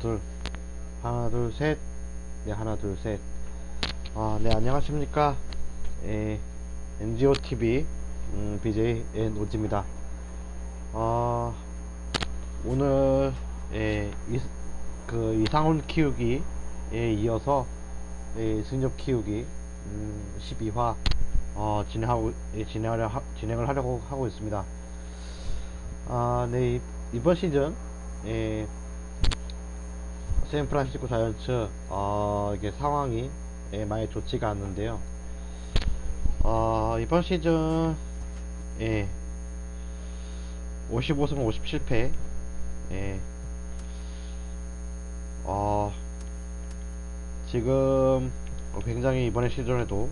하나 둘 셋. 네, 하나 둘 셋. 네, 안녕하십니까. NGOTV BJ 노지입니다. 오늘 이상훈 키우기에 이어서 승엽 키우기 12화 진행을 하려고 하고 있습니다. 네, 이번 시즌 샌프란시스코 자이언츠 이게 상황이 많이 좋지가 않는데요. 이번 시즌 55승 57패 지금 굉장히 이번에 시즌에도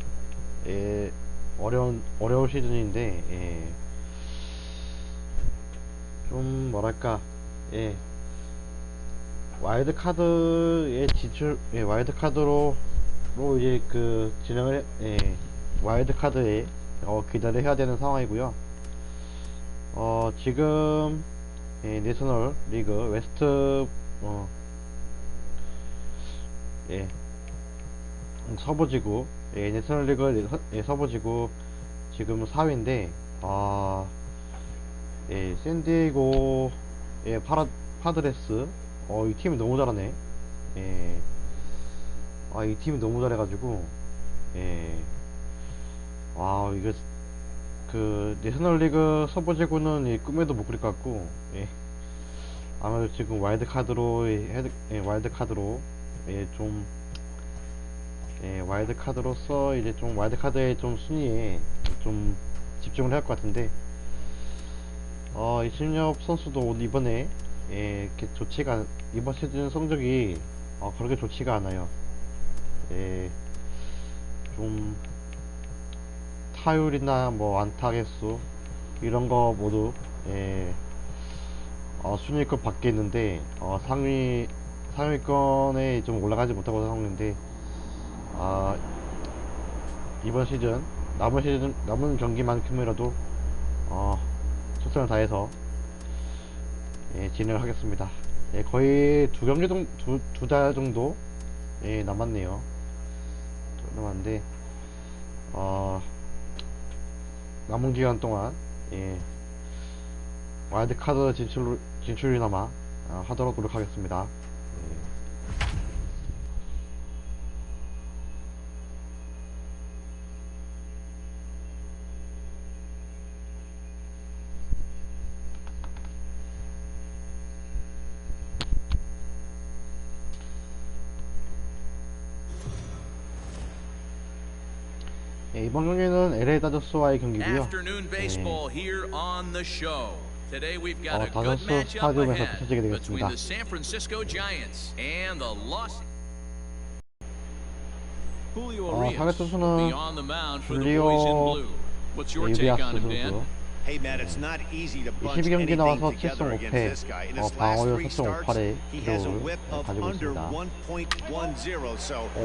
어려운 시즌인데 좀 뭐랄까 와일드카드로 이제 진행을 와일드카드에 기대를 해야 되는 상황이고요. 지금 내셔널 리그 웨스트 서부지구 내셔널 리그 서부지구 지금 4위인데 샌디에이고 파드레스 이 팀이 너무 잘하네. 이 팀이 너무 잘해가지고 이거 내셔널리그 서부지구는 꿈에도 못 그릴 것 같고 아마도 지금 와일드카드로 와일드카드로서 이제 좀 와일드카드의 좀 순위에 좀 집중을 할 것 같은데 이승엽 선수도 이번에 이렇게 이번 시즌 성적이 그렇게 좋지가 않아요. 좀 타율이나 뭐 안타 개수 이런 거 모두 순위급 밖에 있는데 상위권에 좀 올라가지 못하고 상황인데 이번 시즌 남은 경기만큼이라도 최선을 다해서 진행을 하겠습니다. 거의 두 달 정도 남았네요. 남았는데 남은 기간 동안 와일드카드 진출이나마 하도록 노력하겠습니다. 이번 경기는 LA 다저스와의 경기고요. 다저스 스타디움에서 펼쳐지게 되겠습니다. 타겟 선수는 줄리오 유비아스 선수. 22경기 나와서 7승 5패, 방어율 4.58의 기록을 가지고 있습니다.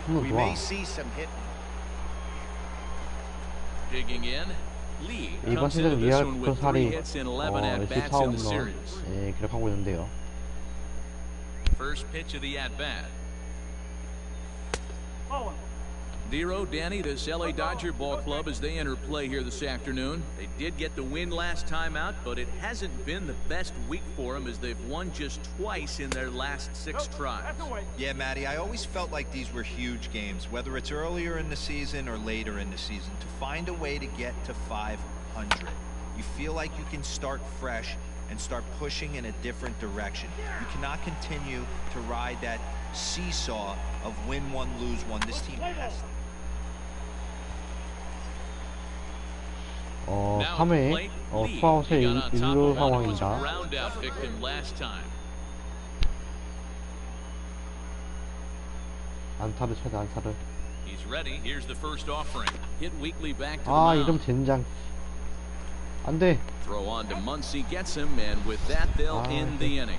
홈런 좋아. 이번 시즌 리얼크 살이 LC 타운런 기록하고 있는데요. Dero, Danny, this LA Dodger ball club as they enter play here this afternoon. They did get the win last time out, but it hasn't been the best week for them as they've won just twice in their last 6 tries. Yeah, Matty, I always felt like these were huge games, whether it's earlier in the season or later in the season, to find a way to get to 500. You feel like you can start fresh and start pushing in a different direction. You cannot continue to ride that seesaw of win one, lose one. This team has to. 3회 투아웃의 1루 상황입니다. 안타를 쳐야 돼, 안타를. 이름 젠장. 안돼. Throw on to Muncy gets him, and with that they'll end the inning.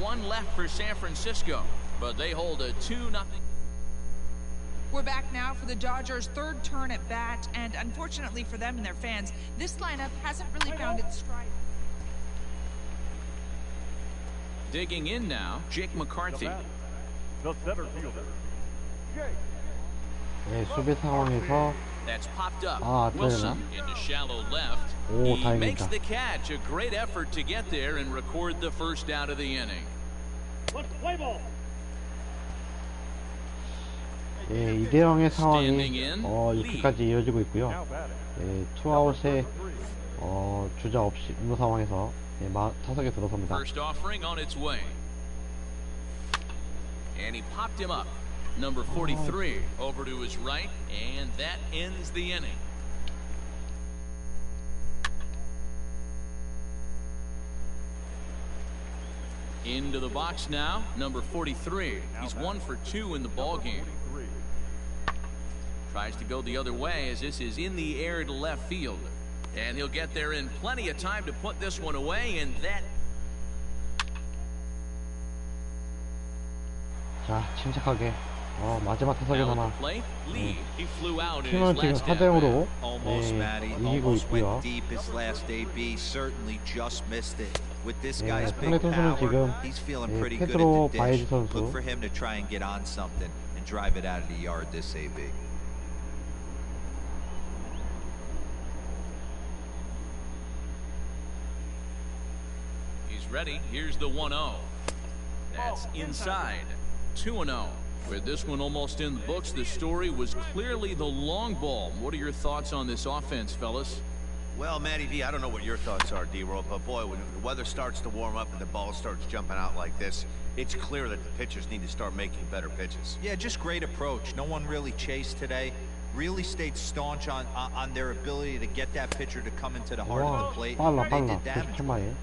One left for San Francisco, but they hold a 2-0. We're back now for the Dodgers' third turn at bat, and unfortunately for them and their fans, this lineup hasn't really found its stride. Digging in now, Jake McCarthy. The center fielder, Jake. 네, 수비 상황에서 That's popped up. 아, Wilson into shallow left. 오, He makes 다행이다. the catch. A great effort to get there and record the first out of the inning. Let's play ball. 예, 2대0의 상황이 Standing in, 이렇게까지 이어지고 있고요. Now batting. 예, 투아웃에 주자 없이 있는 상황에서 예, 타석에 들어섭니다. First offering on its way. And he popped him up. Number 43 over to his right, and that ends the inning. Into the box now, number 43. He's 1 for 2 in the ball game. Tries to go the other way as this is in the air to left field. And he'll get there in plenty of time to put this one away, and that. 자, 침착하게 마지막 타석에나마 팀은 지금 4대0으로 Almost, Matty. 이기고 Almost 있고요. went deep his last AB. Certainly just missed it. With this 예, guy's 상대 big 선수는 지금 power, he's feeling pretty good 페드로 at the 바에즈 dish. 선수 Look for him to try and get on something and drive it out of the yard this AB. He's ready. Here's the 1-0. That's inside. 2-0. With this one almost in the books, the story was clearly the long ball. What are your thoughts on this offense, fellas? Well, Matty V, I don't know what your thoughts are, D-Roll, but boy, when the weather starts to warm up and the ball starts jumping out like this, it's clear that the pitchers need to start making better pitches. Yeah, just great approach. No one really chased today. Really stayed staunch on their ability to get that pitcher to come into the heart of 와, the plate. 빨라 They 빨라 did damage. 98마일.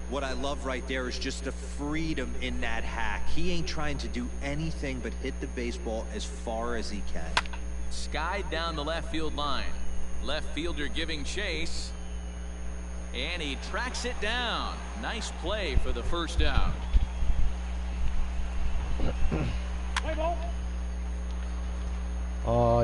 What I love right there is just the freedom in that hack. He ain't trying to do anything but hit the baseball as far as he can. Skied down the left field line. Left fielder giving chase. And he tracks it down. Nice play for the first out. Play ball.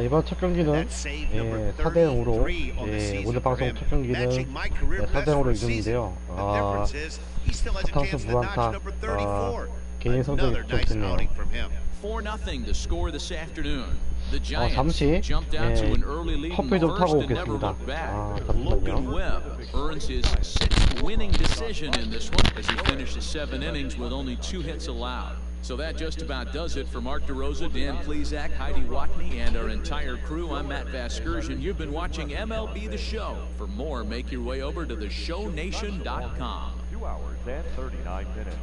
이번 첫 경기는 That's save number 4대0으로 33 on the season 오늘 for 방송 him. 첫 경기는 Matching my career best 4대0으로 for a season. 이겼는데요. The difference is he still has a 타수 chance to notch 무안타 number 34. 개인 성적이 Another nice 좋겠네요. outing from him. 4-0 to score this afternoon. The Giants 잠시 jumped out to an early lead in 커피 the 좀 first 타고 and never 오겠습니다. looked back. 잠시만요. Logan Webb earns his 6th winning decision in this one as he finishes 7 innings with only 2 hits allowed. So that just about does it for Mark DeRosa, Dan Plesac, Heidi Watney, and our entire crew. I'm Matt Vasgersian. You've been watching MLB The Show. For more, make your way over to theshownation.com. 2 hours and 39 minutes.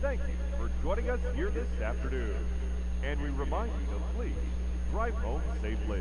Thank you for joining us here this afternoon. And we remind you to please drive home safely.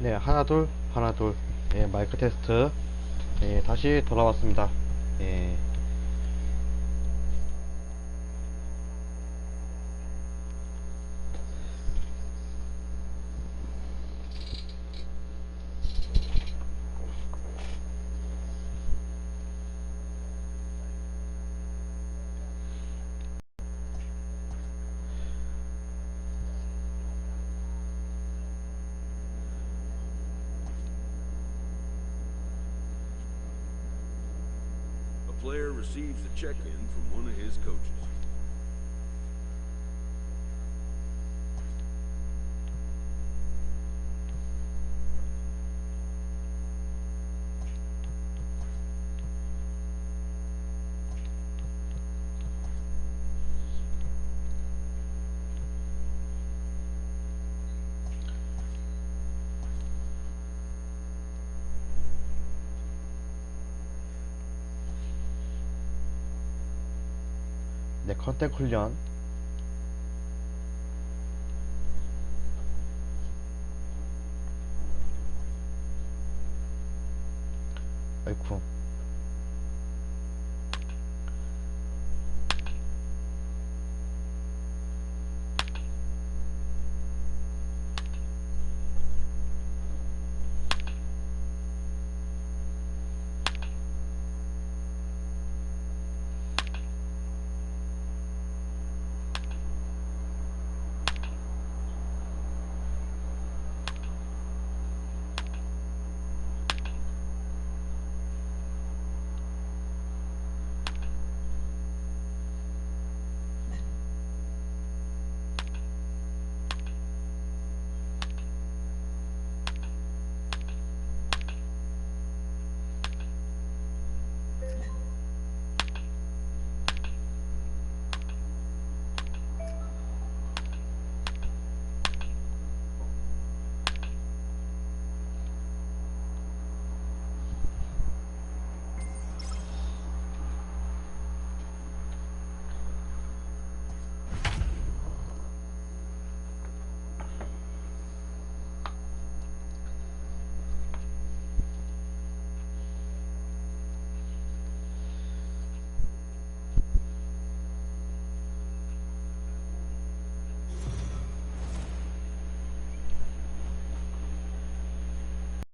네, 하나 둘 하나 둘. 예, 마이크 테스트. 예, 다시 돌아왔습니다. 예. A player receives a check-in from one of his coaches. 네, 컨택 훈련. 아이쿠.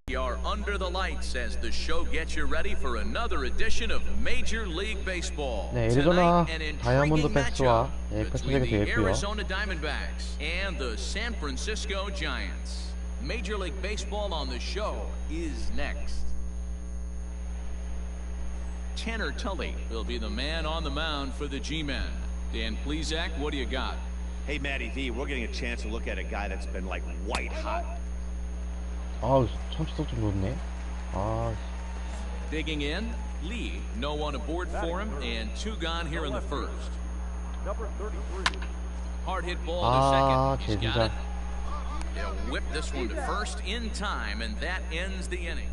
We are under the lights as the show gets you ready for another edition of Major League Baseball. 네, 애리조나 Tonight, an 다이아몬드 intriguing 팩스와 matchup 예, between 펼쳐지게 the 되겠고요. Arizona Diamondbacks and the San Francisco Giants. Major League Baseball on the show is next. Tanner Tully will be the man on the mound for the G-Men. Dan Plesac, what do you got? Hey, Matty V, we're getting a chance to look at a guy that's been like white hot. 아우, 참치도 좀 좋네. 아, Digging in, Lee, no one aboard for him, and two gone here in the first. Number 33. Hard hit ball 아, to second. He's 쟤 got 진짜. it. He'll whip this one to first in time, and that ends the inning.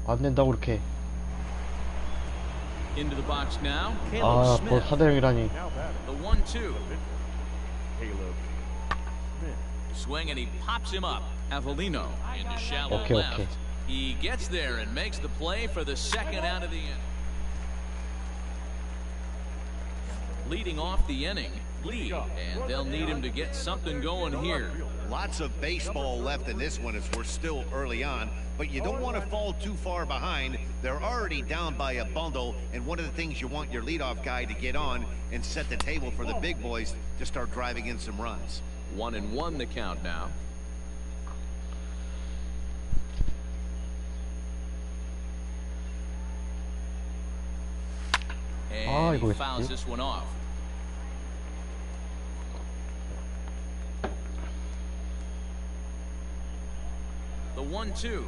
안 된다고 그렇게. Into the box now, 아, Caleb 벌 Smith. 4대0이라니. Now batting, The 1-2. Caleb Smith. Swing, and he pops him up. Avelino into shallow Okay, left. okay. He gets there and makes the play for the second out of the inning. Leading off the inning, Lee, and they'll need him to get something going here. Lots of baseball left in this one as we're still early on, but you don't want to fall too far behind. They're already down by a bundle, and one of the things you want your leadoff guy to get on and set the table for the big boys to start driving in some runs. 1-1 the count now. And 이거 he 왜 fouls 쓰지? this one off. The 1-2.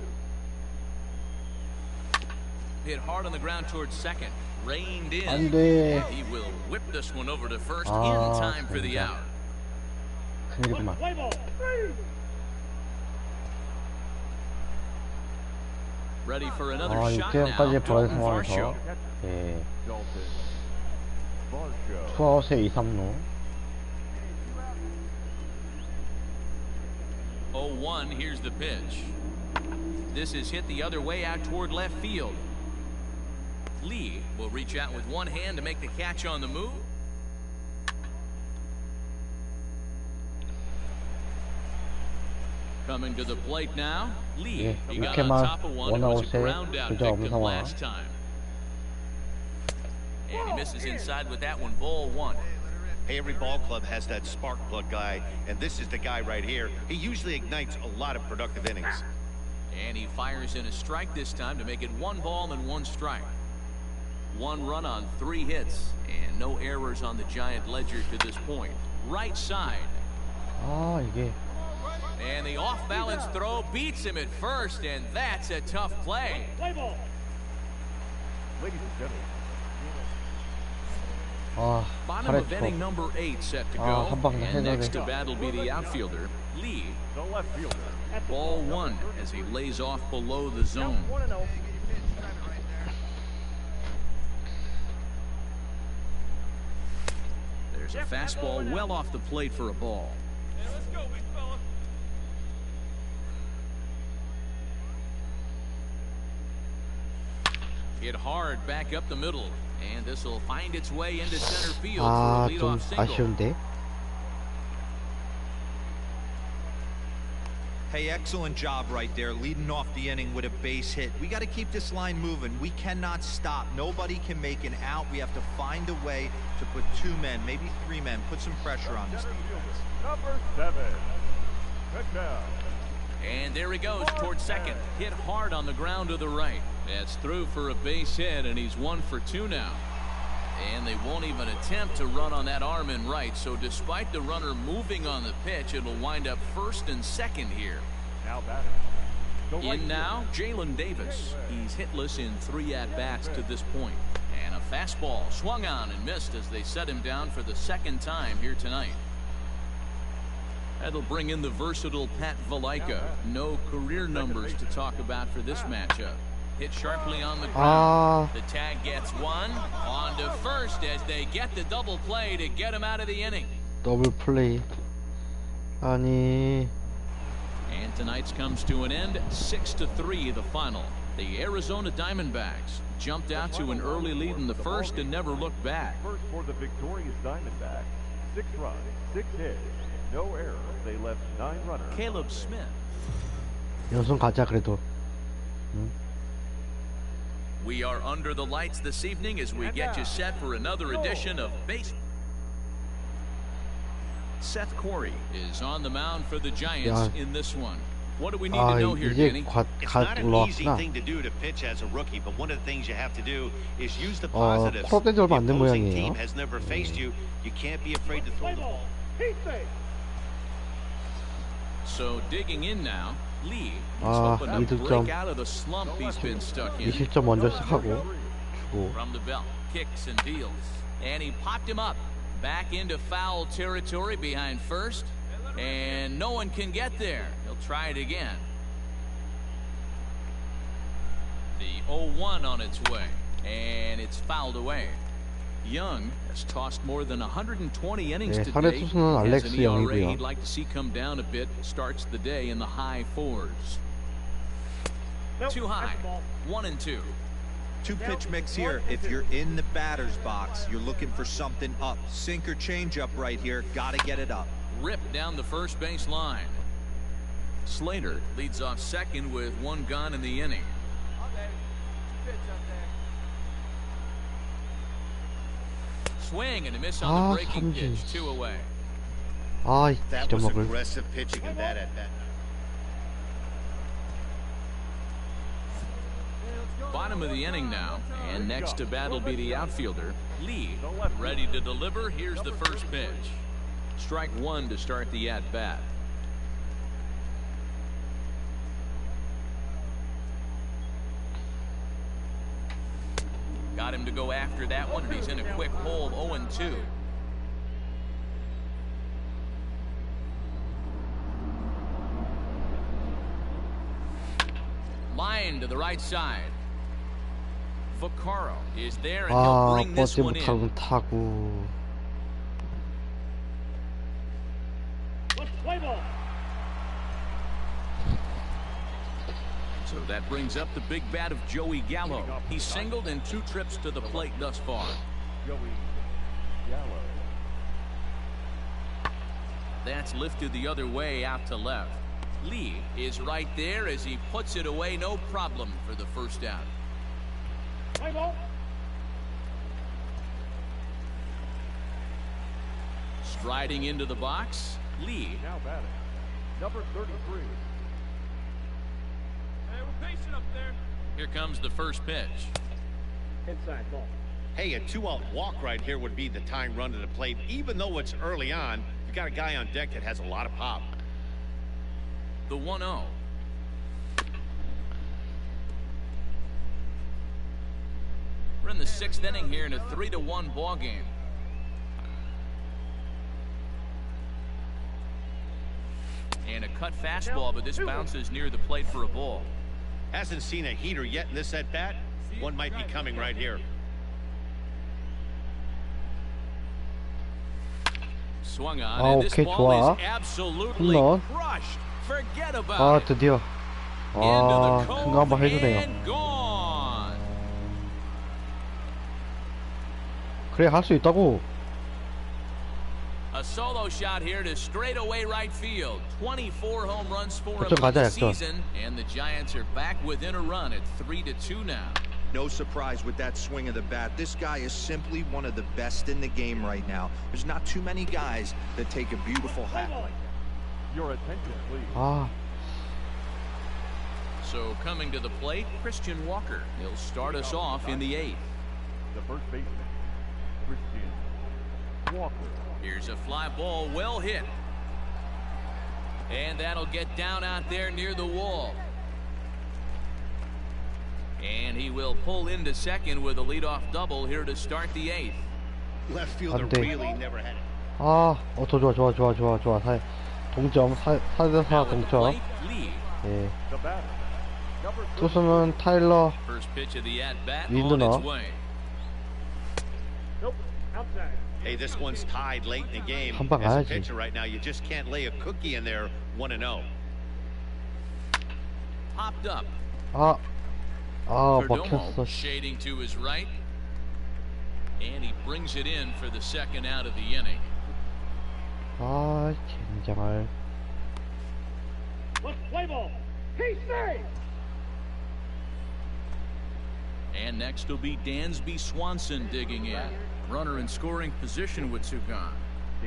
Hit hard on the ground towards second. Reined in. 안 돼. He will whip this one over to first 아, in time for the 진짜. out. 큰일이구만. Ready for another 아, shot now. 6회까지 벌어진 Dalton 상황에서 Varsho. 예, Dalton Varsho. 투아웃에 2, 3루. 0-1, here's the pitch. This is hit the other way out toward left field. Lee will reach out with one hand to make the catch on the move. Coming to the plate now, Lee. 예, He got on 이렇게만 top of one. It was a ground out 주저 없는 victim 상황. last time. And he misses inside with that one. Ball one. Hey, every ball club has that spark plug guy, and this is the guy right here. He usually ignites a lot of productive innings. And he fires in a strike this time to make it 1 ball and 1 strike. 1 run on 3 hits, and no errors on the Giant ledger to this point. Right side. 아, 이게. And the off-balance throw beats him at first, and that's a tough play. Ladies and gentlemen, 아, Bottom of 잘했어. inning number 8 set to 아, 한 go. 방 And next to 해줘야 돼. bat will be the outfielder, Lee. the left fielder. Ball 1 as he lays off below the zone. 1-0. There's a fastball well off the plate for a ball. Hit hard back up the middle, and this will find its way into center field for 아, a 좀 leadoff single. 아쉬운데. Hey, excellent job right there, leading off the inning with a base hit. We got to keep this line moving. We cannot stop. Nobody can make an out. We have to find a way to put 2 men, maybe 3 men, put some pressure on this defense. Number 7. Touchdown. And there he goes towards second. Hit hard on the ground to the right. That's through for a base hit, and he's 1 for 2 now. And they won't even attempt to run on that arm in right, so despite the runner moving on the pitch, it'll wind up first and second here. Now batting. The right In now, fielder. Jalen Davis. He's hitless in 3 at-bats to this point. And a fastball swung on and missed as they set him down for the 2nd time here tonight. That'll bring in the versatile Pat Valaika. No career numbers to talk about for this matchup. Hit sharply on the ground. The tag gets 1. On to first as they get the double play to get him out of the inning. 더블 플레이. 아니. And tonight's comes to an end. 6-3 the final. The Arizona Diamondbacks jumped out to an early lead in the first and never looked back. First for the victorious Diamondbacks. 6 runs, 6 hits, no errors. They left 9 runners. Caleb Smith. 연승 가자 그래도. 응? We are under the lights this evening as we get you set for another edition of Base. Seth Corey is on the mound for the Giants in this one. What do we need to know here, Danny? It's not an easy thing to do to pitch as a rookie, but one of the things you have to do is use the positives. 코로 뗀지 얼마 The 안 된 opposing 모양이에요. team has never faced you. You can't be afraid to throw the ball. So digging in now, Lee is 아, hoping to 2득점. break out of the slump he's been stuck in. 2실점 먼저 시작하고 주고. From the belt, kicks and deals, and he popped him up back into foul territory behind first, and no one can get there. He'll try it again. The 0-1 on its way, and it's fouled away. Young has tossed more than 120 innings 네, today. 선의 투수는 Has 알렉스 an ERA 영이고요. he'd like to see come down a bit. Starts the day in the high 4s. Too high. 1-2. 2-pitch mix here. If you're in the batter's box, you're looking for something up. Sinker changeup right here. Got to get it up. Ripped down the first base line. Slater leads off second with 1 gone in the inning. Swing and a miss on the breaking 삼진. pitch. 2 away. 아, That was 잊어먹을. aggressive pitching in that at bat. Bottom of the inning now, and next to bat will be the outfielder, Lee. Ready to deliver. Here's the first pitch. Strike 1 to start the at-bat. Got him to go after that one, and he's in a quick hole. 0-2. Line to the right side. Vaccaro is there, and he'll 아, bring this 뻗지 one in. 못하고 타고. So that brings up the big bat of Joey Gallo. He's singled in 2 trips to the plate thus far. Joey Gallo. That's lifted the other way out to left. Lee is right there as he puts it away, no problem for the first out. Striding into the box, Lee. Now batting, number 33. Hey, we're patient up there. Here comes the first pitch. Inside ball. Hey, a 2-out walk right here would be the tying run to the plate. Even though it's early on, you've got a guy on deck that has a lot of pop. The 1-0. We're in the 6th inning here in a 3-1 ball game. And a cut fastball, but this bounces near the plate for a ball. Hasn't seen a heater yet in this at-bat. One might be coming right here. Swung on, and this 오케이, ball 좋아. is absolutely 홈런. crushed. Forget about 아, it. 드디어. 아, 큰 거 한번 해주네요. And gone. 그래, 할 수 있다고. A solo shot here to straightaway right field. 24 home runs for him 역전 가자, this 역전. season, and the Giants are back within a run at 3-2 now. No surprise with that swing of the bat. This guy is simply one of the best in the game right now. There's not too many guys that take a beautiful hat like that. Your attention, please. 아, So coming to the plate, Christian Walker. He'll start us off in the 8th. The first baseman, Christian Walker. Here's a fly ball, well hit. And that'll get down out there near the wall. And he will pull into second with a leadoff double here to start the 8th. Left fielder 안 돼. really never had it. 아, 더 좋아, 좋아, 좋아, 좋아, 좋아. 동점, 4대4 Now at the 동점. plate, Lee. 예. The batter, number 30. 투수는 타일러. First pitch of the at-bat on 윈드너. its way. Nope. Outside. Hey, this one's tied late in the game. 한 방 As a 가야지. pitcher right now, you just can't lay a cookie in there 1-0. Popped up. 아, Perdomo 막혔어. shading to his right. And he brings it in for the second out of the inning. 아, 젠장할. Let's play ball. He's safe. And next will be Dansby Swanson digging in. Runner in scoring position with Sugan.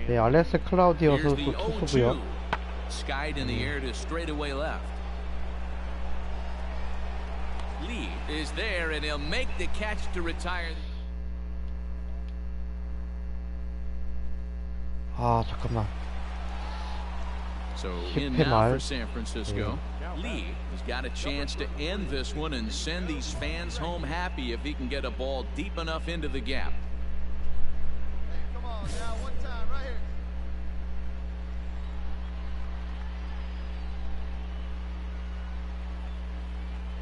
네, 알렉스 클라우디오 Here's 선수 the 투수고요. 0-2. Skied in the air to straightaway left. Lee is there, and he'll make the catch to retire. 아, 잠깐만. So Hit in him now out. for San Francisco. Lee has got a chance to end this one and send these fans home happy if he can get a ball deep enough into the gap. Come on now, one time right here.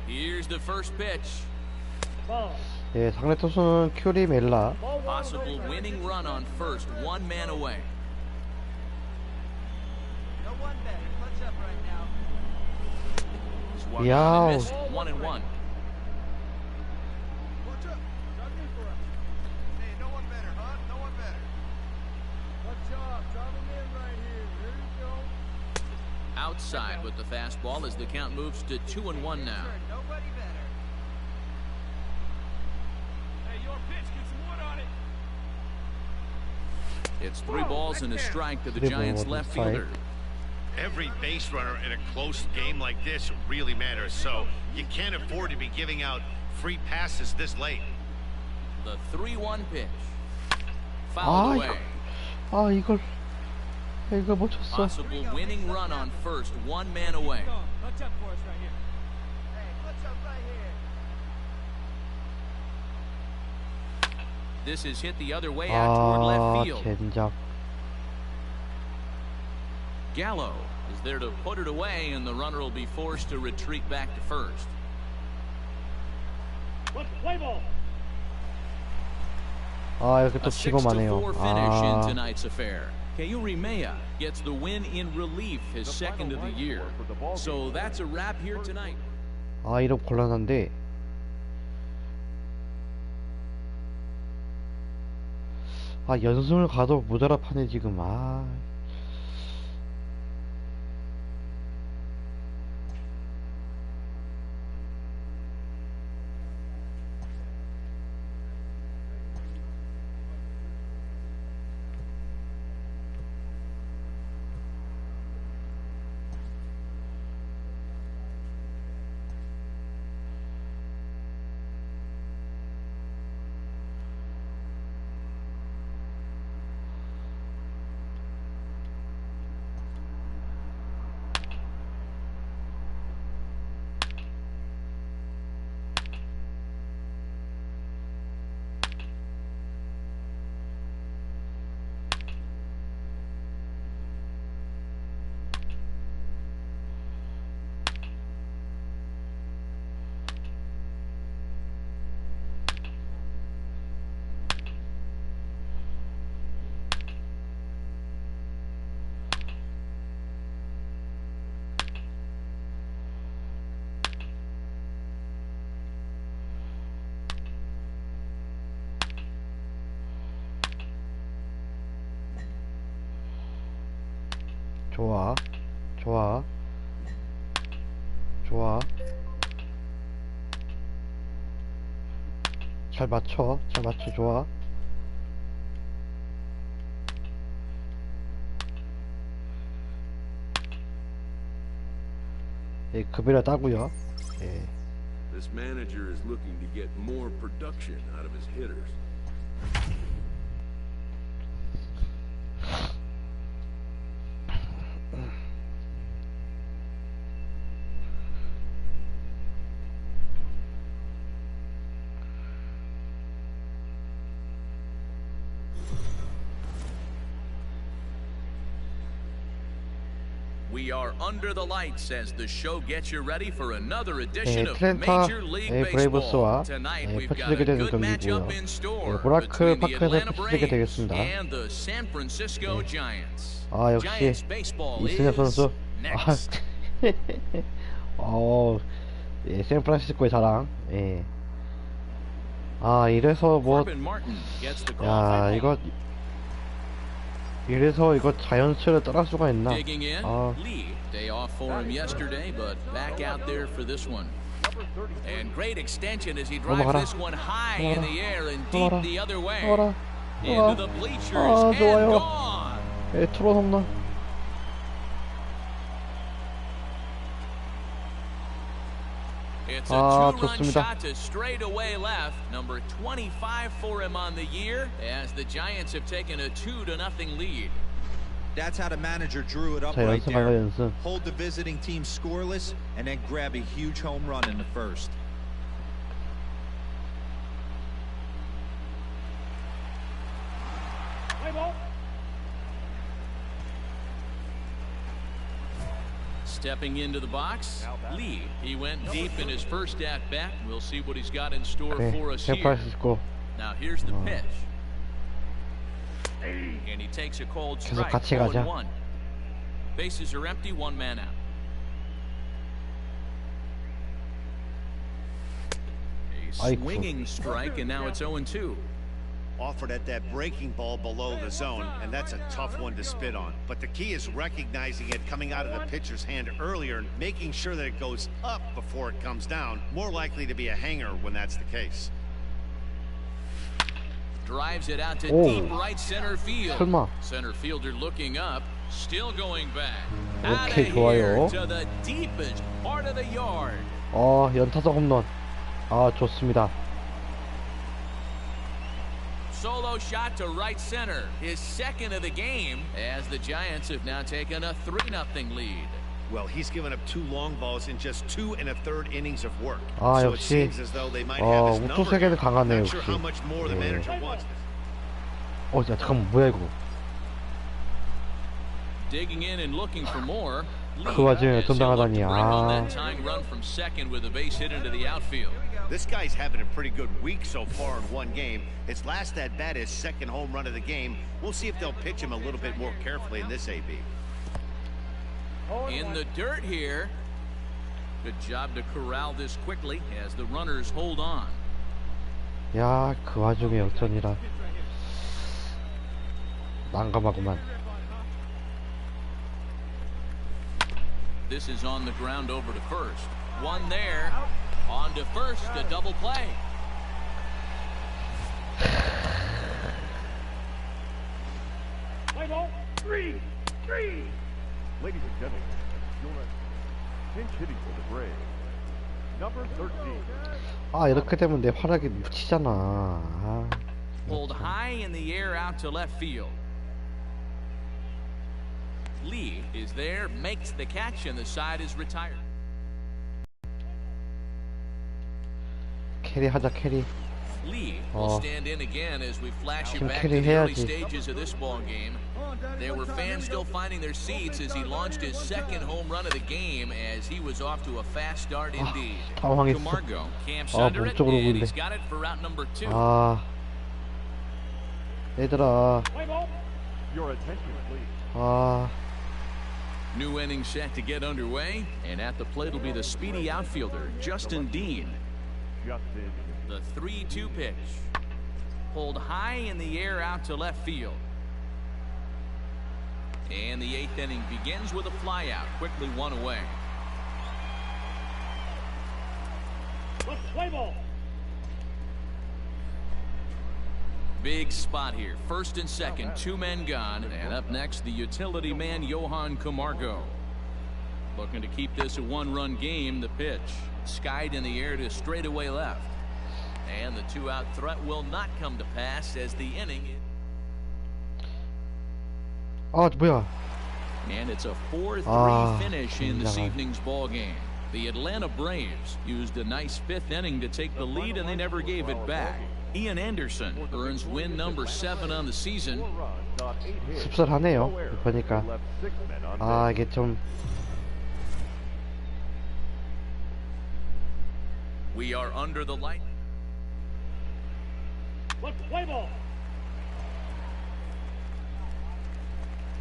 Here's the first pitch. Ball. 예, 상대 투수는 큐리 멜라. Ball one, Possible right. winning run on first, 1 man away. No one better. Clutch up right now. Swung Yow. on and missed, 1-1. Clutch up. Drop in for us. Hey, no one better, huh? No one better. Clutch up. Drop him in right here. Here you go. Outside with the fastball as the count moves to 2-1 now. Sure, nobody better. Hey, your pitch. Get some wood on it. It's 3 balls and a strike to the Three Giants balls, left strike. fielder. Every base runner in a close game like this really matters, so you can't afford to be giving out free passes this late. The 3-1 pitch. 아, Fouled away. 이걸 못 쳤어. Possible winning run on first, 1 man away. Clutch up for us right here. Hey, clutch up right here. This is hit the other way out toward left 아, field. 젠장. Gallo is there to put it away, and the runner will be forced to retreat back to first. Let's play ball. 아, 이렇게 A 또 치고 마네요. 6-4 finish in 아, tonight's affair. Keurimea gets the win in relief, his second of the year. So that's a wrap here tonight. 아, 이름 곤란한데. 아, 연승을 가도 모자라 파네 지금. 아. 좋아, 좋아, 좋아. 잘 맞춰, 잘 맞춰, 좋아. 예, 급여라 따고요. 예. This manager is looking to get more production out of his hitters. We are under the lights as the show gets you ready for another edition 네, of 트렌타 Major League 브레이브스와 Baseball. Tonight we've got 펼쳐지게 a 되는 good 경기고요. matchup in store 보라크 between the 파크에서 Atlanta 펼쳐지게 Braves 되겠습니다. and the San Francisco Giants. 아, 역시 Giants baseball 이승엽 is 선수. 아, next. 예, 샌프란시스코의 자랑. 예. 아, 이래서 뭐, Corbin Martin gets the call. 야, 이래서 이거 자연스레 떠날 수가 있나? Digging in, 아, Lee. Day off for him yesterday, but back out there for this one. And great extension as he drives 넘어가라. this one high in the air and deep 넘어가라. the other way. 넘어가라. Into the bleachers 아, and 좋아요. gone. 예, 투런 홈런. It's a 아, two-run 좋습니다. shot to straightaway left. Number 25 for him on the year as the Giants have taken a 2-0 lead. That's how the manager drew it up 자, right 연승하여 there. 연승. Hold the visiting team scoreless and then grab a huge home run in the first. Play ball. Stepping into the box, Lee. He went deep in his first at-bat. We'll see what he's got in store 그래, for us here. 샌프란시스코. Now here's the pitch. And he takes a cold 계속 strike. 같이 가자. 0-1. Bases are empty, one man out. A 아이쿠. swinging strike, and now it's 0-2. Offered at that breaking ball below the zone, and that's a tough one to spit on. But the key is recognizing it coming out of the pitcher's hand earlier and making sure that it goes up before it comes down. More likely to be a hanger when that's the case. Drives it out to 오. deep right center field. 설마. Center fielder looking up, still going back. Out of 오케이, 좋아요. here to the deepest part of the yard. 연타석 홈런. 아, 좋습니다. Solo shot to right center, his second of the game, as the Giants have now taken a 3-0 lead. Well, he's given up 2 long balls in just 2 1/3 innings of work. 아, So it 역시 seems as though they might have his 우투 number. 세계는 강하네, Not sure 역시. how much more the 예. manager wants. 야, 잠깐만, 뭐야 이거? Digging in and looking for more. 그 와중에 As he'll look to 던당하다니. bring home that 아, tying run from second with a base hit into the outfield. This guy's having a pretty good week so far in one game. His last at bat is second home run of the game. We'll see if they'll pitch him a little bit more carefully in this AB. In the dirt here. Good job to corral this quickly as the runners hold on. 야, 그 와중에 역전이라 난감하구만. This is on the ground over to first. One there. On to first, a double play. Play ball. Three. Ladies and gentlemen, your pinch hitting for the Braves, number 13. 아, 이렇게 되면 내 활약이 묻히잖아. 아, Pulled high in the air out to left field. Lee is there, makes the catch, and the side is retired. 캐리 하자, 캐리. Lee will stand in again as we flash you 지금 back to 캐리 the early 해야지. stages of this ball game. There were fans still finding their seats as he launched his second home run of the game as he was off to a fast start indeed. 당황했어. Camargo camps 아, under it, 몸쪽으로 and 오는데. he's got it for route number 2. 아, 얘들아. Play ball. Your attention, please. 아, New inning set to get underway, and at the plate will be the speedy outfielder, Justin Dean. Justin. The 3-2 pitch. Pulled high in the air out to left field. And the 8th inning begins with a flyout, quickly one away. Let's play ball. Big spot here. First and second, 2 men gone. And up next, the utility man, Johan Camargo. Looking to keep this a 1-run game. The pitch skied in the air to straightaway left. And the 2-out threat will not come to pass as the inning. 아, 뭐야. And it's a 4-3 Ah, finish in this 굉장한. evening's ball game. The Atlanta Braves used a nice 5th inning to take the lead, and they never gave it back. Ian Anderson earns win number 7 on the season. 4 runs on 8 hits. 씁쓸하네요. No errors. 보니까. Left 6 men on 아, base. 이게 좀. We are under the light. Let's play ball.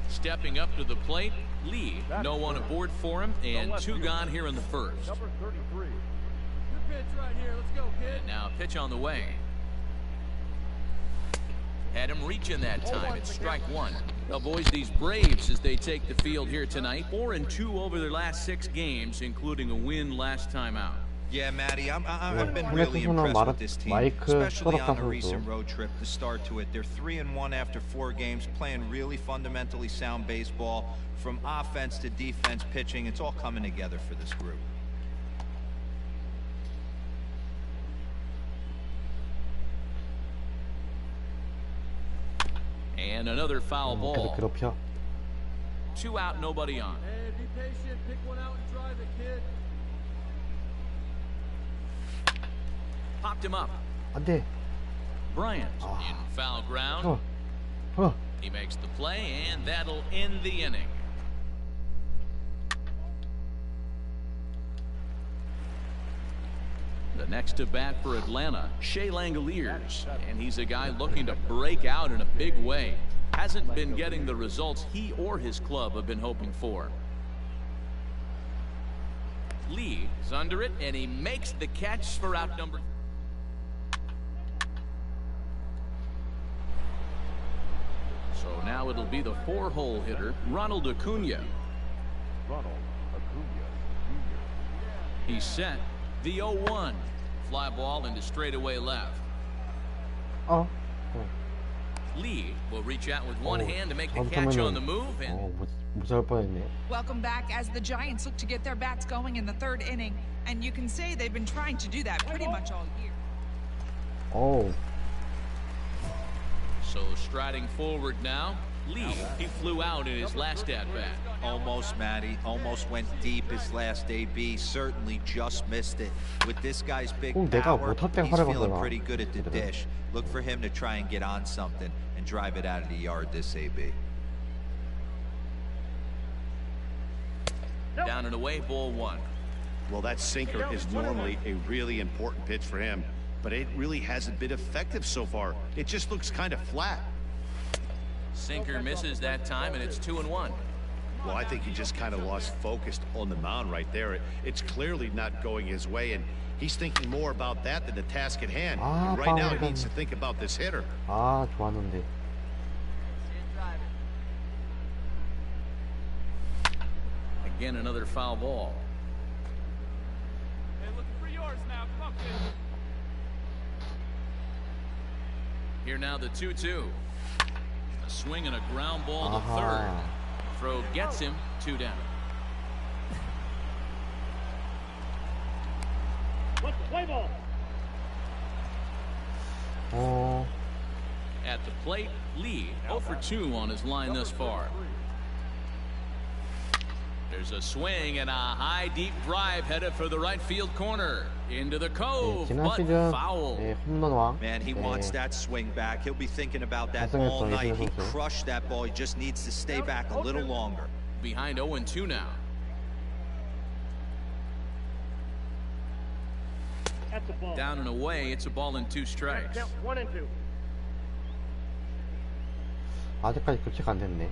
Stepping up to the plate, Lee. No one aboard for him, and 2 gone here in the first. Number 33. Your pitch right here. Let's go, kid. And now a pitch on the way. Had him reaching that time. It's strike 1. Now, boys, these Braves, as they take the field here tonight, 4-2 over their last 6 games, including a win last time out. Yeah, Matty, I've been 네, really 핸드폰은 impressed with this team, 마이크 especially on the 썰었다 recent 선수. road trip, the start to it. They're 3-1 after 4 games, playing really fundamentally sound baseball. From offense to defense, pitching, it's all coming together for this group. And another foul 계속 ball. 괴롭혀. 2 out, nobody on. Hey, be patient. Pick one out and drive it, kid. Popped him up. 안 돼. Bryant in foul ground. He makes the play, and that'll end the inning. The next to bat for Atlanta, Shea Langoliers, and he's a guy looking to break out in a big way. Hasn't been getting the results he or his club have been hoping for. Lee is under it, and he makes the catch for out number. So now it'll be the 4-hole hitter, Ronald Acuna. Ronald Acuna Jr. He's set. The 0-1. Fly ball into straightaway left. 어? Lee will reach out with one Oh, hand to make the catch on the 잘못하면은 move, and 무서울 뻔했네. Welcome back as the Giants look to get their bats going in the 3rd inning. And you can say they've been trying to do that pretty much all year. 오, so striding forward now. Lee, he flew out in his last at-bat. Almost, Matty. Almost went deep his last AB. Certainly just missed it. With this guy's big 내가 power, 못할 때 he's 활약을 feeling 하더라. pretty good at the 얘들은. dish. Look for him to try and get on something and drive it out of the yard this AB. Down and away, ball 1. Well, that sinker is normally a really important pitch for him, but it really hasn't been effective so far. It just looks kind of flat. Sinker misses that time, and it's 2-1. Well, I think he just kind of lost focus on the mound right there. It's clearly not going his way, and he's thinking more about that than the task at hand. And right now, he needs to think about this hitter. 아, 좋았는데. Again, another foul ball. Hey, looking for yours now. Come on, kid. Here now the 2-2. A swing and a ground ball to third. Throw gets him, 2 down. Let's play ball. At the plate, Lee 0 for 2 on his line thus far. There's a swing and a high deep drive headed for the right field corner. Into the cove, 지난 but 시즌 foul. 홈런왕. Man, he wants that swing back. He'll be thinking about that all night. He crushed that ball. He just needs to stay back a little longer. Behind 0-2 now. That's a ball. Down and away, it's a ball and 2 strikes. Count 1 and 2. 아직까지 교체가 안 됐네.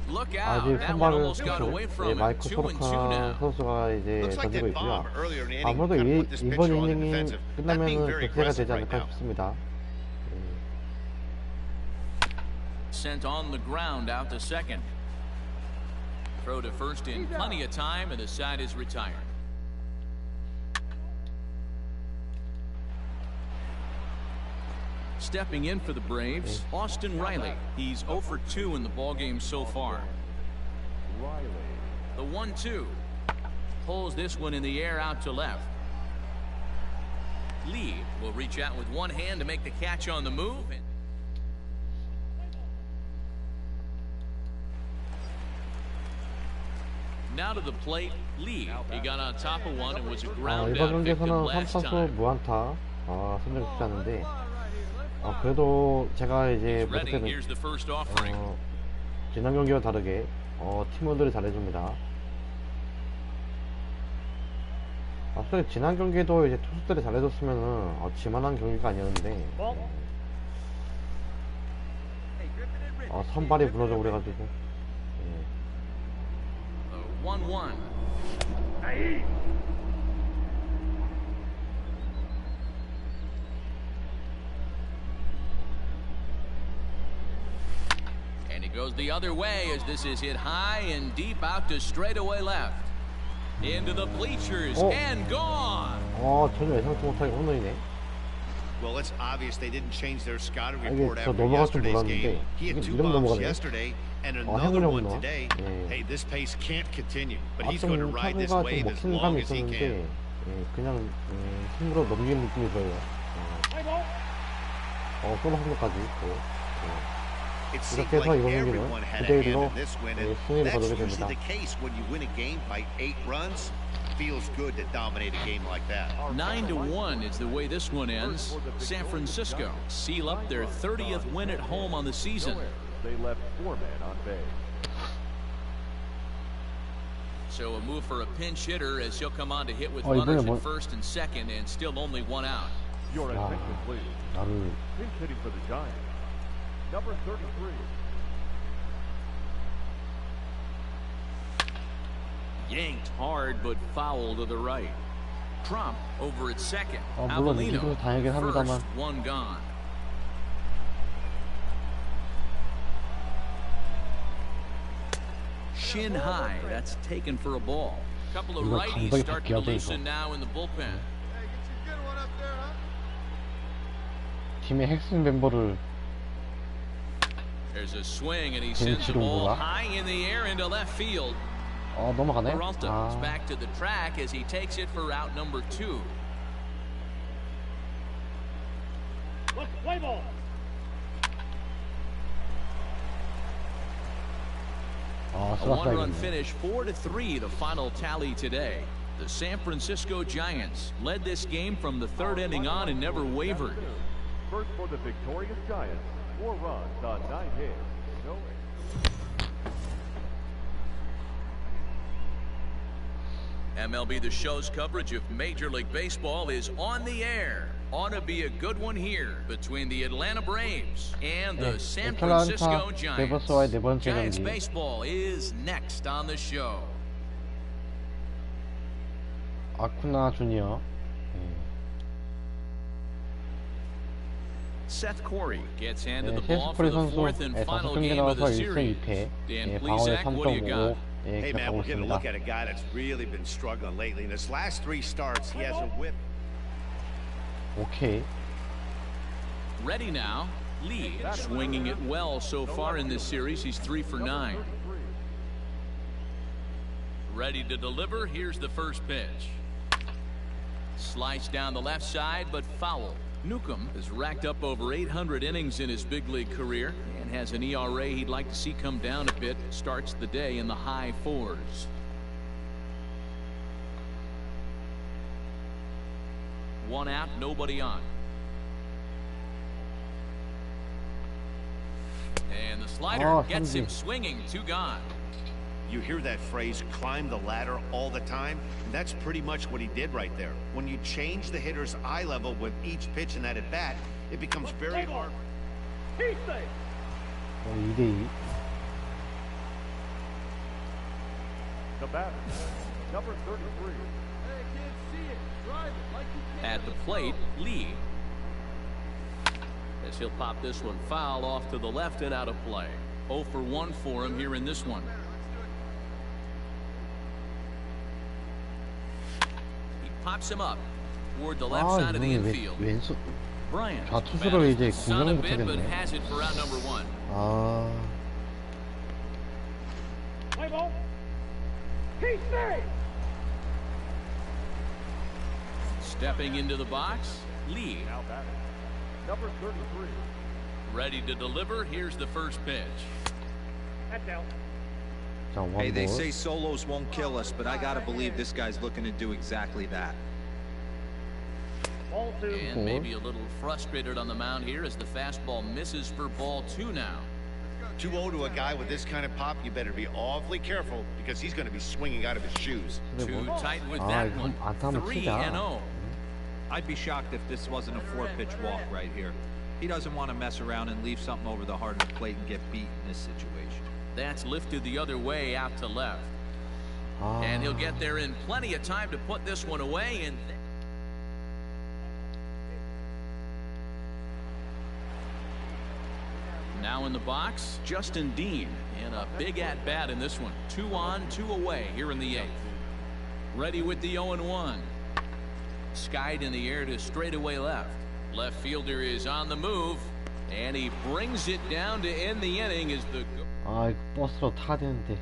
Look out. 아직 That one 선발을 almost got away from him. 마이크 2 and 2 소르카 now. 선수가 이제 Looks like 던지고 that 있고요. bomb earlier in the inning 아무래도 could have put this 이번 pitcher on the 이닝이 defensive. That being 끝나면은 very 교체가 aggressive 되지 right 않을까 now. 싶습니다. Sent on the ground out to second. Throw to first in plenty of time, and the side is retired. Stepping in for the Braves, Austin Riley. He's 0 for 2 in the ballgame so far. The 1-2. Pulls this one in the air out to left. Lee will reach out with one hand to make the catch on the move. Now to the plate, Lee. He got on top of one and was a ground out 이번 victim 경기에서는 last 3타수 time. 무안타 선정 쉽지 않은데 그래도 제가 이제 볼 Ready, 때는 here's the first offering. 지난 경기와 다르게 팀원들이 잘해줍니다. 사실 지난 경기도 이제 투수들이 잘해줬으면은 지만한 경기가 아니었는데 선발이 무너져 그래가지고 1-1. And it goes the other way as this is hit high and deep out to straightaway left. Into the bleachers and gone. 전혀 예상치 못하게 홈런이네. Well, it's obvious they didn't change their scouting 이게 report 저 after 넘어갈 줄 yesterday's 몰랐는데 game. He had 2 이름 bombs 넘어가네. yesterday and another 행운이 one 없나? today. Hey, this pace can't continue, but he's 좀 going to ride this 타구가 좀 wave as 먹히는 long 감이 as he 있었는데 can. 그냥 힘으로 넘기는 느낌이 들어요. 솔로 홈런까지 있고. It seemed 이렇게 해서 like 이번 everyone 경기는 had a hand 9대1로 in this win, and 승리를 that's 거두게 usually 됩니다. the case when you win a game by 8 runs. Feels good to dominate a game like that. 9-1 is the way this one ends. San Francisco seal up their 30th win at home on the season. They left 4 men on base. So a move for a pinch hitter as he'll come on to hit with 이번에 runners 뭐- at first and second and still only 1 out. Your attention, please. 나를 Pinch hitting for the Giants. Number 33. Yanked hard but foul to the right. Trump over at second. 물론 Avelino 이기도 다행이긴 합니다만. first, 1 gone. Shin high, that's taken for a ball. Couple of 이거 righties 감각이 start to 바뀌어야 돼, loosen 이거. now in the bullpen. Hey, get you a good one up there, huh? 팀의 핵심 멤버를 There's a swing and he sends the 지금 ball 누가? high in the air into left field. 넘어가네. Peralta is back to the track as he takes it for out number 2. Let's play ball. A one-run finish, 4-3, the final tally today. The San Francisco Giants led this game from the 3rd inning on and never wavered. First for the victorious Giants. 4 runs on 9 hits. No errors. MLB The Show's coverage of Major League Baseball is on the air. Ought to be a good one here between the Atlanta Braves and the San Francisco Giants. 베버스와의 네 번째 Giants 경기. baseball is next on the show. 아쿠나 주니어. Seth Corey gets handed the 세스 ball for 코리 the 선수 fourth and final 5경기 game of 나와서 the 1승 series. 2패. Dan 방어에 Plesac, what do you got? 3.55. Hey, man, 기록하고 we're going to 있습니다. look at a guy that's really been struggling lately. In his last 3 starts, he has a whip. 오케이. Ready now. Lee swinging it well so far in this series. He's 3 for 9. Ready to deliver. Here's the first pitch. Slice down the left side, but foul. Newcomb has racked up over 800 innings in his big league career and has an ERA he'd like to see come down a bit. Starts the day in the high 4s. One out, nobody on. And the slider gets him swinging, 2 gone. You hear that phrase, climb the ladder, all the time, and that's pretty much what he did right there. When you change the hitter's eye level with each pitch in that at-bat, it becomes very hard. He's safe. 2대2. The batter, number 33. Hey, can't see it. Drive it like you can. At the plate, Lee. As he'll pop this one foul off to the left and out of play. 0 for 1 for him here in this one. He pops him up toward the left side of the infield. 왼손 Bryant 좌투수로 이제 son 공격을 a bit, but 못하겠네. has it for out number 1. 아, Play ball. He's safe. Stepping into the box, Lee. Now batting, number 33. Ready to deliver. Here's the first pitch. That's out. 자, Hey, they 원볼. say solos won't kill us, but I gotta believe this guy's looking to do exactly that. Ball 2. And maybe a little frustrated on the mound here as the fastball misses for ball 2 now. 2-0 to a guy with this kind of pop, you better be awfully careful because he's going to be swinging out of his shoes. Too tight with 아, that 이건 one. 안타면 3-0. 치자. I'd be shocked if this wasn't a 4-pitch walk right here. He doesn't want to mess around and leave something over the heart of the plate and get beat in this situation. That's lifted the other way out to left. 아, And he'll get there in plenty of time to put this one away. And now in the box, Justin Dean in a big at-bat in this one. 2 on, 2 away here in the 8th. Ready with the 0-1. Skied in the air to straightaway left. Left fielder is on the move, and he brings it down to end the inning as the 아, 이거 버스로 타야 되는데.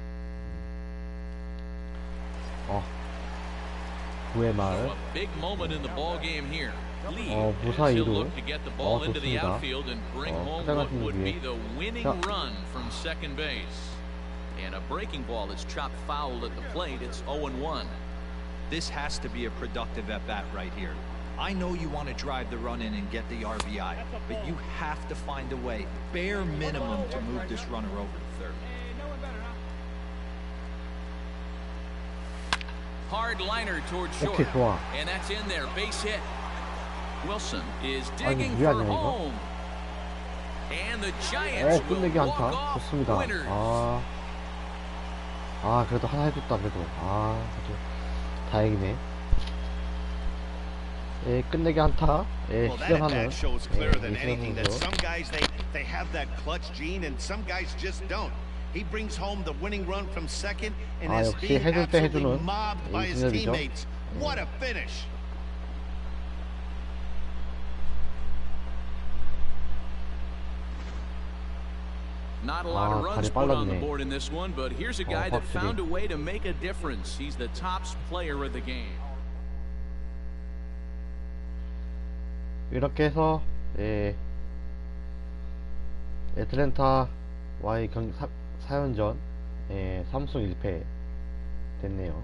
9회 말. a big moment in the ball game here. Lee 무사히도. he'll look to get the ball into the 좋습니다. outfield and bring home 가장 what 같은 would be 위에. the winning 자. run from second base. And a breaking ball that's chopped foul at the plate. It's 0-1. This has to be a productive at-bat right here. I know you want to drive the run in and get the RBI, but you have to find a way, bare minimum, to move this runner over to third. Hey, no one better, huh? Hard liner towards short. 오케이, 좋아. And that's in there. Base hit. Wilson is 아니, digging 왜 for 아니야, 이거? home. And the Giants will 끝내기 walk 한타. off 좋습니다. winners. 그래도 하나 해줬다, 그래도. 그래도 다행이네. 예, 끝내기 한타. 예, Well, that 시전하는. at-bat shows clearer than 이승현 anything that 선수. some guys, they have that clutch gene and some guys just don't. He brings home the winning run from second and is 역시 being 해줄 때 absolutely 해주는 mobbed by his 이승엽이죠. teammates. What a finish. Not a lot of runs 발이 put on the 빨랐네. board in this one, but here's a guy that 확실히. found a way to make a difference. He's the top player of the game. 이렇게 해서 애틀랜타와의 경기 4연전 3승 1패 됐네요.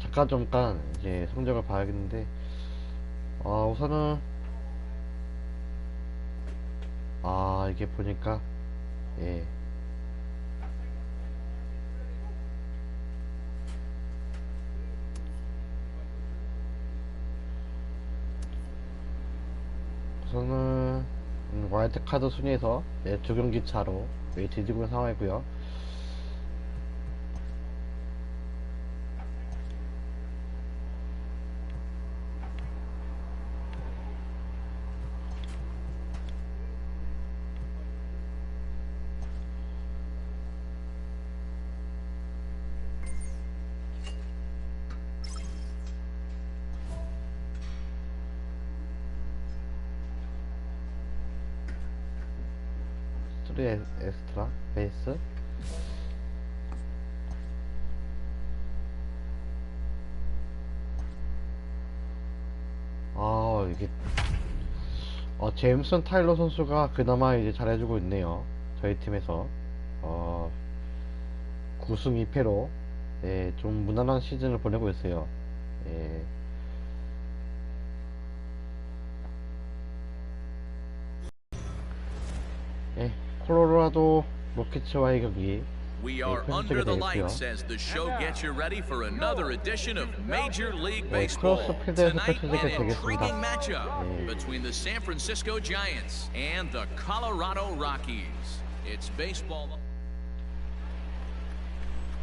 잠깐 이제 성적을 봐야겠는데 우선은 아, 이게 보니까, 예. 우선은, 와일드카드 순위에서, 예, 두 경기 차로, 예, 뒤지고 있는 상황이고요. 엑스트라 베이스 아 이게 제임슨 타일러 선수가 그나마 이제 잘해주고 있네요. 저희 팀에서 9승 2패로 예, 좀 무난한 시즌을 보내고 있어요. 예. 예, 콜로라도 로켓츠와의 경기 We are under the lights as the show gets you ready for another edition of Major League Baseball. Tonight, an intriguing matchup between the San Francisco Giants and the Colorado Rockies. It's baseball.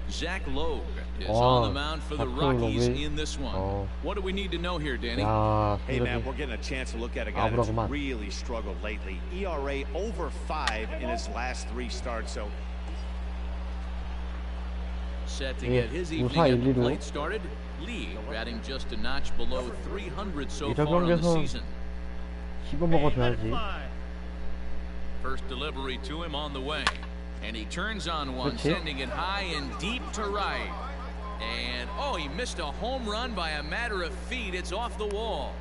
Zach Logue is on the mound for the Rockies in this one. What do we need to know here, Danny? Hey, man, we're getting a chance to look at a guy that's really struggled lately. ERA over 5 in his last 3 starts, so... Set to get his evening at the plate started. Lee batting just a notch below 300 so far in the season. First delivery to him on the way. And he turns on one, sending it high and deep to right. And, oh, he missed a home run by a matter of feet. It's off the wall.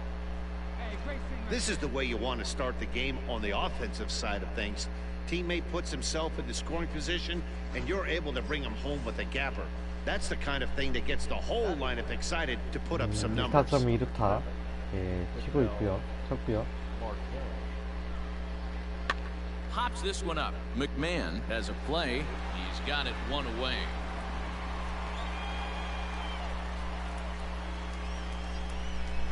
This is the way you want to start the game on the offensive side of things. Teammate puts himself in the scoring position, and you're able to bring him home with a gapper. That's the kind of thing that gets the whole lineup excited to put up some numbers. 2.2루타 예, 치고 있고요. 쳤고요. Pops this one up. McMahon has a play. He's got it one away.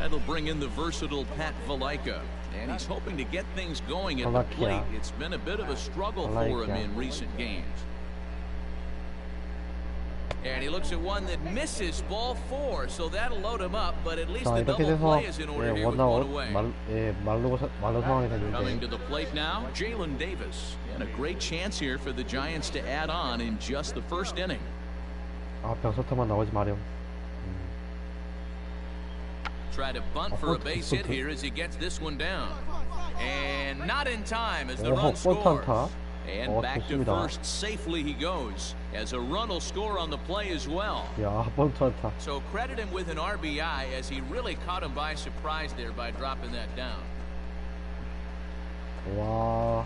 That'll bring in the versatile Pat Valaika. And he's hoping to get things going at the plate. It's been a bit of a struggle for him in recent games. And he looks at one that misses ball 4, so that'll load him up, but at least the double play is in order here with one away. Coming to the plate now, Jalen Davis. And a great chance here for the Giants to add on in just the first inning. 병서터만 나오지 마렴. Try to bunt for a base hit here as he gets this one down. And not in time as the run scores. And back to first safely he goes as a run will score on the play as well. So credit him with an RBI as he really caught him by surprise there by dropping that down. 와.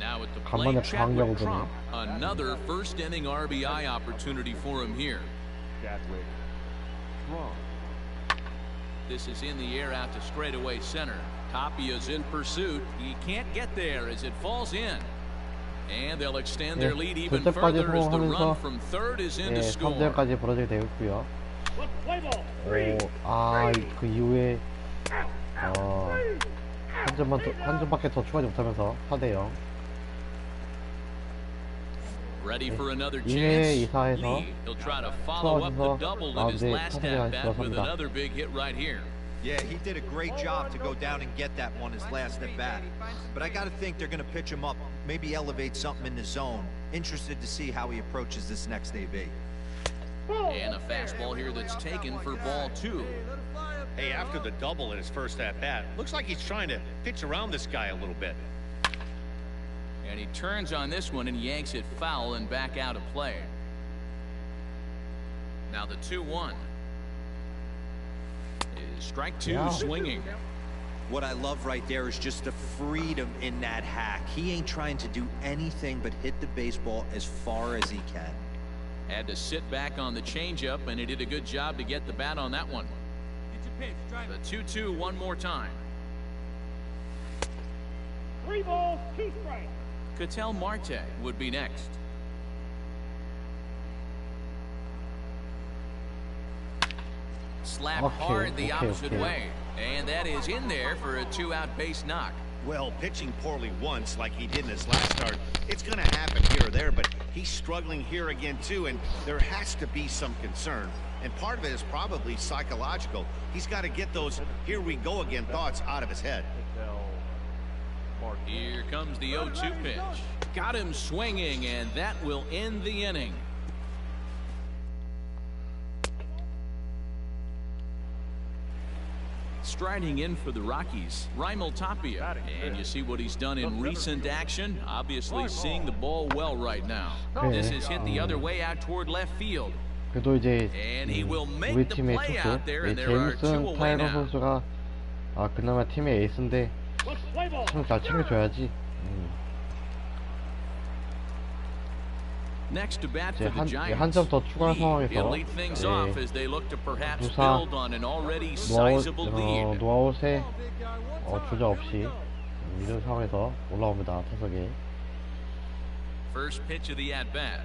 Now at the plate, Chadwick Trump. Another first inning RBI opportunity for him here. Chadwick Trump. This is in the air out to straightaway center. Tapia's in pursuit. He can't get there as it falls in. And they'll extend their lead even further as the run from third is in to score. 3점까지 벌어지게 되어 있고요. 그 이후에 한 점밖에 더 추가하지 못하면서 4대0. Ready for another chance. Lee, he'll try to follow up the double in his last at bat with another big hit right here. Yeah, he did a great job to go down and get that one his last at bat. But I got to think they're going to pitch him up, maybe elevate something in the zone. Interested to see how he approaches this next AB. And a fastball here that's taken for ball 2. Hey, after the double in his first at bat, looks like he's trying to pitch around this guy a little bit. And he turns on this one and yanks it foul and back out of play. Now the 2-1. Strike 2 swinging. What I love right there is just the freedom in that hack. He ain't trying to do anything but hit the baseball as far as he can. Had to sit back on the changeup, and he did a good job to get the bat on that one. The 2-2 one more time. 3 balls, 2 strikes. Ketel Marte would be next. Slap hard the opposite way. And that is in there for a 2-out base knock. Well, pitching poorly once, like he did in his last start, it's going to happen here or there, but he's struggling here again, too, and there has to be some concern. And part of it is probably psychological. He's got to get those here we go again thoughts out of his head. Here comes the 0-2 pitch. Got him swinging, and that will end the inning. Striding in for the Rockies, Raimel Tapia. And you see what he's done in recent action. Obviously seeing the ball well right now. This is hit the other way out toward left field. 그래도 이제 And he will 우리 make the 팀의 play 투수 out there, and there are 2 제임슨 away 타이러 now. 선수가 그나마 팀의 에이스인데 Let's play ball. 참 잘 챙겨줘야지. Next to bat 이제 for the Giants. 한 점 더 추가한 상황에서 He'll lead things off as they look to perhaps 두사 build on an already sizable lead. 노아웃에 주자 없이 이런 상황에서 올라옵니다. 타석에. First pitch of the at bat.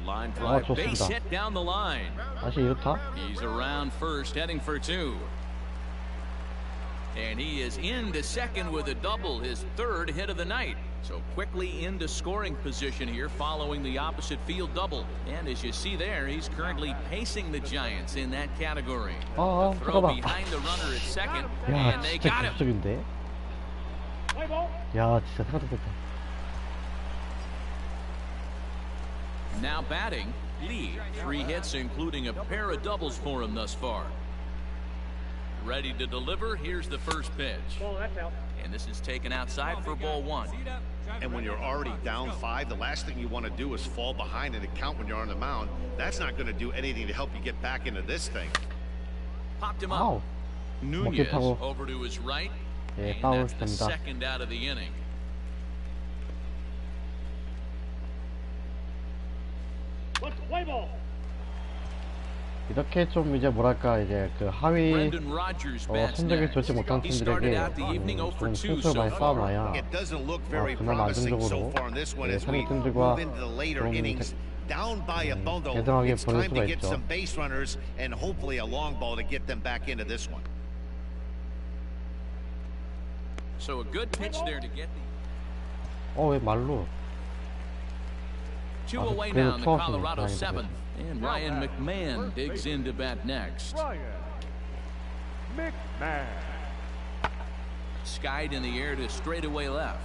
Line drive, base 좋습니다. hit down the line. 다시 2루타. He's around first, heading for 2. And he is into second with a double, his 3rd hit of the night. So quickly into scoring position here following the opposite field double. And as you see there, he's currently pacing the Giants in that category. The throw 잠깐만. behind the runner at second, 야, and they 진짜 got him. 기술적인데. Play ball. 야, 진짜 생각했다. Now batting, Lee. 3 hits, including a pair of doubles for him thus far. Ready to deliver. Here's the first pitch. Ball, that's out. And this is taken outside for ball 1. And when you're already down 5, the last thing you want to do is fall behind and count when you're on the mound. That's not going to do anything to help you get back into this thing. Popped him 아우. up. Nunez 먹겠다고. over to his right. 예, And 파울 that's the 됩니다. 2nd out of the inning. Let's play ball. 이렇게 좀 이제 뭐랄까 이제 그 하위 Brendan Rodgers bats 성적이 next. 좋지 못한 He started 팀들에게 out the evening 0 for 좀 2 승수를 so 많이 far. 쌓아놔야 It doesn't look very 그나마 promising so 안정적으로 far in this one as we 상위팀들과 move into the later 좀 innings. Down by a bundle, 대등하게 it's 보낼 time to 수가 get 있죠. some base runners and hopefully a long ball to get them back into this one. So a good pitch there to get the 왜 말로 2 away 그래도 now in the 투아웃은 Colorado 다행이다. 7th. And Ryan McMahon digs in to bat next. Ryan McMahon. Skied in the air to straightaway left.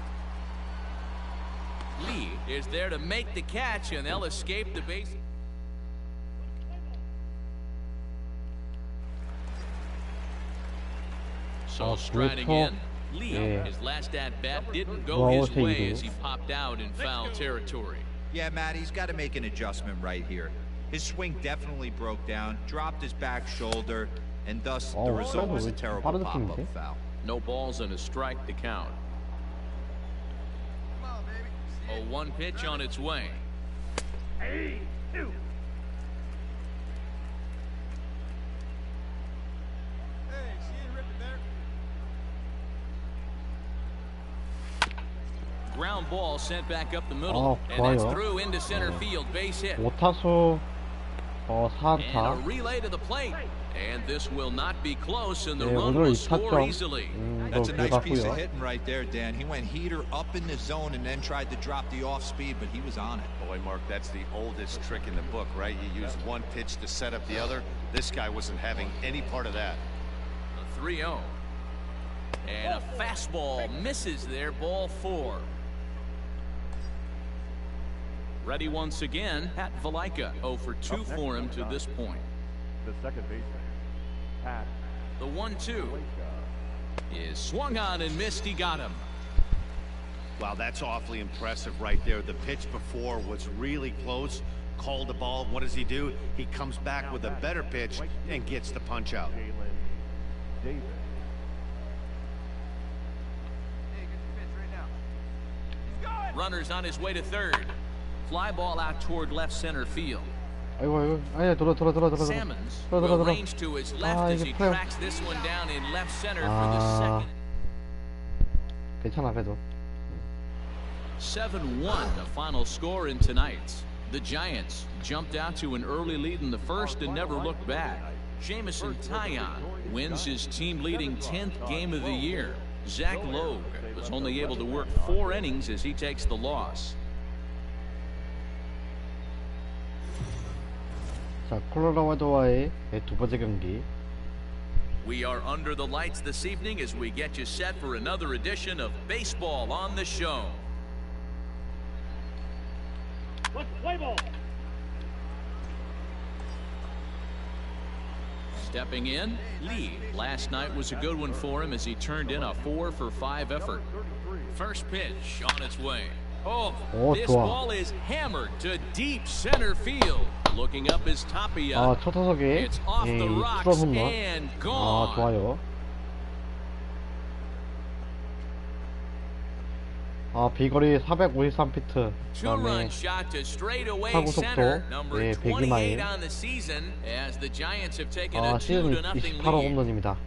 Lee is there to make the catch, and they'll escape the base. So striding in, Lee, his last at bat didn't go his way as he popped out in foul territory. Yeah, Matt, he's got to make an adjustment right here. His swing definitely broke down, dropped his back shoulder, and thus the result was a terrible pop-up foul. No balls and a strike to count. Come on, baby. See A 1 pitch on its way. Hey, 2. Hey, see you rip it there. Ground ball sent back up the middle, and that's through into center field, base hit. 5타수 And a 4안타. relay to the plate, and this will not be close, and the 네, run 오늘 will score 2타점 easily. That's a nice piece of 들어갔고요. hitting right there, Dan. He went heater up in the zone and then tried to drop the off speed, but he was on it. Boy, Mark, that's the oldest trick in the book, right? You use one pitch to set up the other. This guy wasn't having any part of that. A 3-0. And a fastball misses there, ball 4. Ready once again, Pat Valaika, 0 for 2 for him to this point. The second baseman, Pat. The 1-2 is swung on and missed. He got him. Wow, that's awfully impressive right there. The pitch before was really close. Called the ball. What does he do? He comes back with a better pitch and gets the punch out. Jalen Davis. Hey, get the pitch right now. He's going. Runners on his way to third. Fly ball out toward left center field. 아이고 아니야 돌아 Salmons will range to his left as he tracks this one down in left center for the second. 괜찮아 그래도. 7-1, the final score in tonight's. The Giants jumped out to an early lead in the first and never looked back. Jamison Taillon wins his team-leading 10th game of the year. Zach Logue was only able to work 4 innings as he takes the loss. 자, 콜로라도와의 두 번째 경기. We are under the lights this evening as we get you set for another edition of Baseball on the Show. Let's play ball. Stepping in, Lee. Last night was a good one for him as he turned in a 4-for-5 effort. First pitch on its way. Oh, this 좋아. ball is hammered to deep center field. Looking up is Tapia. 첫 타석에 It's off the 이 rocks 투런 홈런. and gone. 좋아요. 비거리 453피트. Two-run 그다음에 shot to straightaway 타구 center. 속도 Number 102 28 마일. on the season as the Giants have taken a 시즌 2-0 28호 lead. 홈런입니다.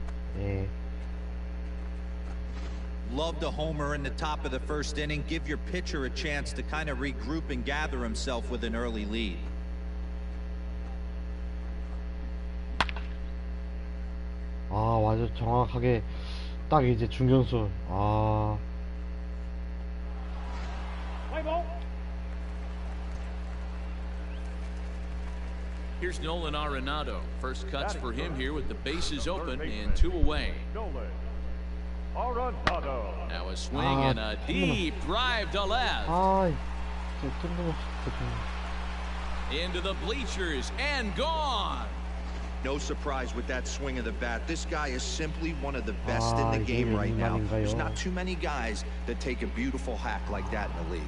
Love the homer in the top of the first inning. Give your pitcher a chance to kind of regroup and gather himself with an early lead. 아주 정확하게 딱 이제 중견수. Play ball. Here's Nolan Arenado. First cuts for him here with the bases open and 2 away. Nolan Arenado. Now a swing and a deep drive to left. Into the bleachers and gone. No surprise with that swing of the bat. This guy is simply one of the best in the game right now. There's not too many guys that take a beautiful hack like that in the league.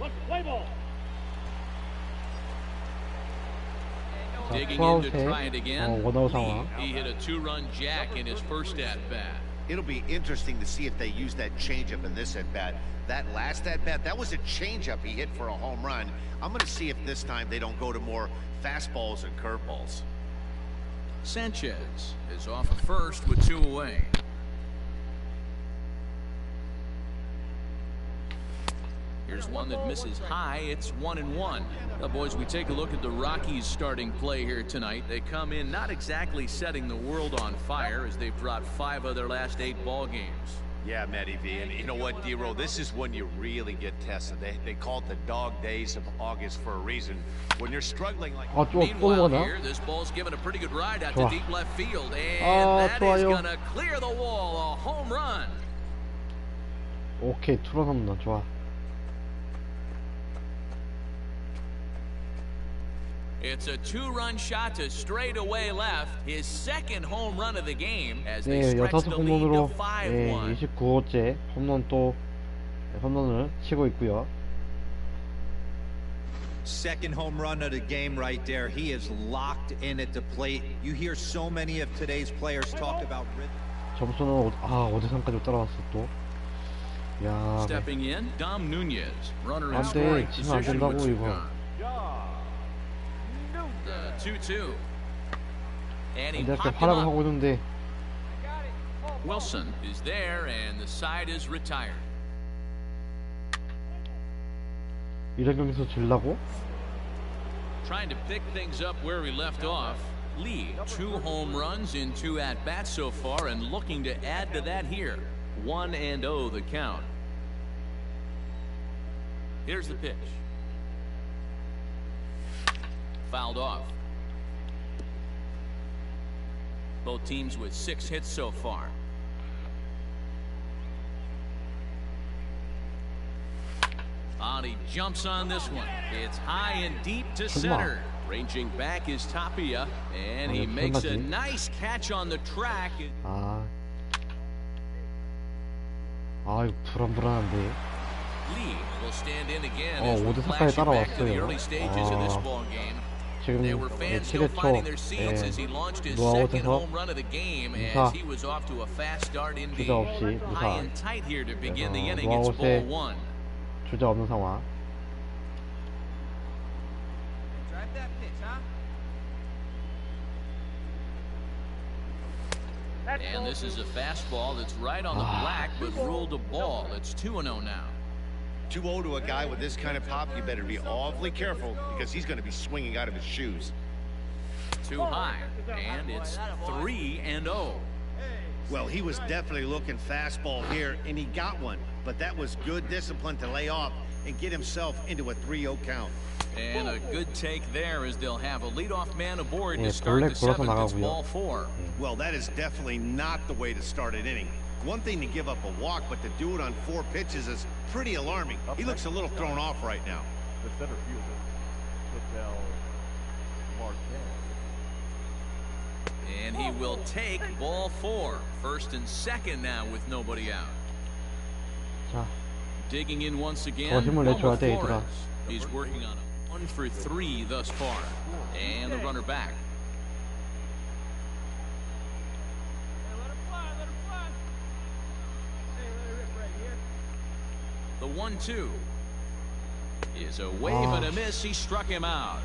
Let's play ball. Digging in to try it 투아웃에 again. 원아웃 상황. He hit a 2-run jack in his first at-bat. It'll be interesting to see if they use that changeup in this at-bat. That last at-bat, that was a changeup he hit for a home run. I'm going to see if this time they don't go to more fastballs and curveballs. Sanchez is off at first with 2 away. Here's one that misses high. It's 1-1. Now, boys, we take a look at the Rockies' starting play here tonight. They come in not exactly setting the world on fire as they've dropped 5 of their last 8 ball games. Yeah, Matty V, and you know what, D-Roll, this is when you really get tested. They call it the dog days of August for a reason. When you're struggling like... Meanwhile here, this ball's given a pretty good ride out to deep left field, and that is going to clear the wall, a home run. 오케이, 투런 홈런 좋아. It's a 2-run shot to straightaway left, his second home run of the game as they stretch the lead to 5-1. 29호째 홈런을 치고 있고요. Second home run of the game right there. He is locked in at the plate. You hear so many of today's players talk about rhythm. 점수는 5대3까지 따라왔어 또. 야, Stepping in, Dom Nunez, runner in 안돼, scoring 지면 안 position 된다고 with 2 이거. gone. The 2-2. And he 이렇게 popped him 활약을 up. 하고 있는데. Wilson is there, and the side is retired. 이런 경기에서 질라고? Trying to pick things up where we left off. Lee, 2 home runs in 2 at-bats so far, and looking to add to that here. 1-0 the count. Here's the pitch. Fouled off. Both teams with 6 hits so far. And he jumps on this one. It's high and deep to center. Ranging back is Tapia, and he makes a nice catch on the track. 이거 불안한데. Lee will stand in again. 5대4까지 따라왔어요. Early stages of this ball game. 지금 There were fans still 7회 finding 초 their seats as he launched his 노아웃에서 second home run of the game as he was off to a fast start indeed. 주자 없이 High 무사. and tight here to begin the inning. It's ball 1. 주자 없는 상황. Drive that pitch, huh? And this is a fastball that's right on the black, but ruled a ball. It's 2-0 now. 2-0 to a guy with this kind of pop, you better be awfully careful because he's going to be swinging out of his shoes. Too high, and it's 3-0. Well, he was definitely looking fastball here, and he got one. But that was good discipline to lay off and get himself into a 3-0 count. And a good take there as they'll have a leadoff man aboard to 예, start 볼넷 the 걸어서 seventh. It's 나가고요. ball 4. Well, that is definitely not the way to start an inning. One thing to give up a walk, but to do it on 4 pitches is pretty alarming. He looks a little thrown off right now. The center fielder, Patel Marquez. And he will take ball 4. First and second now with nobody out. 자, Digging in once again. 힘을 내줘야 돼, Flores. 얘들아. He's working on a 1 for 3 thus far. And the runner back. The 1-2 is a wave and a miss. He struck him out.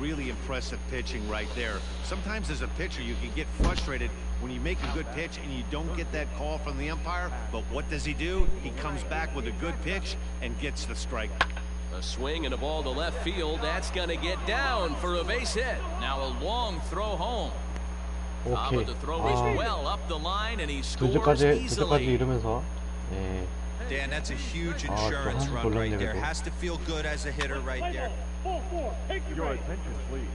Really impressive pitching right there. Sometimes as a pitcher, you can get frustrated when you make a good pitch and you don't get that call from the umpire. But what does he do? He comes back with a good pitch and gets the strike. A swing and a ball to left field. That's going to get down for a base hit. Now a long throw home. 오케이. But the throw is well up the line, and he scores 두째까지 easily. 이러면서 예. Dan, that's a huge insurance 또 run right 놀랐네, there. 그래도. Has to feel good as a hitter right there. Ball 4. Take your Your base. attention, please.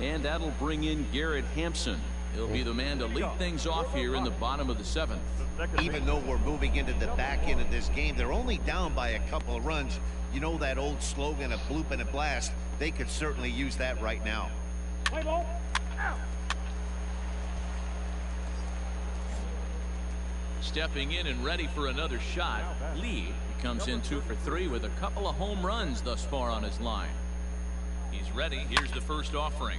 And that'll bring in Garrett Hampson. He'll be the man to lead things off here in the bottom of the 7th. Even though we're moving into the back end of this game, they're only down by a couple of runs. You know that old slogan, a bloop and a blast? They could certainly use that right now. Play ball. Out. Stepping in and ready for another shot, Lee comes in 2 for 3 with a couple of home runs thus far on his line. He's ready. Here's the first offering.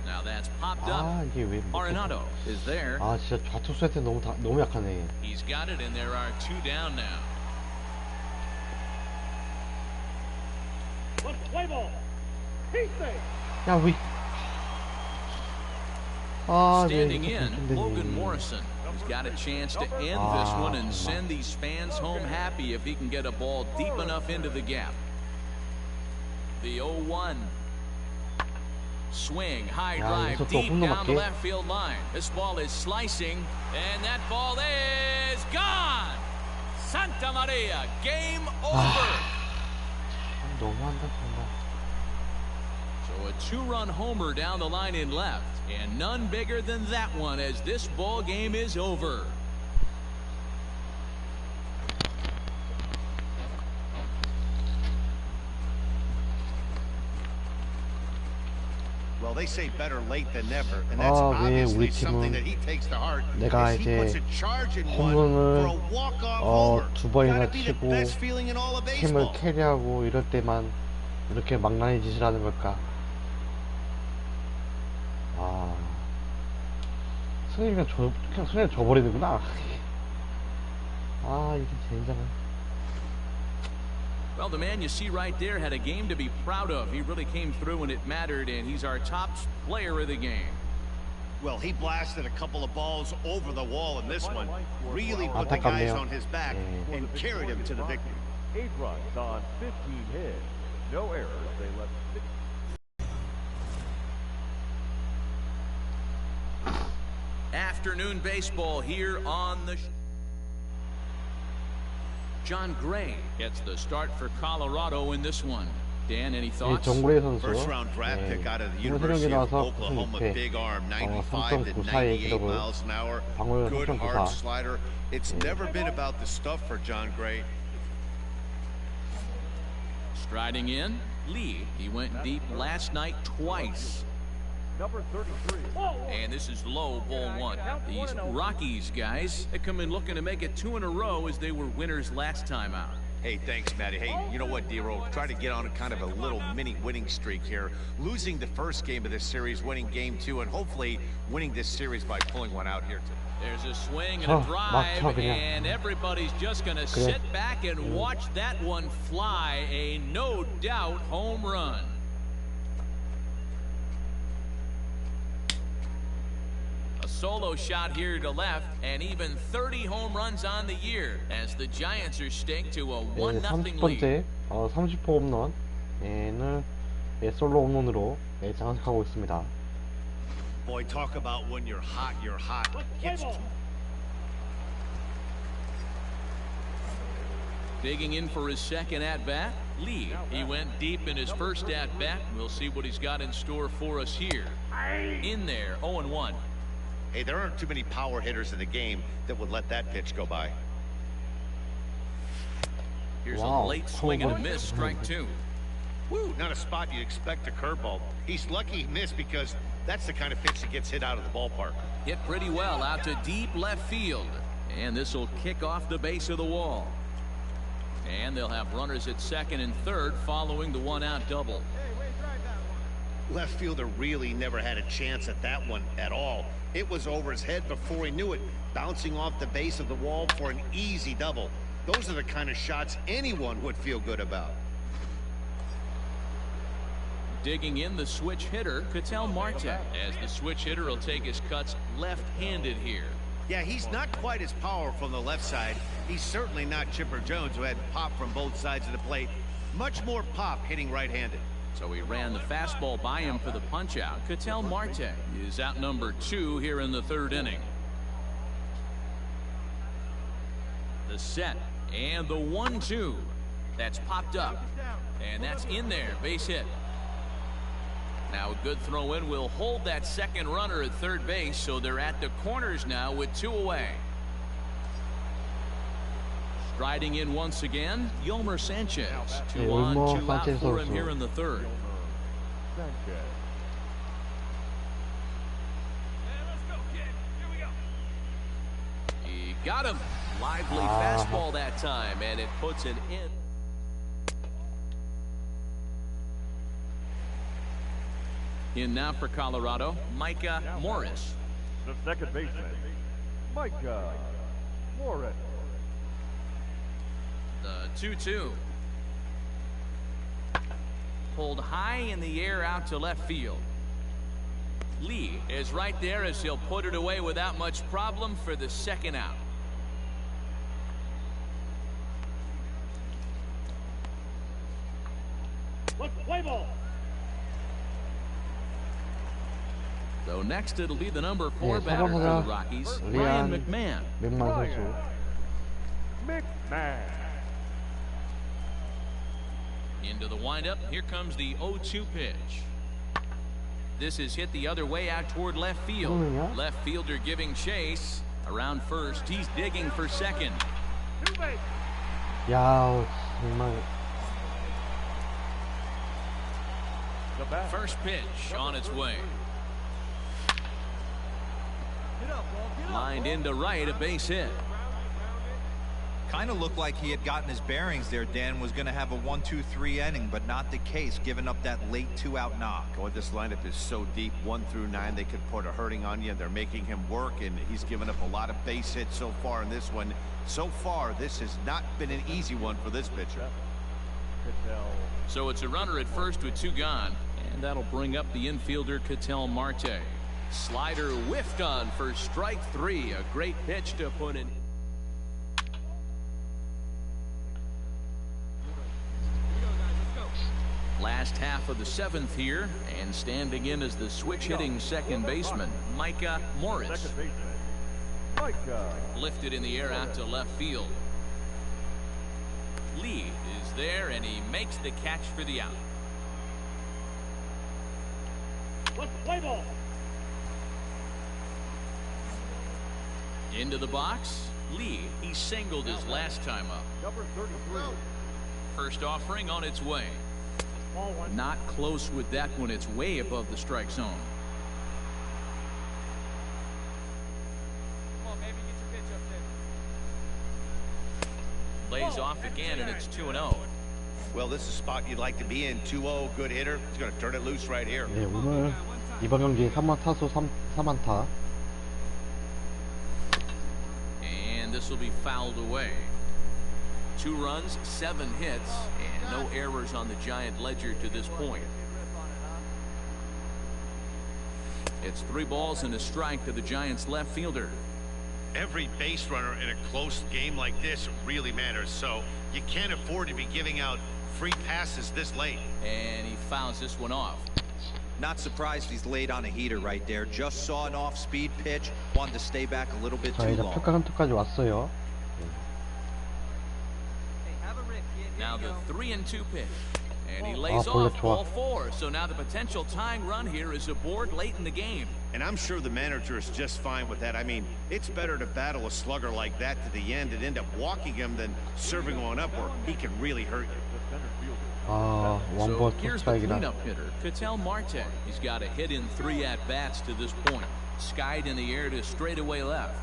Now that's popped up. 이게 왜 Arenado is there. 진짜 좌투수한테 너무 약하네. He's got it, and there are 2 down now. Let's play ball. Heat save. 야, 왜? Standing in, Logan Morrison. He's got a chance to end this one and send these fans home happy if he can get a ball deep enough into the gap. The 0-1. Swing, high drive, 여기서 또 deep 홈런 down the 맞게. left field line. This ball is slicing, and that ball is gone. Santa Maria, game over. 너무한다 정말. So a 2-run homer down the line in left, and none bigger than that one as this ball game is over. Well, they say better late than never, and that's 왜 obviously 우리 something 팀은 that he takes to heart. 내가 as he puts 이제 a charge in one for a 홈런을 walk-off homer. 2번이나 Gotta be the 치고 best feeling in all of 팀을 baseball. 캐리하고 이럴 때만 이렇게 망나니 짓을 하는 걸까? 승리가 그냥 승리를 줘버리는구나. 이게 젠장은. Well, the man you see right there had a game to be proud of. He really came through when it mattered, and he's our top player of the game. Well, he blasted a couple of balls over the wall in this one. Really put the guys 안타깝네요. on his back and carried him to the victory. 8 runs on 15 hits. No errors. They left 6. Afternoon baseball here on the John Gray gets the start for Colorado in this one. Dan, any 이 thoughts? 정구레 선수 First round draft pick out of the University 세명이 of 나와서 Oklahoma, 96회 big arm, 95 to 3.94 사이의 98 기록을 miles an hour, 방울 good 3.94. hard slider. It's never been about the stuff for John Gray. Striding in, Lee. He went deep last night twice. Number 33. And this is low, ball 1. These Rockies guys, they come in looking to make it 2 in a row as they were winners last time out. Hey, thanks, Matty. Hey, you know what, D-Roll? Try to get on a kind of a little mini winning streak here. Losing the first game of this series, winning game 2, and hopefully winning this series by pulling one out here today. There's a swing and a drive, and everybody's just going to sit back and watch that one fly. A no doubt home run. solo shot here to left, and even 30 home runs on the year as the Giants are staked to a 1-0 lead. 30번째 30호 홈런을 솔로 홈런으로 장악하고 있습니다. Boy, talk about when you're hot, you're hot. Gets Digging in for his second at-bat, Lee. He went deep in his first at-bat. We'll see what he's got in store for us here. In there, 0-1. Hey, there aren't too many power hitters in the game that would let that pitch go by. Here's a late swing and a miss, strike two. Woo, not a spot you'd expect a curveball. He's lucky he missed because that's the kind of pitch that gets hit out of the ballpark. Hit pretty well out to deep left field. And this will kick off the base of the wall. And they'll have runners at second and third following the one-out double. Left fielder really never had a chance at that one at all. It was over his head before he knew it, bouncing off the base of the wall for an easy double. Those are the kind of shots anyone would feel good about. Digging in the switch hitter, Ketel Marte, as the switch hitter will take his cuts left-handed here. Yeah, he's not quite as powerful on the left side. He's certainly not Chipper Jones, who had pop from both sides of the plate. Much more pop hitting right-handed. So he ran the fastball by him for the punch-out. Ketel Marte is out number 2 here in the third inning. The set and the 1-2. That's popped up. And that's in there. Base hit. Now a good throw in will hold that second runner at third base, so they're at the corners now with 2 away. Striding in once again, Yolmer Sanchez. 2 on, 2 out for him here in the third. Sanchez. He got him. Lively fastball that time, and it puts an end. In now for Colorado, Micah Morris. The second baseman, Micah Morris. The 2-2. Pulled high in the air out to left field. Lee is right there as he'll put it away without much problem for the second out. Let's play ball. So next it'll be the number 4 batter for the Rockies, Ryan McMahon. McMahon. Into the windup. Here comes the 0-2 pitch. This is hit the other way out toward left field. Left fielder giving chase. Around first, he's digging for second. 야, 정말. First pitch on its way. Lined into right, a base hit. Kind of looked like he had gotten his bearings there. Dan was going to have a 1-2-3 inning, but not the case, giving up that late 2-out knock. Oh, this lineup is so deep, 1 through 9, they could put a hurting on you. They're making him work, and he's given up a lot of base hits so far in this one. So far, this has not been an easy one for this pitcher. So it's a runner at first with 2 gone, and that'll bring up the infielder Ketel Marte. Slider whiffed on for strike 3. A great pitch to put in. Last half of the 7th here, and standing in as the switch-hitting second baseman, Micah Morris. Second baseman, Micah. Lifted in the air out to left field. Lee is there, and he makes the catch for the out. Let's play ball. Into the box, Lee. He singled his last time up. Number 33. First offering on its way. Ball 1. Not close with that one. It's way above the strike zone. Come on, baby, get your pitch up there. Lays off again, and it's 2-0. Well, this is a spot you'd like to be in. 2-0, good hitter. He's going to turn it loose right here. 네, 오늘 이번 경기 3번 타수 3안타. And this will be fouled away. 2 runs, 7 hits, and no errors on the Giant ledger to this point. It's 3 balls and a strike to the Giants left fielder. Every base runner in a close game like this really matters, so you can't afford to be giving out free passes this late. And he fouls this one off. Not surprised he's laid on a heater right there. Just saw an off-speed pitch. Wanted to stay back a little bit 자, too 이제 long. 평가 감독까지 왔어요. Now the 3-2 pitch. And he lays 볼넷 off 좋아. ball 4. So now the potential tying run here is aboard late in the game. And I'm sure the manager is just fine with that. I mean, it's better to battle a slugger like that to the end and end up walking him than serving one up where he can really hurt you. 아, So 원볼 here's the 투스트라이크다. cleanup hitter, Ketel Marte. He's got a hit in 3 at-bats to this point. Skied in the air to straightaway left.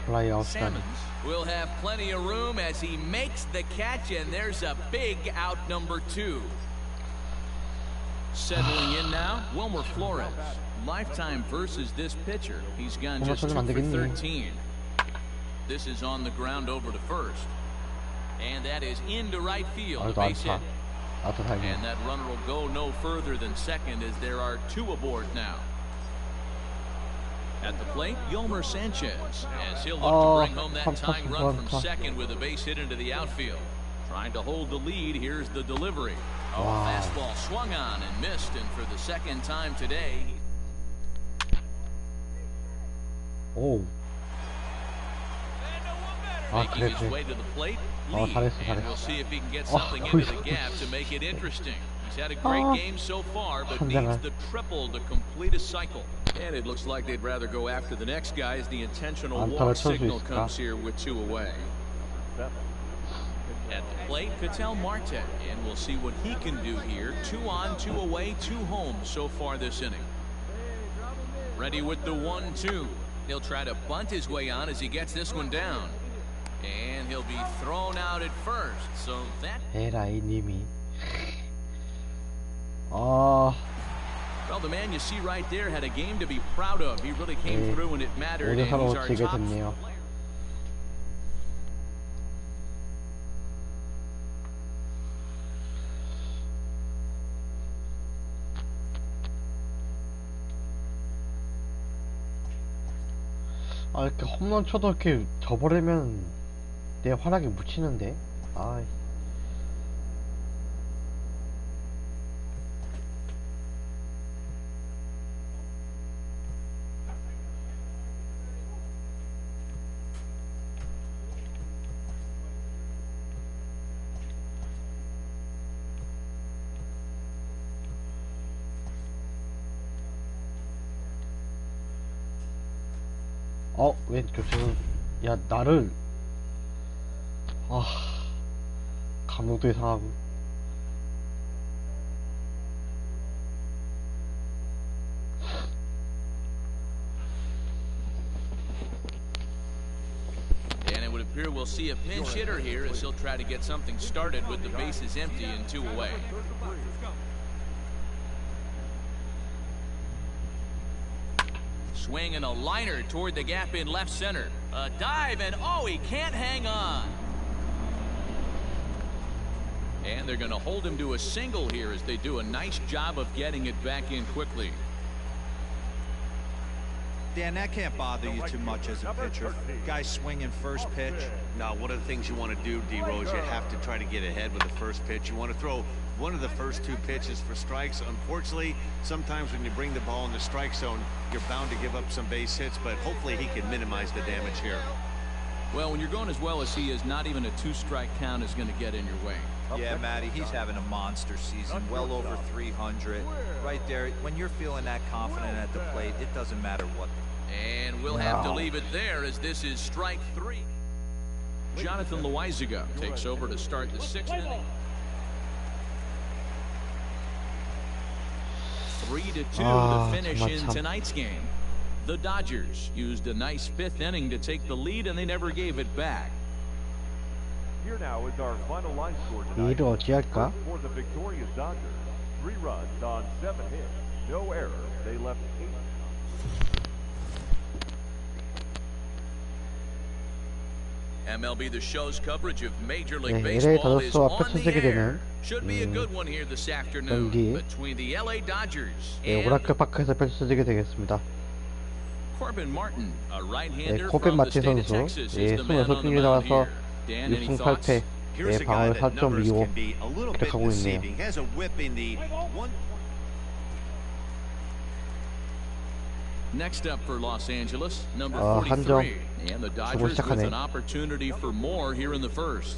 플라이 아웃까지. Salmons will have plenty of room as he makes the catch, and there's a big out number 2. Settling in now, Wilmer Flores. Lifetime versus this pitcher. He's gone just 2 for 13. This is on the ground over to first. And that is into right field. A base hit. And that runner will go no further than second as there are 2 aboard now. At the plate, Yolmer Sanchez, as he'll look to bring home that tying run from second with a base hit into the outfield. Trying to hold the lead, here's the delivery. Oh, fastball swung on and missed, and for the second time today. 오. 아, Making 그래, his 그래. way to the plate, 어, lead, 잘했어, and 잘했어. we'll see if he can get something into the gap to make it interesting. He's had a great game so far, but needs the triple to complete a cycle. And it looks like they'd rather go after the next guy as the intentional walk signal comes here with 2 away. At the plate, Ketel Marte, and we'll see what he can do here. 2 on, 2 away, 2 home so far this inning. Ready with the 1-2. He'll try to bunt his way on as he gets this one down. And he'll be thrown out at first. So that. 에라이 님이. 아. Well, the man you see right there had a game to be proud of. He really came through when it mattered. And he's our top player. 아, 이렇게 홈런 쳐도 이렇게 져버리면 내 활약이 묻히는데. 아. 왜 교수는 야 나를 감독도 이상하고. And it would appear we'll see a pinch hitter here as he'll try to get something started with the bases empty and 2 away. Swing and a liner toward the gap in left center. A dive, and he can't hang on. And they're going to hold him to a single here as they do a nice job of getting it back in quickly. Dan, that can't bother you too much as a pitcher. Guy swinging first pitch. Now, one of the things you want to do, D-Rose, you have to try to get ahead with the first pitch. You want to throw one of the first 2 pitches for strikes. Unfortunately, sometimes when you bring the ball in the strike zone, you're bound to give up some base hits, but hopefully he can minimize the damage here. Well, when you're going as well as he is, not even a 2-strike count is going to get in your way. Yeah, Matty, he's having a monster season, well over 300. Right there, when you're feeling that confident at the plate, it doesn't matter what. And we'll have to leave it there as this is strike 3. Jonathan Loizaga takes over to start the 6th inning. 3-2 to finish in tonight's game. The Dodgers used a nice 5th inning to take the lead, and they never gave it back. Here now is our final line score tonight. 이를 어찌할까? For the victorious Dodgers, 3 runs on 7 hits, no errors. They left 8. MLB The Show's coverage of Major League 네, LA Baseball is 다저스와 on the 펼쳐지게 air. 되는 Should be a good one here this afternoon 경기. between the LA Dodgers 네, and 오라클 파크에서 펼쳐지게 되겠습니다. Corbin Martin, a 네, right-hander 코빈 from the 마틴 state of 선수 Texas, 예, is the man on the 26경기 mound 나와서 here. Dan, any 6승 thoughts? 8패 Here's 예, a guy 방어율 that numbers 4.25 can be a little bit 기록하고 있네요. deceiving. Has a whip in the one. Next up for Los Angeles, number 한정 43, and the 주고 Dodgers with 시작하네. an opportunity for more here in the first.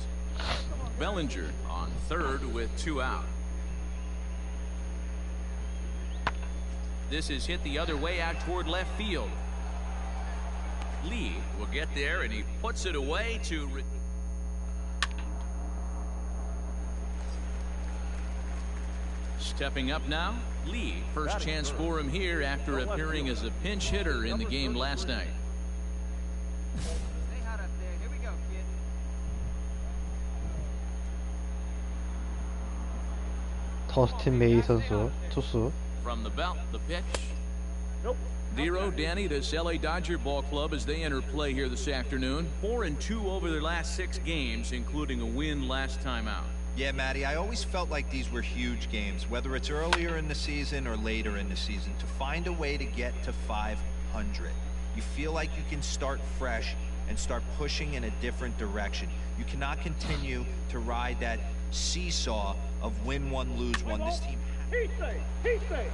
Bellinger on third with 2 out. This is hit the other way out toward left field. Lee will get there, and he puts it away to... Stepping up now, Lee. First chance for him here after appearing as a pinch hitter in the game last night. Stay hot up there. Here we go, kid. 더스틴 메이 선수 투수. From the belt, the pitch. Zero, Danny, this LA Dodger ball club as they enter play here this afternoon. 4-2 over their last 6 games, including a win last time out. Yeah, Matty, I always felt like these were huge games, whether it's earlier in the season or later in the season, to find a way to get to 500. You feel like you can start fresh and start pushing in a different direction. You cannot continue to ride that seesaw of win one, lose one. This team... He's safe. He's safe.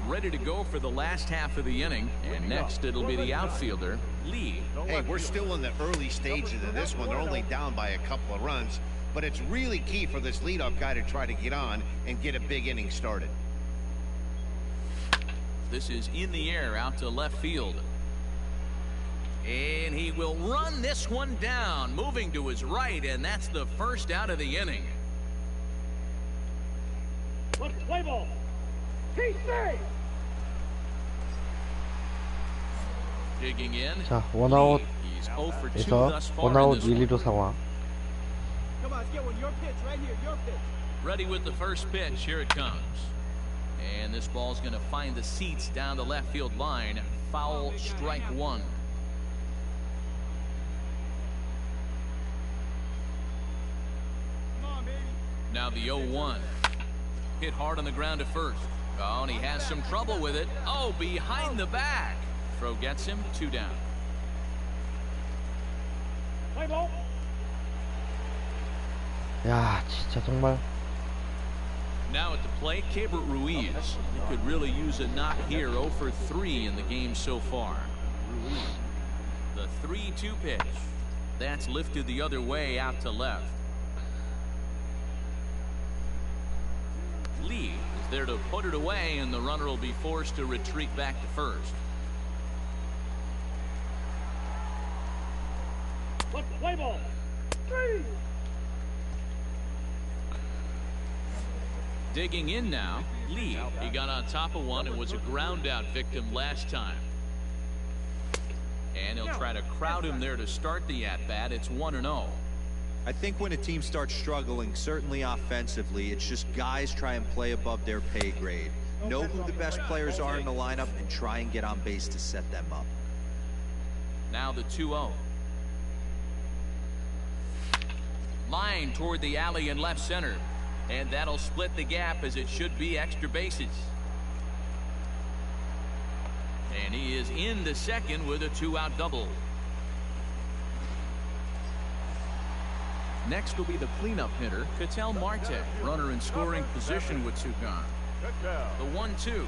Ready to go for the last half of the inning, and next it'll be the outfielder, Lee. Hey, we're still in the early stages of this one. They're only down by a couple of runs, but it's really key for this leadoff guy to try to get on and get a big inning started. This is in the air out to left field. And he will run this one down, moving to his right, and that's the first out of the inning. Let's play ball. He's safe. Digging in. 자, 원아웃 He's 0 for 2 에서 thus far in 원아웃 this one. 1, 2루 상황. Come on, let's get one. Your pitch right here. Your pitch. Ready with the first pitch. Here it comes. And this ball's going to find the seats down the left field line. Foul, strike 1. Come on, baby. Now the 0-1. Hit hard on the ground at first. Oh, and he has some trouble with it. Oh, behind the back. Throw gets him, 2 down. Play ball. 야, 진짜 정말 Now at the plate, Keibert Ruiz. He could really use a knock here. 0 for 3 in the game so far. Ruiz. The 3-2 pitch. That's lifted the other way out to left. Lee is there to put it away, and the runner will be forced to retreat back to first. Let's play ball. 3. Digging in now, Lee. He got on top of one and was a ground out victim last time. And he'll try to crowd him there to start the at-bat. It's 1-0. I think when a team starts struggling, certainly offensively, it's just guys try and play above their pay grade. Know who the best players are in the lineup and try and get on base to set them up. Now the 2-0. Line toward the alley in left center. And that'll split the gap, as it should be extra bases. And he is in the second with a 2-out double. Next will be the cleanup hitter, Ketel Marte. Runner in scoring position with 2 gone. The 1-2.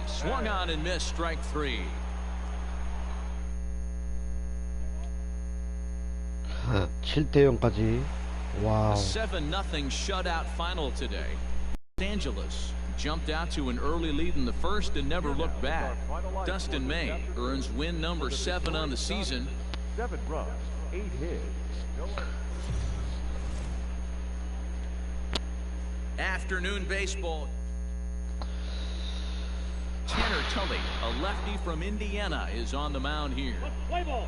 Swung on and missed, strike 3. 7대0까지. 와우. A 7-0 shutout final today. Los Angeles jumped out to an early lead in the first and never looked back. Dustin May earns win number 7 on the season. 7 runs, 8 hits. Afternoon baseball. Tanner Tully, a lefty from Indiana, is on the mound here. Let's play ball.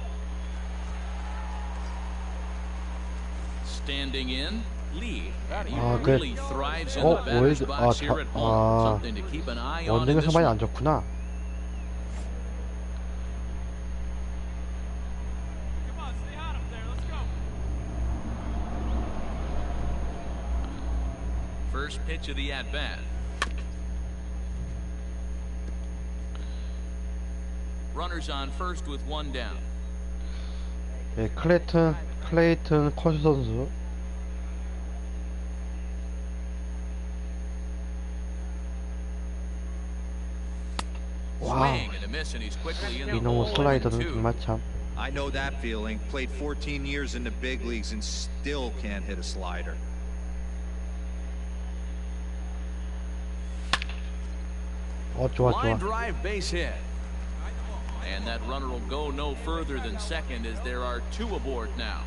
Standing in, Lee. And he 아, really thrives in the batter's box here at home. Something to keep an eye on in 원정에서 this 많이 one. 안 좋구나. pitch of the at-bat. Runners on first with one down. 예, 클레이튼 커쇼 선수. 와우. Swing and a miss, and he's quickly in the 이놈의 hole. 슬라이더는 1-2. 정말 참. I know that feeling. Played 14 years in the big leagues and still can't hit a slider. 좋아, Line 좋아. drive base hit. And that runner will go no further than second as there are two aboard now.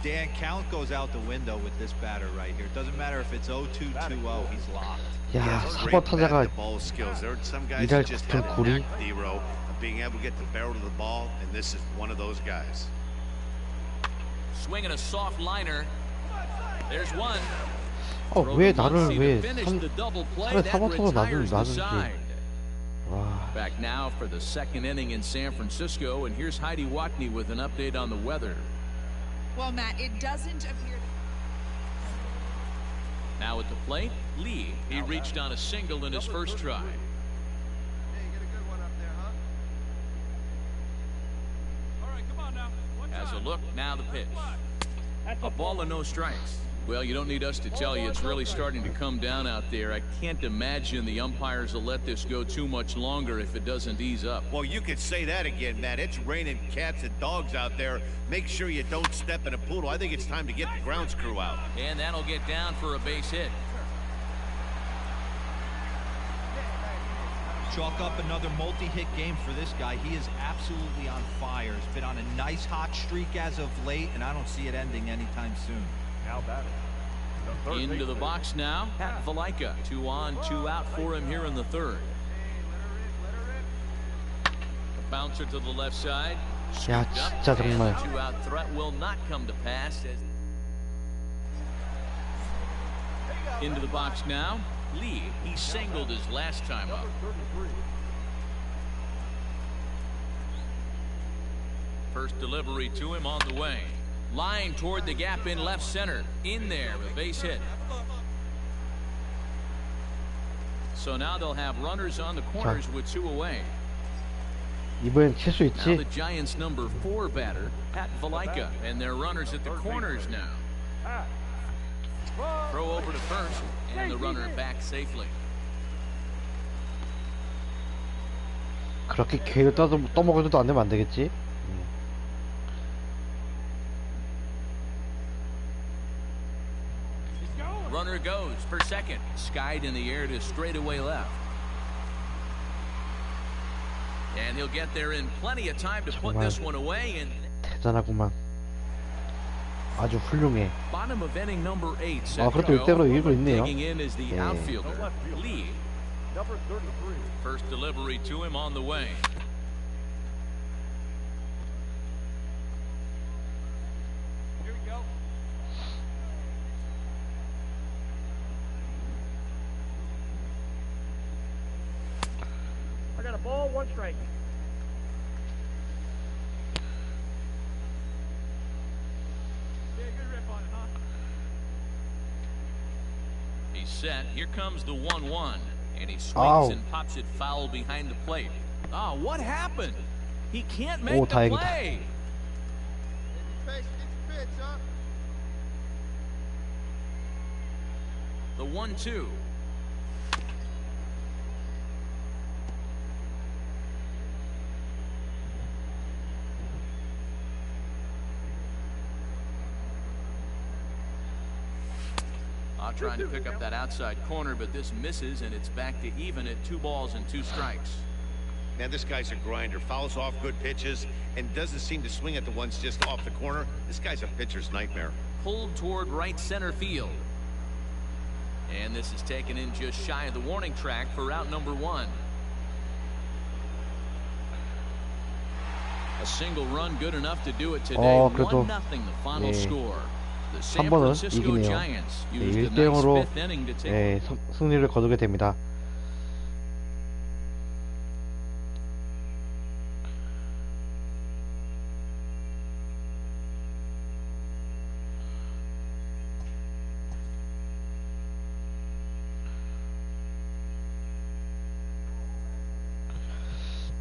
Dan, count goes out the window with this batter right here. It doesn't matter if it's 0-2, 2-0, he's locked. 야, Great 4번 타자가 bat to ball skills. There are some guys 이달 who just 좀 have a 구리. knack, D-Row, of being able to get the barrel to the ball, and this is one of those guys. Swinging a soft liner. There's one. 왜 나를 왜 Finish the double play. 차라리 That 4번 타고 retires the 나는 side. 와. Back now for the second inning in San Francisco, and here's Heidi Watney with an update on the weather. Well, Matt, it doesn't appear. Now at the plate, Lee. He reached on a single in his first try. Hey, get a good one up there, huh? All right, come on now. One As a time. look, now the pitch. A ball and no strikes. Well, you don't need us to tell you it's really starting to come down out there. I can't imagine the umpires will let this go too much longer if it doesn't ease up. Well, you could say that again, Matt. It's raining cats and dogs out there. Make sure you don't step in a poodle. I think it's time to get the grounds crew out. And that'll get down for a base hit. Chalk up another multi-hit game for this guy. He is absolutely on fire. He's been on a nice hot streak as of late, and I don't see it ending anytime soon. Now batting. The third Into the baseman. box now, Pat Valaika. 2 on, 2 out for him here in the third. A bouncer to the left side. 야, Scooped up, 진짜 and 정말. the 2-out threat will not come to pass. Into the box now, Lee. He singled his last time up. 33. First delivery to him on the way. Line toward the gap in left center. In there, a base hit. So now they'll have runners on the corners with 2 away. 이번엔 칠 수 Now 있지? the Giants' number 4 batter, Pat Valaika, and their runners at the corners now. Pat. Throw over to first, and the runner back safely. 그렇게 기회를 떠먹어줘도 안 되면 안 되겠지? Runner goes for second. Skied in the air to straightaway left. And he'll get there in plenty of time to put 정말 this one away. And 대단하구만. 아주 훌륭해. bottom of inning number 8. 아, 그래도 1대0로 이기고 있네요. Digging in is the 네. outfielder, Lee. Number 33. First delivery to him on the way. Here we go. I got a ball, 1 strike. Yeah, good rip on it, huh? He's set. Here comes the 1-1. And he swings Ow. and pops it foul behind the plate. Oh, what happened? He can't make 오, the 다행이다. play. Hey, be patient, get your pitch, huh? The 1-2. Trying to pick up that outside corner, but this misses, and it's back to even at 2 balls and 2 strikes. Man, this guy's a grinder. Fouls off good pitches and doesn't seem to swing at the ones just off the corner. This guy's a pitcher's nightmare. Pulled toward right center field. And this is taken in just shy of the warning track for out number 1. A single run good enough to do it today. 그래도 1-0 the final 예, score. The San 3번은 Francisco 이기네요. Giants 네, used a nice 1대0으로 5th inning to take. 예, 승리를 거두게 됩니다.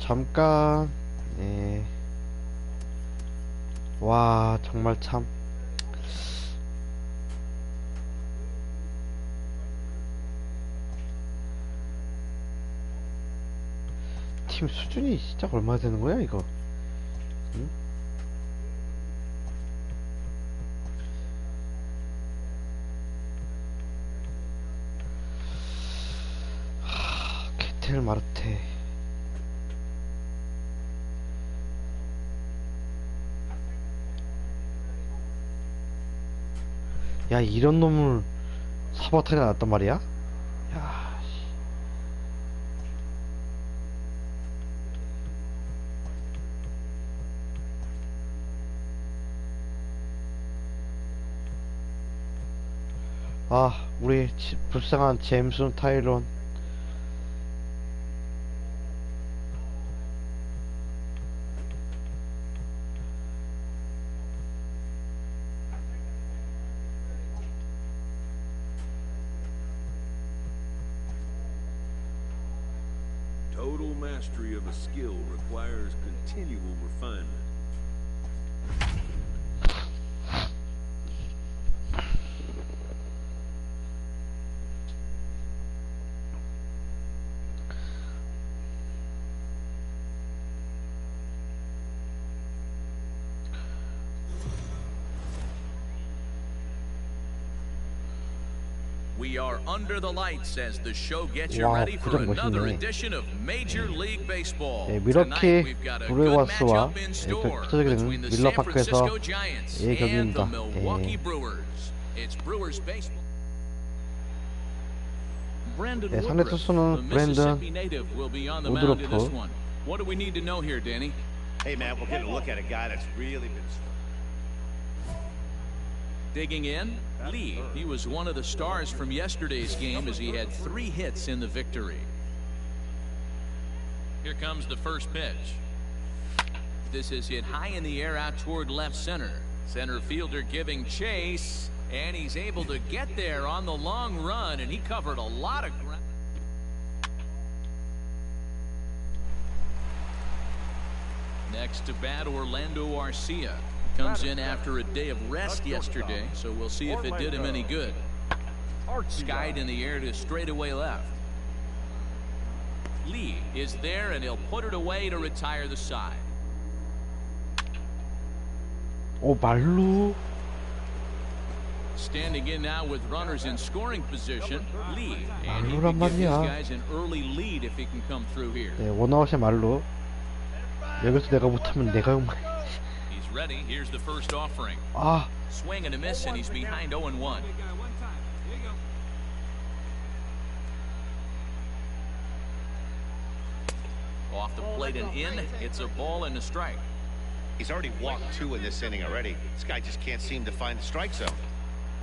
잠깐. 와, 정말 참. 팀 수준이 진짜 얼마나 되는 거야, 이거? 응? 케텔 마르테. 야, 이런 놈을 사바타에 놨단 말이야? 야, 씨. 아, 우리 불쌍한 제임스 타이론. Total mastery of a skill requires continual refinement. We are under the lights as the show gets you Wow, ready for 구장 another 멋있네. edition of Major League Baseball. 예, Tonight 미러키 we've got a good 브루에와스와 matchup in store 펼쳐지게 between 되는 the 밀러 San 파크에서 Francisco Giants and the 경기입니다. Milwaukee Brewers. It's Brewers baseball. Brandon 예, 상대 Woodruff, 투수는 the 브랜든 Mississippi native, will be on the mound in this 우드루프. one. What do we need to know here, Danny? Hey, man, we're getting a look at a guy that's really been struggling. Digging in, Lee. He was one of the stars from yesterday's game as he had 3 hits in the victory. Here comes the first pitch. This is hit high in the air out toward left center. Center fielder giving chase, and he's able to get there on the long run, and he covered a lot of ground. Next to bat, Orlando Arcia. Comes in after a day of rest yesterday, so we'll see if it did him any good. Skied in the air to straightaway left. Lee is there, and he'll put it away to retire the side. 오, 말루. Standing in now with runners in scoring position, Lee. And he 말루란 can give these 말이야. guys an early lead if he can come through here. 네, 원아웃의 말루. 여기서 내가 못하면 내가 욕만. He's ready. Here's the first offering. 아, Swing and a miss, and he's behind 0-1. Off the plate and in. It's a ball and a strike. He's already walked 2 in this inning already. This guy just can't seem to find the strike zone.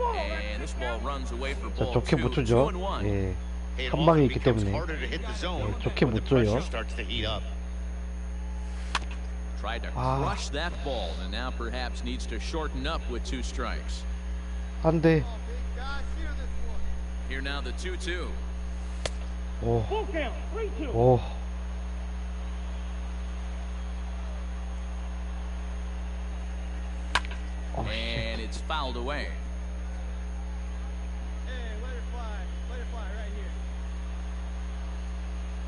And this ball runs away for 자, ball 좋게 2. 못 주죠. 2-1. 예, It 한 often 방에 있기 becomes 때문에. harder to hit the zone 좋게 when the 못 줘요. pressure starts to heat up. Tried to Ah. crush that ball, and now perhaps needs to shorten up with 2 strikes. 안 돼. Here now the 2-2. 오, 오. 어, 씨. And it's fouled away. Hey, let it fly. Let it fly right here.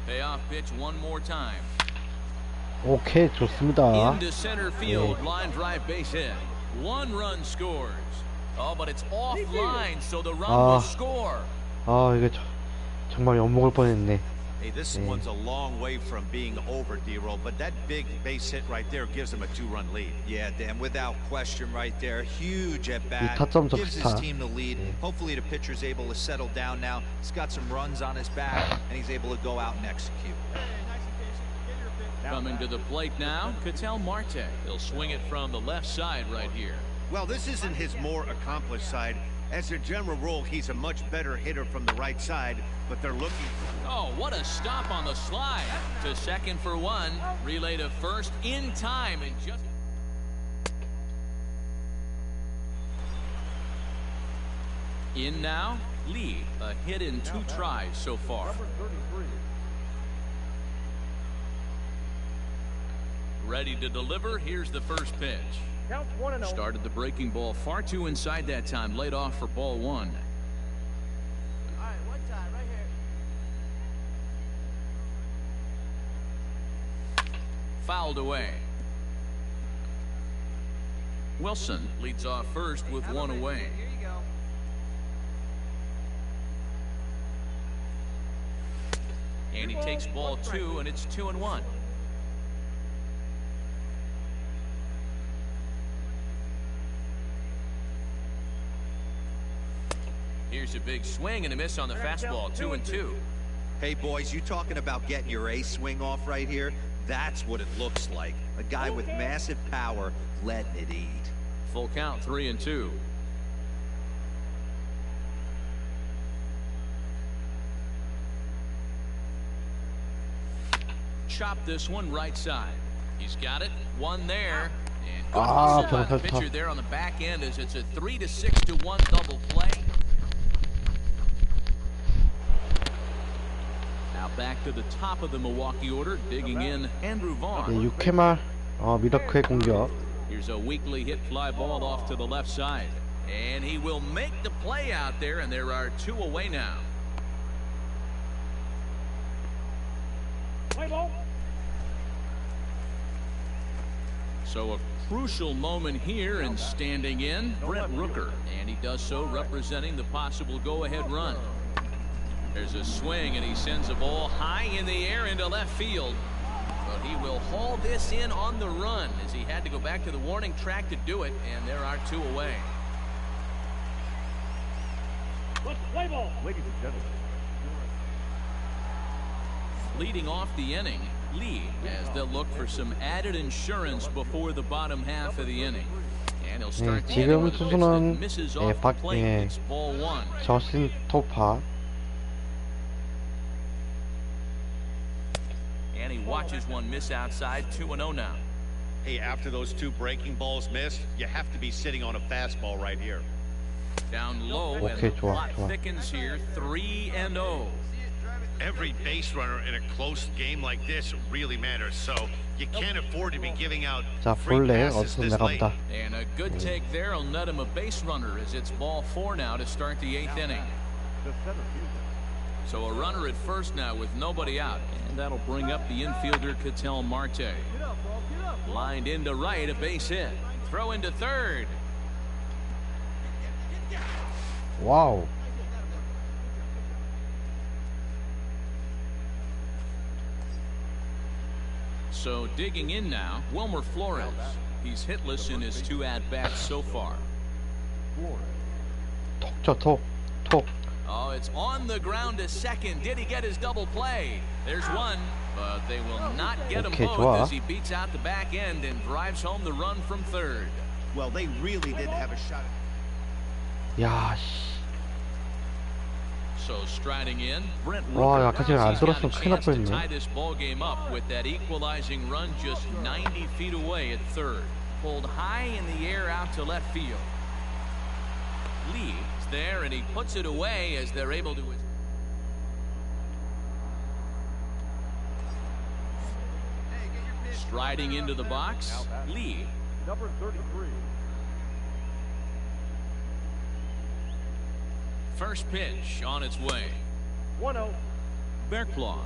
Payoff pitch one more time. 오케이, 좋습니다. Into center field, line drive base hit. 1 run scores. Oh, but it's offline, so the run will score. 아, 이게 정말 엿먹을 뻔했네. Hey, this one's a long way from being over, D-Roll, but that big base hit right there gives him a 2-run lead. Yeah, Dan, without question right there. Huge at bat. 타점 Gives his 적시타. team the lead. Hopefully the pitcher's able to settle down now. He's got some runs on his back, and he's able to go out and execute. Hey, nice and patient. Get your pitch. Coming to the plate now, Ketel Marte. He'll swing it from the left side right here. Well, this isn't his more accomplished side. As a general rule, he's a much better hitter from the right side, but they're looking. Oh, what a stop on the slide. To second for 1. Relay to first in time and just... In now, Lee. A hit in 2 tries so far. Ready to deliver. Here's the first pitch. Counts 1-0. Started the breaking ball far too inside that time. Laid off for ball one. All right, one time, right here. Fouled away. Wilson leads off first with one away. Here you go. And he takes ball two, and it's 2-1. Here's a big swing and a miss on the fastball. 2-2. Hey, boys, you talking about getting your ace swing off right here? That's what it looks like. A guy with massive power letting it eat. Full count, 3-2. Chop this one right side. He's got it. One there. And good hustle by the pitcher there on the back end as it's a 3-6-1 double play. Now back to the top of the Milwaukee order, digging in Andrew Vaughn. 6회말 미라클의 공격. Here's a weakly hit fly ball off to the left side. And he will make the play out there, and there are two away now. Play ball. So a crucial moment here, and standing in, Brent Rooker. And he does so representing the possible go-ahead run. There's a swing, and he sends a ball high in the air into left field. But he will haul this in on the run as he had to go back to the warning track to do it, and there are two away. Let's play ball. Ladies and gentlemen. Leading off the inning, Lee, as they'll look for some added insurance before the bottom half of the inning. And he'll start the inning 지금 with a pitch that 투수는 misses off the plate. It's ball one. 저신 토파. And he watches one miss outside. 2-0 now. Hey, after those two breaking balls missed, you have to be sitting on a fastball right here. Down low, and Okay, the 좋아, plot 좋아. thickens here. 3-0. Every base runner in a close game like this really matters, so you can't afford to be giving out 자, free 볼래 passes 어디서 this late. 나갑니다. And a good take there will net him a base runner as it's ball four now to start the eighth inning. The center fielder. So a runner at first now with nobody out. And that'll bring up the infielder Ketel Marte. Get up, bro. Get up. Lined into right, a base hit. Throw into third. 와우. So digging in now, Wilmer Flores. He's hitless in his two at-bats so far. 톡. Oh, it's on the ground to second. Did he get his double play? There's one, but they will not get him Okay, both 좋아. as he beats out the back end and drives home the run from third. Well, they really didn't have a shot. 야, 씨. So striding in, Brent 와, Rooker. 아까 전에 안 He's got a 들었으면 큰일 날 chance to 뻔했네. tie this ball game up with that equalizing run just 90 feet away at third. Pulled high in the air out to left field. Leads there, and he puts it away as they're able to. Striding into the box, Lee. Number 33. First pitch on its way. 1-0. Bearclaw,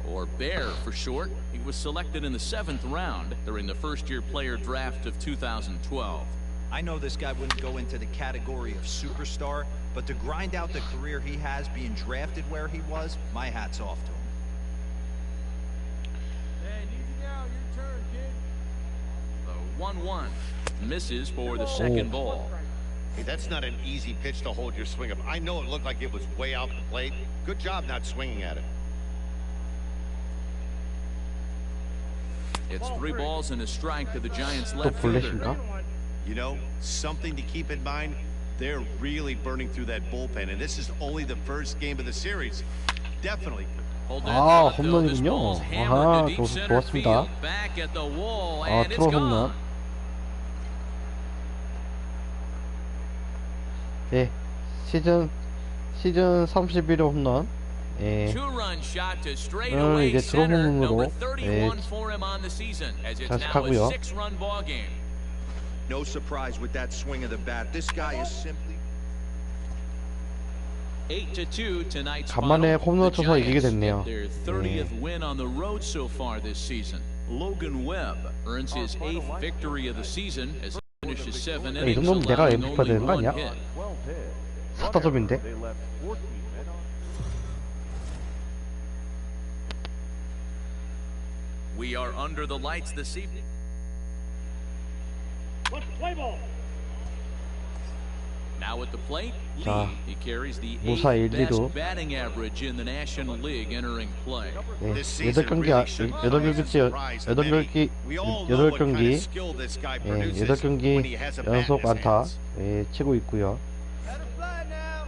or Bear for short. He was selected in the 7th round during the first-year player draft of 2012. I know this guy wouldn't go into the category of superstar, but to grind out the career he has being drafted where he was, my hat's off to him. Hey, easy now. Your turn, kid. The 1-1 misses for the second ball. Hey, that's not an easy pitch to hold your swing up. I know it looked like it was way off the plate. Good job not swinging at it. It's 3 balls and a strike to the Giants 또 left fielder. 볼넷인가? You know, something to keep in mind, they're really burning through that bullpen, and this is only the first game of the series. Definitely. Hold that 아, thought, though. This 홈런이군요. ball's 아하, hammered to deep center 좋았습니다. field. Back at the wall, 아, and it's 트로 gone. 홈런. 예, 시즌 31호 홈런. 예, Two-run shot to 이제 straightaway center. Number 들어오는 31 for him on the season, as it's now a 장식하고요. 6-run ball game. No surprise with that swing of the bat. This guy is simply 8-2 tonight's 간만에 final. 홈런 The 쳐서 이기게 Giants 됐네요. get their 30th win on the road so far this season. Logan Webb earns his 8th victory of the season as he finishes 7 이 innings, 정도면 내가 allowing MVP 되는 only 거 1 아니야? hit. 4타점인데? They left 14 men on. We are under the lights this evening. Now at the plate, 자, Lee. He carries the 무사 8th 1, 2루. best batting average in the National League entering play. 예, This season 8경기, really should come as a surprise to many. We all know what kind of skill this guy produces 8경기 when he has a bat in 연속 his 안타 hands. 예, 치고 있고요. Let him fly now.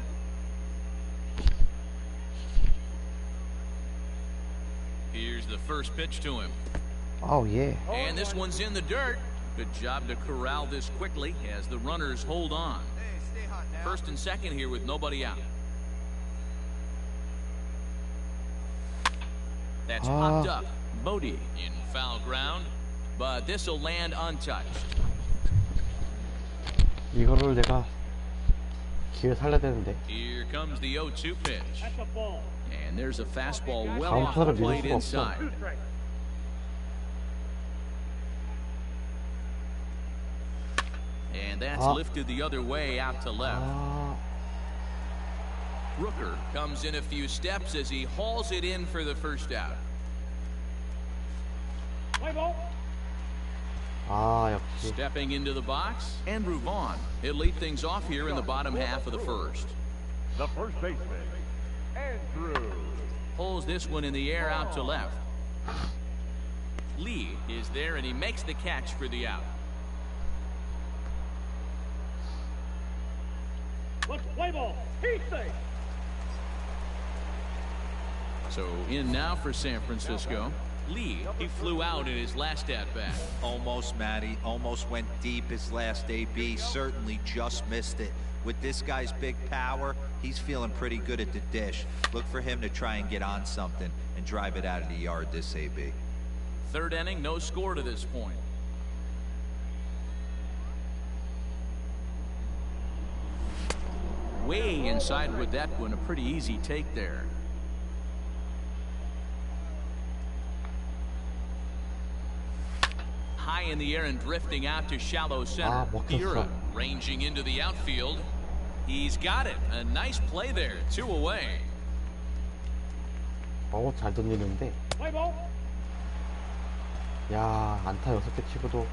Here's the first pitch to him. 아우 예. And this one's in the dirt. Good job to corral this quickly as the runners hold on. Hey, stay hot now. First and second here with nobody out. That's popped up. Bodie in foul ground, but this will land untouched. 이거를 내가 기회 살려야 되는데. Here comes the 0-2 pitch. And there's a fastball well off 카운터를 the 밀을 plate 수가 없어. inside. And that's lifted the other way out to left. Rooker comes in a few steps as he hauls it in for the first out. 역시. Stepping into the box, Andrew Vaughn. He'll lead things off here in the bottom half of the first. The first baseman, Andrew. Pulls this one in the air out to left. Lee is there and he makes the catch for the out. So in now for San Francisco. Lee, he flew out in his last at-bat. almost, Matty. Almost went deep his last AB. Certainly just missed it. With this guy's big power, he's feeling pretty good at the dish. Look for him to try and get on something and drive it out of the yard this AB. Third inning, no score to this point. Way inside with that one, a pretty easy take there. High in the air and drifting out to shallow center. Pura ranging into the outfield. He's got it. A nice play there. 2 away. 잘 던지는데. 야, 안타 6개 치고도.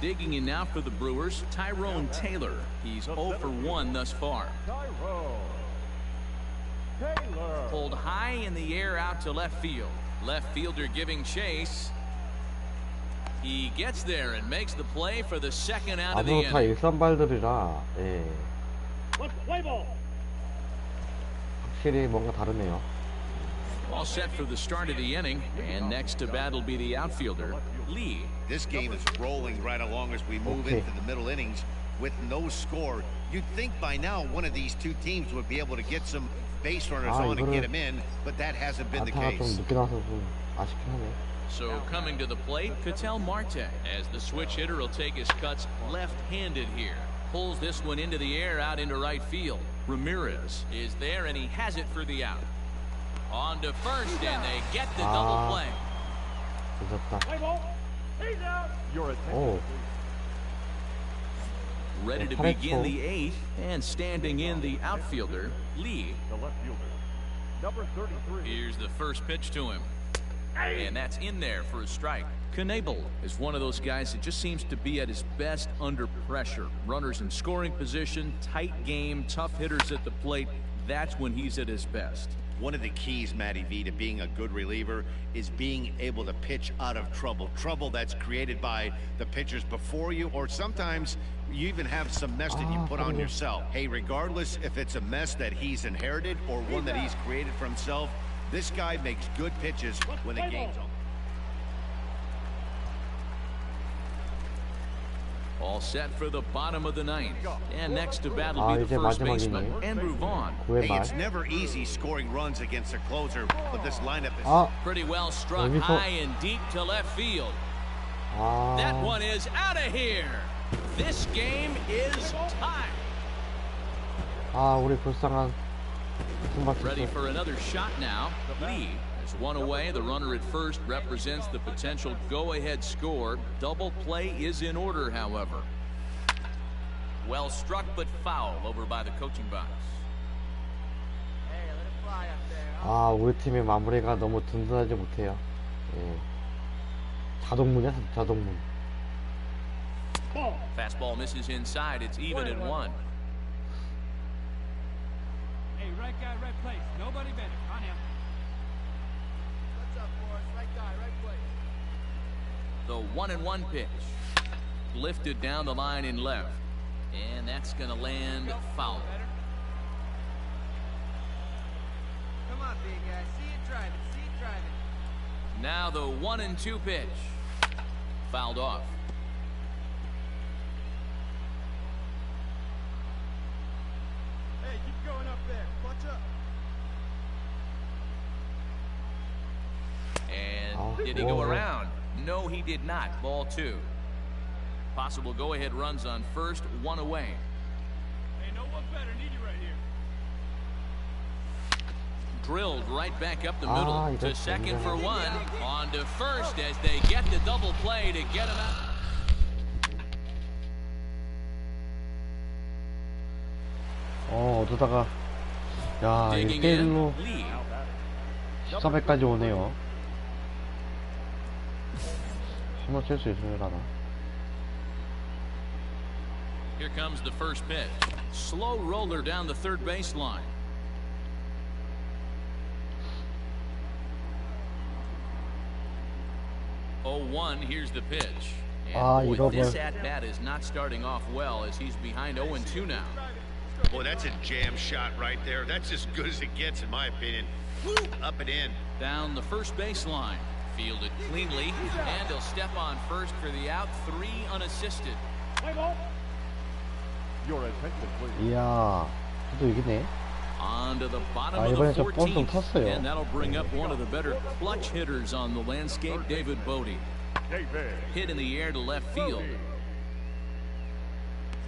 Digging in now for the Brewers, Tyrone Taylor. He's 0 for 1 thus far. Taylor. Pulled high in the air out to left field. Left fielder giving chase. He gets there and makes the play for the second out of the 아무도 다 inning. 일선발들이라 예. 확실히 뭔가 다르네요. All set for the start of the inning, and next to bat will be the outfielder, Lee. This game is rolling right along as we move into the middle innings with no score. You'd think by now one of these two teams would be able to get some base runners on and get them in, but that hasn't been the 안타가 좀 case. 늦게 나와서 좀 아쉽긴 하네. So coming to the plate, Ketel Marte, as the switch hitter will take his cuts left-handed here. Pulls this one into the air out into right field. Ramirez is there and he has it for the out. On to first and they get the double play. 늦었다. Your attention, 오. Ready to begin the 8th and standing in the outfielder, Lee. the left fielder, number 33. Here's the first pitch to him. And that's in there for a strike. Knebel is one of those guys that just seems to be at his best under pressure. Runners in scoring position, tight game, tough hitters at the plate. That's when he's at his best. One of the keys, Matty V, to being a good reliever is being able to pitch out of trouble. Trouble that's created by the pitchers before you, or sometimes you even have some mess that you put on yourself. Hey, regardless if it's a mess that he's inherited or one that he's created for himself, this guy makes good pitches when the game's on. All set for the bottom of the ninth. And next to bat will be the 이제 first baseman, 마지막이네. Andrew Vaughn. Hey, 말. it's never easy scoring runs against a closer, but this lineup is... Pretty well struck 여기서- high and deep to left field. That one is out of here. This game is tied. 우리 불쌍한 Ready for another shot now. Lee is one away. The runner at first represents the potential go-ahead score. Double play is in order, however. Well struck, but foul over by the coaching box. Hey, let it fly up there. 우리 팀의 마무리가 너무 든든하지 못해요. 자동문이야, 자동문. Fastball misses inside. It's even at 1. Hey, right guy, right place. Nobody better. On him. What's up, boys? Right guy, right place. The 1-1 pitch. Lifted down the line in left. And that's going to land foul. Come on, big guy. See it driving. See it driving. Now the 1-2 pitch. Fouled off. Hey, keep going up there. Clutch up. And did he go around? No, he did not. Ball 2. Possible go-ahead runs on first, 1 away. Hey, no one better. Need you right here. Drilled right back up the middle to second for 1. On to first as they get the double play to get him out. 어쩌다가 야, Digging 1대1로 in, Lee. 14배까지 오네요. 한번 칠 수 있으려나. Here comes the first pitch. Slow roller down the third baseline. Oh, 1, here's the pitch. And boy, this at-bat is not starting off well as he's behind 0-2 now. Boy, that's a jam shot right there. That's as good as it gets, in my opinion. Whoop, up and in. Down the first baseline. Fielded cleanly. And he'll step on first for the out. 3 unassisted. Your attention, please. 이야, 또 이기네. On to the bottom of 이번에 the 저 뻔 좀 14th. 탔어요. And that'll bring up one of the better clutch hitters on the landscape, David Bodie. David. Hit in the air to left field.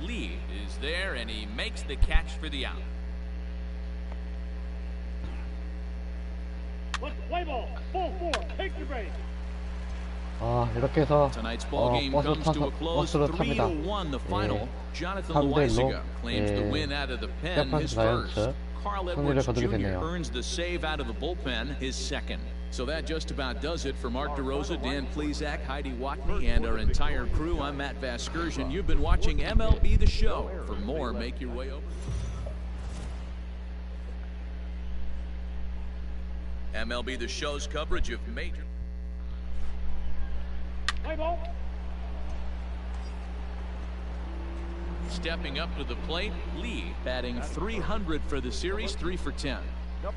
Lee is there, and he makes the catch for the out. Let's play ball. Full 4. Take the break. 이렇게 해서 Tonight's ball game comes to a close. 버스로 탑니다. 3-1 the final. Jonathan 3대1로 Loaizaga claims the win out of the pen, his first. 자이언츠 Carl 승리를 Edwards 거두게 Jr. 됐네요. earns the save out of the bullpen, his second. So that just about does it for Mark DeRosa, Dan Plesac, Heidi Watney, and our entire crew. I'm Matt Vasgersian. You've been watching MLB The Show. For more, make your way over. MLB The Show's coverage of major... Play ball. Stepping up to the plate, Lee batting .300 for the series, 3 for 10.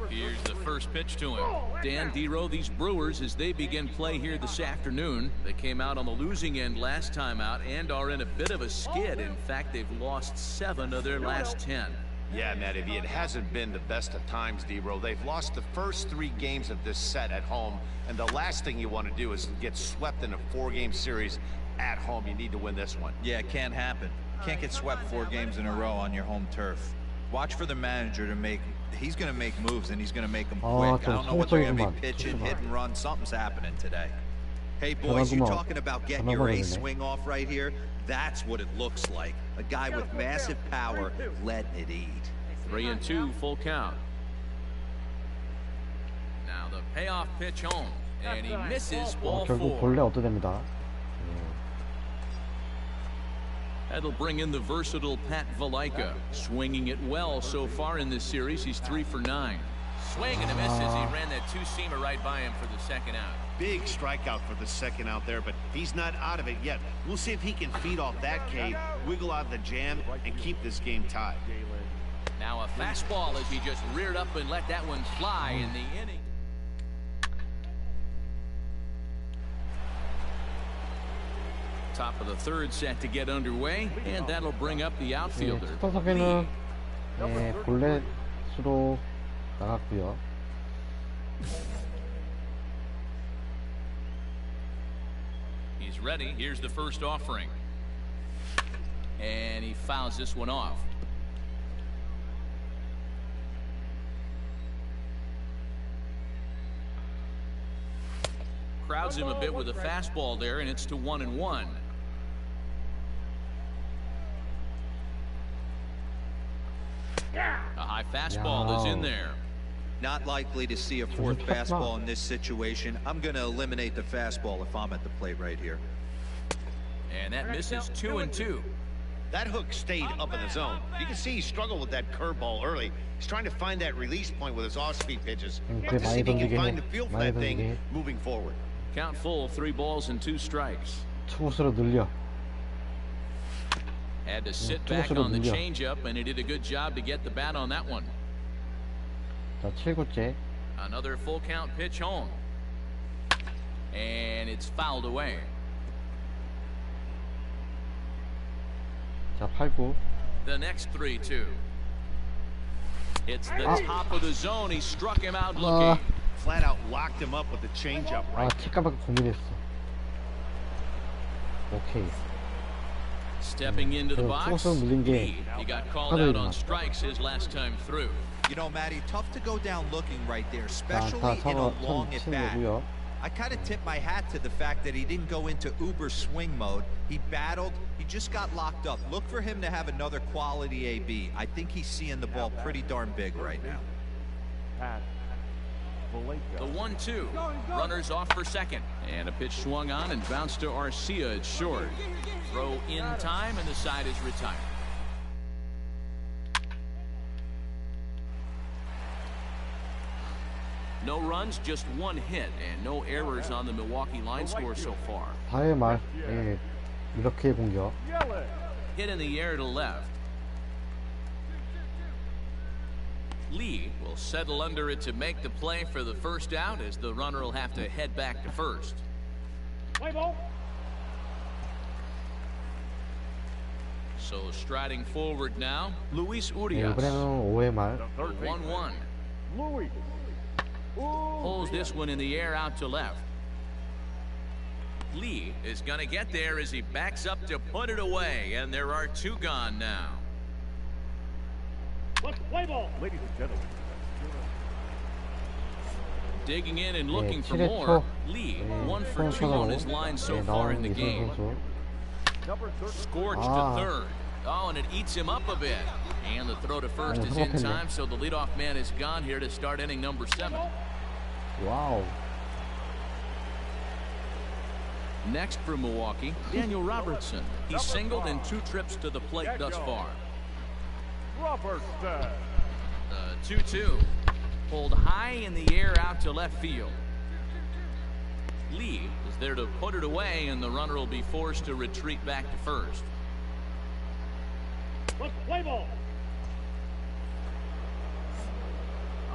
Here's the first pitch to him. Dan Dero, these Brewers, as they begin play here this afternoon, they came out on the losing end last time out and are in a bit of a skid. In fact, they've lost 7 of their last 10. Yeah, Matty, it hasn't been the best of times, D-Row. They've lost the first 3 games of this set at home, and the last thing you want to do is get swept in a 4-game series at home. You need to win this one. Yeah, it can't happen. Can't get swept 4 games in a row on your home turf. Watch for the manager to make... He's going to make moves, and he's going to make them quick. I don't know what they're going to be pitching, hit and run. Something's happening today. Hey, boys, you're talking about getting your ace swing off right here? That's what it looks like. A guy with massive power letting it eat. 3-2, full count. Now the payoff pitch home, and he misses ball 4. 결국 본래 어떠됩니다. That'll bring in the versatile Pat Valaika, swinging it well so far in this series. He's 3 for 9. Swing and a miss as he ran that 2-seamer right by him for the second out. Big strikeout for the second out there, but he's not out of it yet. We'll see if he can feed off that K, wiggle out of the jam, and keep this game tied. Now a fastball as he just reared up and let that one fly in the inning. Top of the third set to get underway, and that'll bring up the outfielder. 첫 타석에는 볼넷으로 나갔고요. He's ready. Here's the first offering. And he fouls this one off. Crowds him a bit with a fastball there, and it's to 1-1. A high fastball is in there. Not likely to see a fourth fastball in this situation. I'm going to eliminate the fastball if I'm at the plate right here. And that misses 2-2. That hook stayed up in the zone. You can see he struggled with that curveball early. He's trying to find that release point with his off-speed pitches. To see if he can find the feel for that thing moving forward. Count full, 3 balls and 2 strikes. 투구수로 늘려. Had to sit back on the changeup, and he did a good job to get the bat on that one. 자, 7구째. Another full count pitch home. And it's fouled away. 자, 8구. The next 3-2. It's the top of the zone. He struck him out looking. Flat out locked him up with the changeup right there. 칠까봐 고민했어. 오케이. Stepping into the box. He got called out on strikes his last time through. You know, Matty, tough to go down looking right there, especially in a long at bat. I kind of tip my hat to the fact that he didn't go into uber swing mode. He battled. He just got locked up. Look for him to have another quality AB. I think he's seeing the ball pretty darn big right now. The 1-2. Runners off for second. And a pitch swung on and bounced to Arcia. It's short. Throw in time, and the side is retired. No runs, just 1 hit, and no errors on the Milwaukee line score so far. 4회 말 이렇게 공격. Hit in the air to left. Lee will settle under it to make the play for the first out, as the runner will have to head back to first. So striding forward now, Luis Urias. 이번에는 5회 말. 1-1. Pulls this one in the air out to left. Lee is going to get there as he backs up to put it away, and there are 2 gone now. Ladies and gentlemen. Digging in and looking for more. Lee, 1 for 2 on his line so far in the game. Scorched to third. Oh, and it eats him up a bit. And the throw to first is in time, so the leadoff man is gone here to start inning number 7. 와우. Next for Milwaukee, Daniel Robertson. He's singled in 2 trips to the plate thus far. Robertson. 2-2. Pulled high in the air out to left field. Lee is there to put it away, and the runner will be forced to retreat back to first.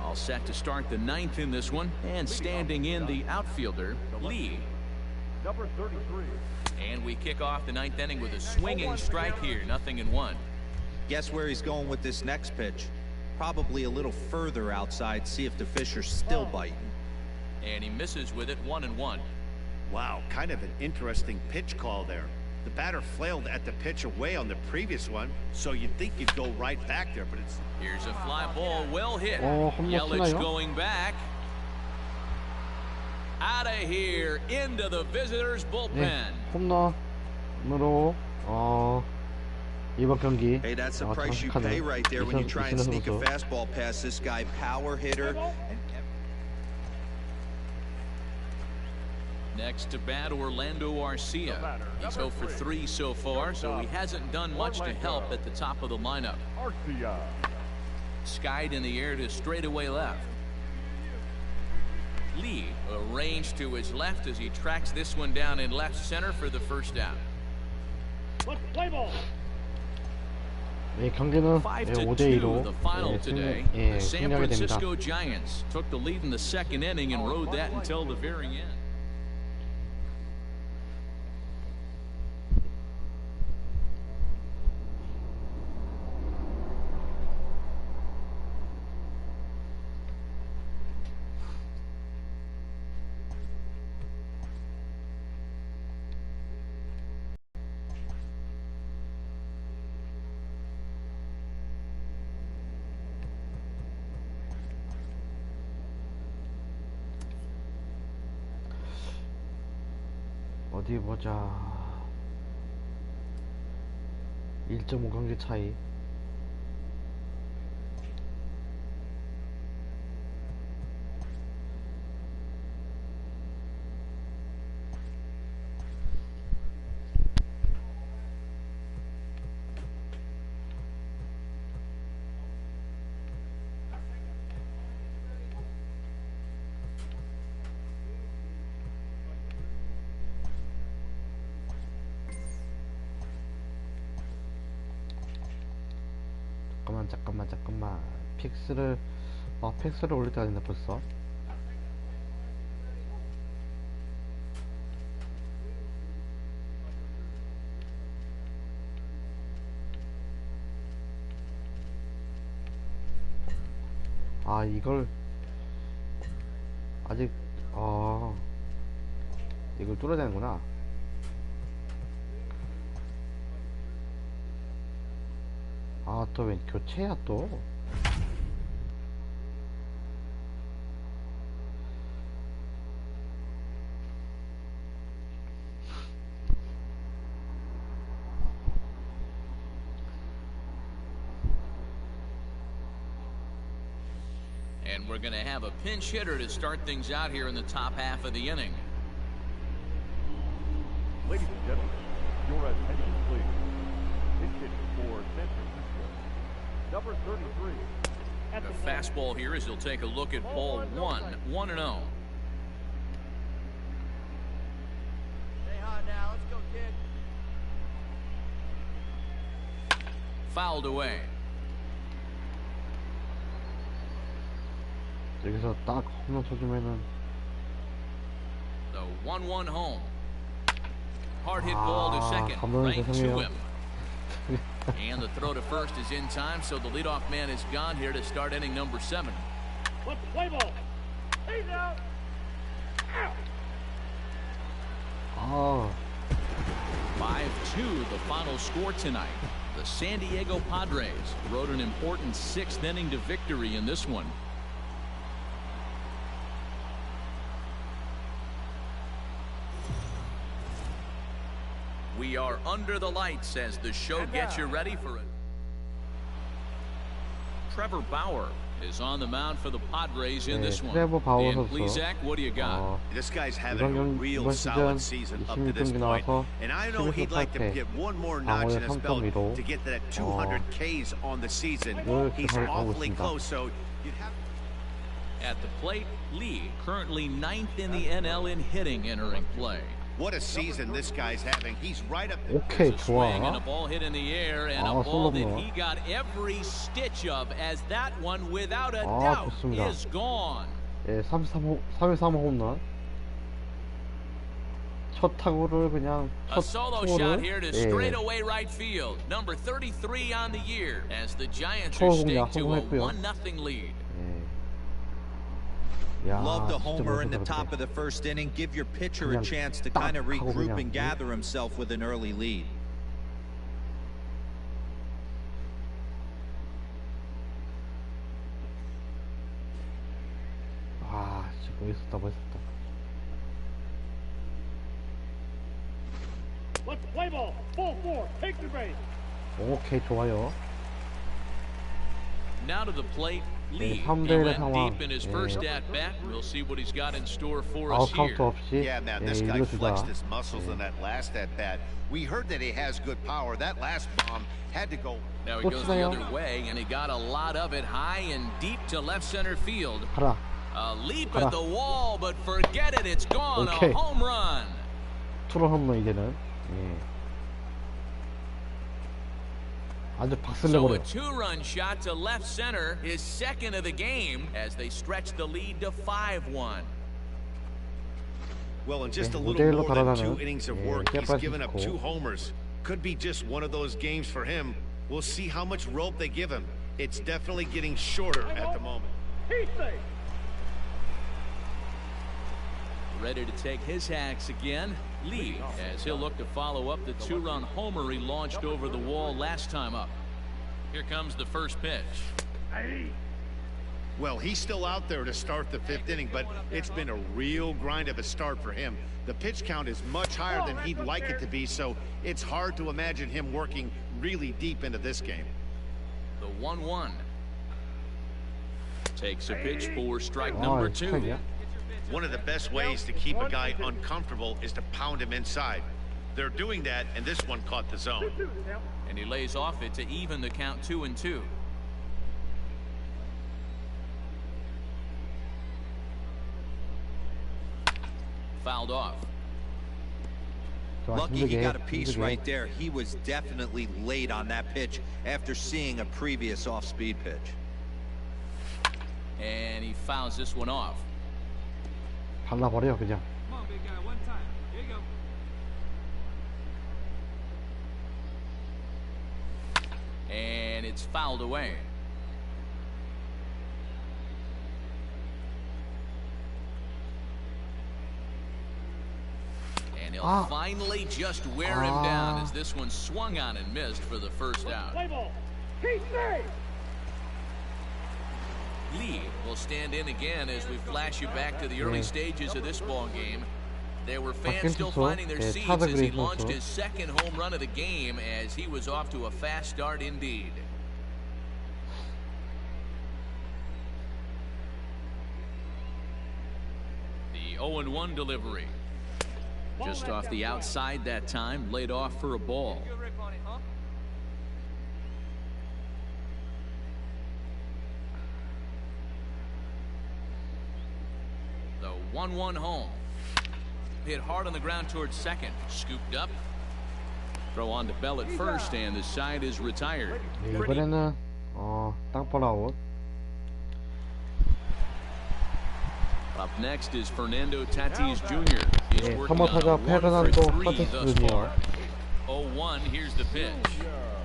All set to start the 9th in this one, and standing in the outfielder, Lee. Number 33. And we kick off the 9th inning with a swinging strike here, 0-1. Guess where he's going with this next pitch? Probably a little further outside, see if the fish are still biting. And he misses with it, 1-1. Wow, kind of an interesting pitch call there. The batter flailed at the pitch away on the previous one, so you'd think you'd go right back there, but it's... Here's a fly ball, well hit. 홈런 Yelich 치나요? going back. Out of here, into the visitors' bullpen. 홈런으로 이번 경기 Hey, that's the price you pay right there when you try and sneak a fastball past this guy. Power hitter. Next to bat, Orlando Arcia. He's 0 for 3 so far, so he hasn't done much to help at the top of the lineup. Arcia. Skied in the air to straightaway left. Lee arranged to his left as he tracks this one down in left center for the first out. 이 경기는 5-2 the final 승리, today. The San 승리하게 됩니다. Francisco Giants took the lead in the 2nd inning and rode that until the very end. 어디 보자. 1.5경기 차이. 잠깐만. 픽스를 올릴 때가 됐네 벌써. 이걸 아직 이걸 뚫어야 되는구나. 또 웬 교체야 또. And we're going to have a pinch hitter to start things out here in the top half of the inning. Ladies and gentlemen, your attention please. Pitch hit for San Francisco, number 33. The fastball here as he'll take a look at ball 1, 1-0. Stay hot now. Let's go, kid. Fouled away. 여기서 딱 홈런 쳐주면은. The 1-1 home. Hard hit ball to second, right to him. And the throw to first is in time, so the leadoff man is gone here to start inning number 7. Let's play ball. He's out. 5-2 the final score tonight. The San Diego Padres rode an important 6th inning to victory in this one. We are under the lights as the show gets you ready for it. Trevor Bauer is on the mound for the Padres in this one. 트레버 바워 And 선수. please, Zach, what do you got? This guy's having a real solid season up to this point. And I know he'd like to get one more notch in his belt to get that 200 Ks on the season. He's awfully close, so you'd have. At the plate, Lee, currently 9th in the NL in hitting, entering play. What a season this guy's having. He's right up there. 오케이, There's a swing and a 좋아. ball hit in the air, and 아, a ball that 솔로구나. he got every stitch of, as that one, without a 아, doubt, 좋습니다. is gone. 예, 3회3 홈런. 첫 타구를 그냥 A 첫 solo shot here 투구를 to straightaway right field. Number 33 on the year, as the Giants are 초공략 staying to a 성공했고요. 1-0 lead. 야, Love the 진짜 homer in the 멋있다, top 그때. of the first inning. Give your pitcher a 그냥 chance to 딱 kind of 하고 regroup 그냥, and gather himself with an early lead. 진짜 멋있었다. Let's play ball. Full four. Take the base. 오케이, 좋아요. Now to the plate, Lee. He 3대1 went 상황. deep in his 예. first at bat. We'll see what he's got in store for us 아웃카운트 here. 없이 Yeah, man, 예, this guy flexed 일루주자. his muscles in that last at bat. We heard that he has good power. That last bomb had to go. Now he 또 goes the 치나요? other way, and he got a lot of it high and deep to left center field. 가라. A leap 가라. at the wall, but forget it, it's gone. 오케이. A home run. 투런 홈런 이제는. 예. 아주 박슬 So a 내버려. 2-run shot to left center, his second of the game, as they stretch the lead to 5-1. Well, in just a 네, little 모델로 more than 달아나는, 2 innings of 예, work, he's 깨빠질 given up 수 2 있고. homers. Could be just one of those games for him. We'll see how much rope they give him. It's definitely getting shorter at the moment. He's safe. Ready to take his hacks again. Lee, as he'll look to follow up the 2-run homer he launched over the wall last time up. Here comes the first pitch. Well, he's still out there to start the 5th inning, but it's been a real grind of a start for him. The pitch count is much higher than he'd like it to be, so it's hard to imagine him working really deep into this game. The 1-1. Takes a pitch for strike number 2. One of the best ways to keep a guy uncomfortable is to pound him inside. They're doing that, and this one caught the zone. And he lays off it to even the count 2-2. Fouled off. Lucky he got a piece right there. He was definitely late on that pitch after seeing a previous off-speed pitch. And he fouls this one off. 발라버려 그냥. Come on, big guy, one time. Here you go. And it's fouled away. And he'll finally just wear him down as this one swung on and missed for the first out. Lee will stand in again as we flash you back to the early stages of this ball game. There were fans still finding their seats as he launched his second home run of the game, as he was off to a fast start indeed. The 0-1 delivery. Just off the outside that time, laid off for a ball. Good rip on it, huh? The 1-1 home. Hit hard on the ground towards second. Scooped up. Throw on to Bell at first, and the side is retired. 이번에는 땅볼 아웃. Up next is Fernando Tatis Jr. He's working on 타자 a 1 for 3 thus 주니어. far. 0-1. Here's the pitch.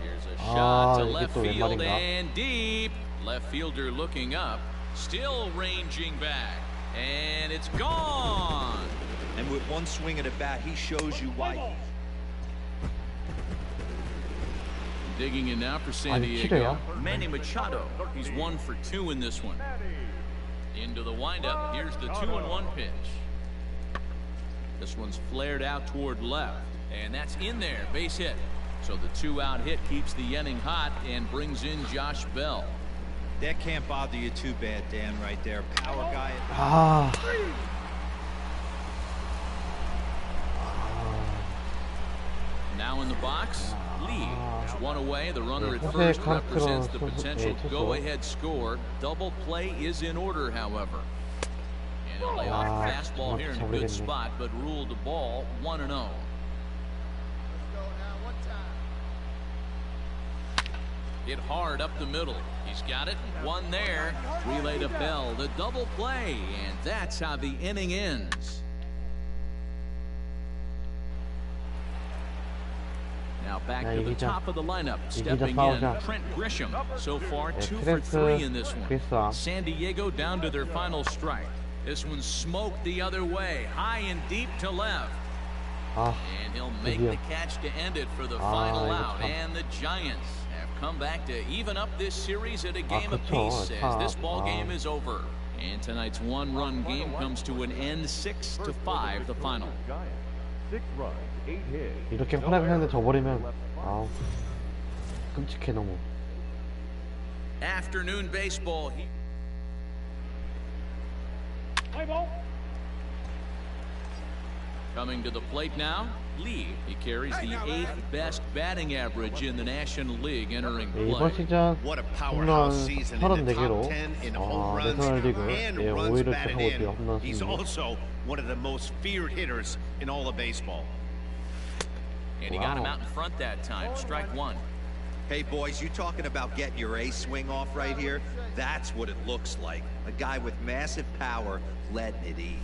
Here's a shot to 이게 left 또 field 왼발인가? and deep. Left fielder looking up, still ranging back, and it's gone. And with one swing of the bat, he shows you why. Digging in now for San Diego, Manny Machado. He's 1 for 2 in this one. Into the windup. Here's the 2-1 pitch. This one's flared out toward left, and that's in there. Base hit. So the 2-out hit keeps the inning hot and brings in Josh Bell. That can't bother you too bad, Dan, right there. Power guy. Now in the box, Lee is 1 away. The runner at first represents the potential go-ahead score. Double play is in order, however. And he'll lay off a fastball here in a good spot, but ruled the ball 1-0. Let's go now, one time. Hit hard up the middle. He's got it. 1 there. Relay to Bell. The double play, and that's how the inning ends. Now back to the top of the lineup. Stepping in, Trent Grisham. So far, 2 for 3 in this one. San Diego down to their final strike. This one smoked the other way, high and deep to left. And he'll make the catch to end it for the final out. And the Giants have come back to even up this series at a game apiece as this ball game is over. And tonight's 1-run game comes to an end, 6-5 the final. 6 runs, 8 hits. 이렇게 활약을 했는데 져버리면 끔찍해 너무. Afternoon baseball. Coming to the plate now, Lee. He carries the 8th best batting average in the National League entering 이번 play. 시즌 What a 홈런 powerhouse season in the 34개로 top 10 in home runs 내셔널 리그 and 5위를 runs batted 쫓아오고 있어요. in. 홈런 He's 승리. also one of the most feared hitters in all of baseball. And he got him out in front that time. Strike 1. Hey, boys, you talking about getting your A swing off right here? That's what it looks like. A guy with massive power letting it eat.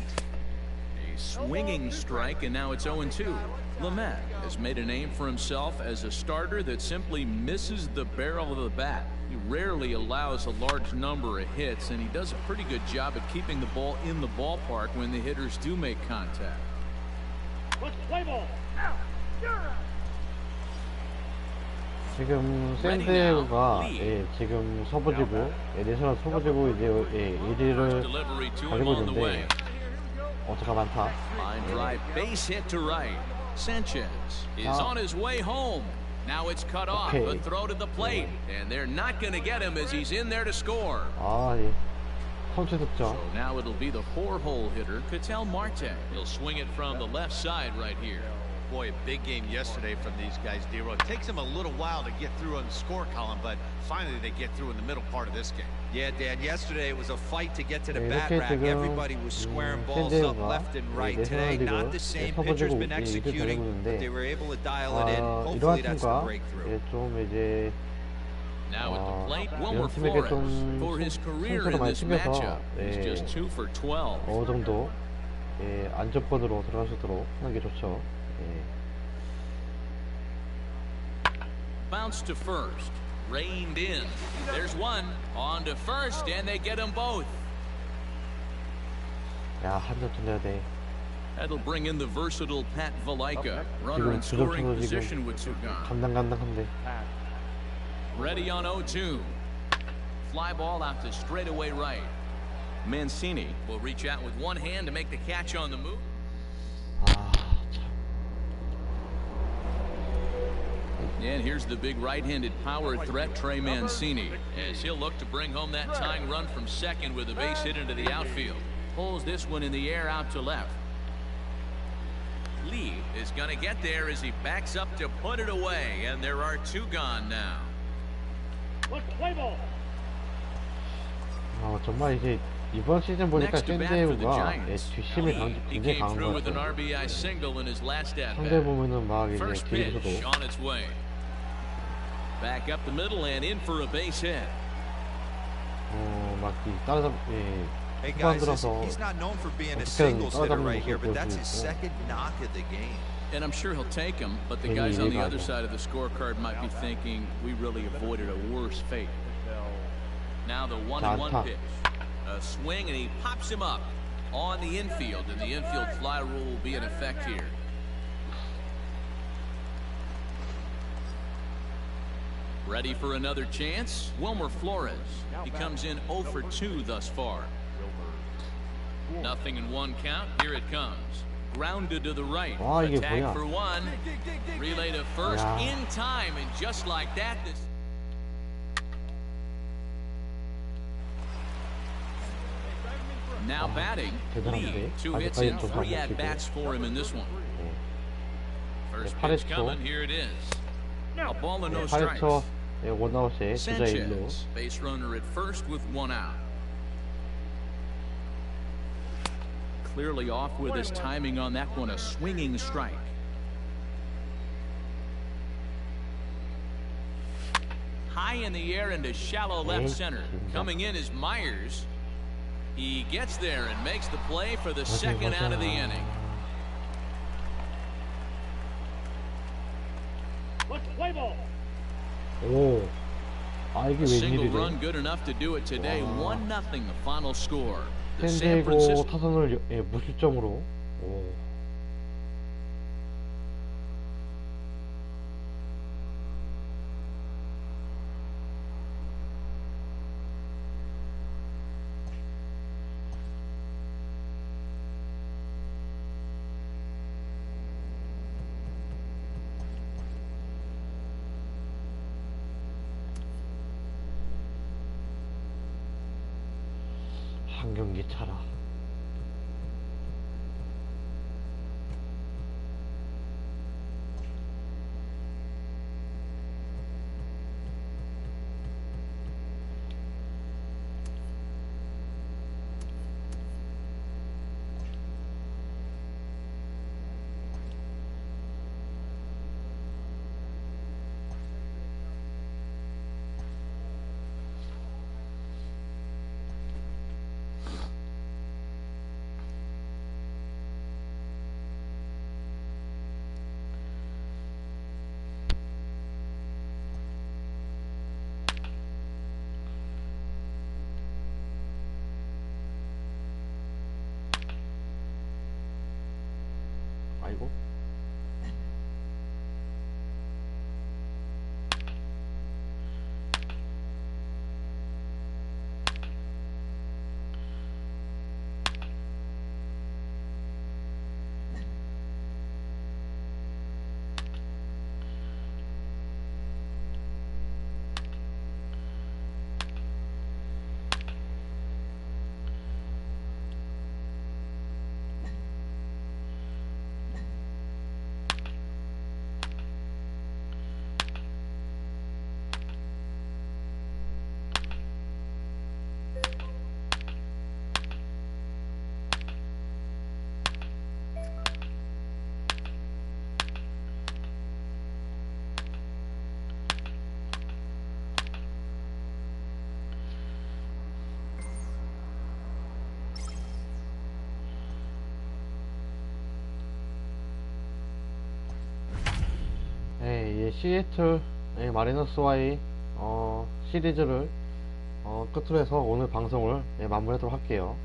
A swinging strike, and now it's 0-2. Lamet has made a name for himself as a starter that simply misses the barrel of the bat. He rarely allows a large number of hits, and he does a pretty good job at keeping the ball in the ballpark when the hitters do make contact. 지금 샌드가 지금 서부지구 내셔널 서부지구 이제 1위를 Delivery to him 가지고 on the way. 있는데 어제가 많다. Line drive, base hit to right. Sanchez is on his way home. Now it's cut off, Okay. but throw to the plate, and they're not going to get him as he's in there to score. 예. 선취 득점. So now it'll be the 4-hole hitter, Ketel Marte. He'll swing it from the left side right here. Boy, a big game yesterday from these guys, D-Row. It takes them a little while to get through on the score column, but finally they get through in the middle part of this game. Yeah, Dan, yesterday it was a fight to get to the 네, bat 이렇게 rack. 지금 Everybody was squaring balls up 샌드가 left and right. 내셔널 Today, not 리그 the same 서부지구 pitcher's been 1위를 executing, 달리고 but 있는데 they were able to dial it in. 이러한 Hopefully that's the 팀과 breakthrough. 좀 이제 Now at the plate, Wilmer 이런 팀에게 Flores. 좀 For his career 선수를 in 많이 this 튕겨서 matchup, he's just 2 for 12. 어느 정도 안정권으로 들어갈 수 있도록 하는 게 좋죠. Bounce to first, reined in. There's one on to first, and they get them both. 야, 한 점 더 내야 돼. That'll bring in the versatile Pat Valaika, runner in 지금 scoring 주전수도 position 지금 with two gone. 간당간당한데. Ready on 0-2. Fly ball out to straightaway right. Mancini will reach out with one hand to make the catch on the move. And here's the big right-handed power threat, Trey Mancini, as he'll look to bring home that tying run from second with a base hit into the outfield. Pulls this one in the air out to left. Lee is going to get there as he backs up to put it away, and there are two gone now. 정말 이제 이번 시즌 보니까 Next to bat for the 샌드가 Giants. 뒷심이 He 굉장히 came 강한 through 것 with an 같아요. RBI single in his last at 상대 bat. 보면은 막 이제 First pitch 뒤에서도 on its way. Back up the middle and in for a base hit. 막 따라잡 Hey 후반 guys, 들어서 he's not known for being a 어떻게든 singles hitter 따라잡는 right here, 모습을 but that's 보여주고 his 있고. second knock of the game. And I'm sure he'll take him, but the 괜히 guys on the 이해가 other 안 돼. side of the scorecard might be thinking we really avoided a worse fate. Now the 1-1 안타. pitch. A swing and he pops him up on the infield, and the infield fly rule will be in effect here. Ready for another chance? Wilmer Flores. He comes in 0 for 2 thus far. Nothing in one count. Here it comes. Grounded to the right. 와, 이게 Attack 뭐야? for one. Relay to first 야. in time, and just like that, this. Now batting, Lee. 2 hits and 3 at-bats for him in this one. First pitch coming, here it is. A ball and no strikes. 8초 원아웃에 주자 1루. Sanchez, base runner at first with 1 out. Clearly off with his timing on that one, a swinging strike. High in the air into shallow left center. Coming in is Myers. He gets there and makes the play for the second out of the inning. 오, 이게 Single 웬일이래? run good enough to do it today. 와. 1-0 the final score. The San 샌드고 Francisco 타선을 무실점으로. 오. 한 경기 차라. 아이고. 시애틀 마리너스와의 시리즈를 끝으로 해서 오늘 방송을 마무리하도록 할게요.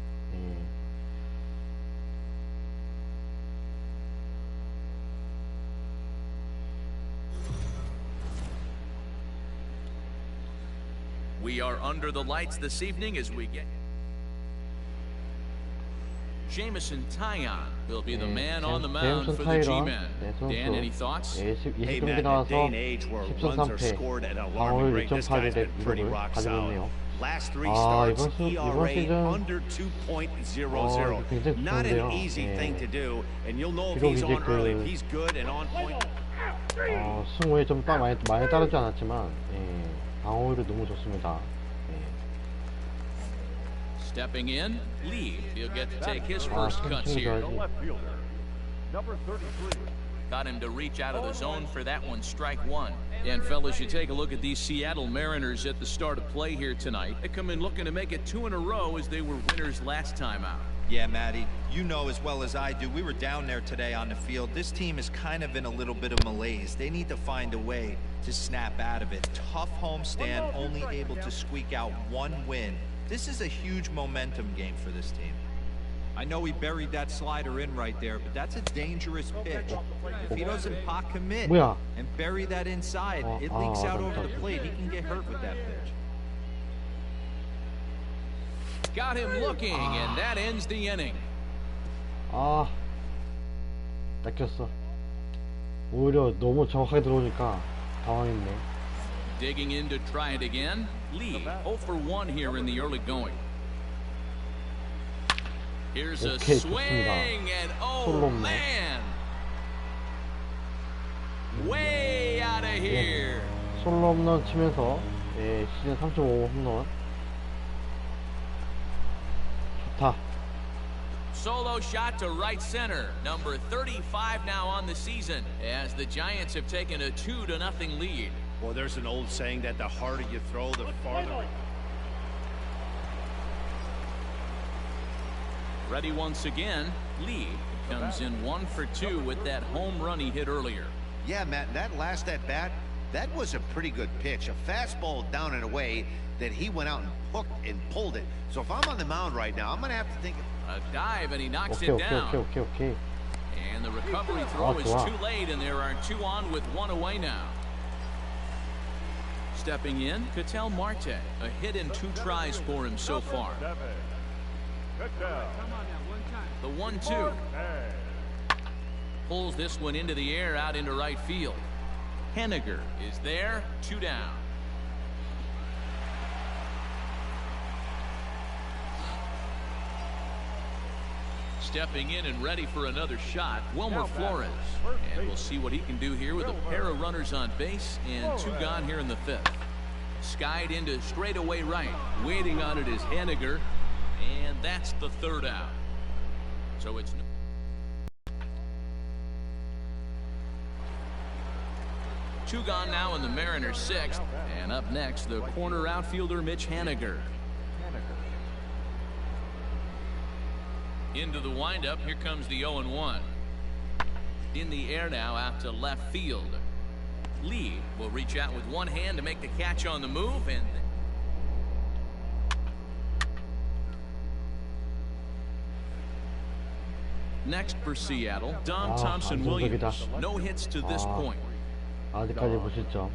We are under the lights this evening as we get Jameson Taillon will be the man on the mound for the G-men. Dan, any thoughts? 20경기 나와서 10승 3패, 방어율 2.8의 기록을 가지고 있네요. 이번 시즌 굉장히 좋은데요. 비록 이제 승호에 좀 많이 따르지 않았지만 방어율이 너무 좋습니다. Stepping in, Lee. He'll get to take his first cuts here. Number 33. Got him to reach out of the zone for that one, strike one. And fellas, you take a look at these Seattle Mariners at the start of play here tonight. They come in looking to make it 2 in a row as they were winners last time out. Yeah, Matty, you know as well as I do, we were down there today on the field. This team is kind of in a little bit of malaise. They need to find a way to snap out of it. Tough homestand, only able to squeak out 1 win. This is a huge momentum game for this team. I know he buried that slider in right there, but that's a dangerous pitch. If he doesn't pot commit and bury that inside, it leaks out over the plate. He can get hurt with that pitch. Got him looking, and that ends the inning. 낚였어. 오히려 너무 정확하게 들어오니까 당황했네. Digging in to try it again. Lee 0 for 1 here in the early going. Here's a swing, and oh man, way out of here. 솔로 홈런 치면서 시즌 3.5 홈런. 좋다. Solo shot to right center. Number 35 now on the season as the Giants have taken a 2-0 lead. Well, there's an old saying that the harder you throw, the farther. Ready once again. Lee comes in 1 for 2 with that home run he hit earlier. Yeah, Matt, that last at bat, that was a pretty good pitch. A fastball down and away that he went out and hooked and pulled it. So if I'm on the mound right now, I'm going to have to think. A dive, and he knocks it down. Okay. And the recovery throw is too late, and there are 2 on with 1 away now. Stepping in, Ketel Marte. A hit in 2 tries for him so far. The 1-2. Pulls this one into the air out into right field. Henniger is there, 2 down. Stepping in and ready for another shot, Wilmer Flores. And we'll see what he can do here with a pair of runners on base and 2 gone here in the 5th. Skied into straightaway right. Waiting on it is Henniger. And that's the 3rd out. So it's 2 gone now in the Mariners' 6th. And up next, the corner outfielder Mitch Henniger. Into the windup, here comes the 0-1. In the air now out to left field. Lee will reach out with 1 hand to make the catch on the move, and next for Seattle, Dom Thompson-Williams. No hits to this point. 아직까지 무실점.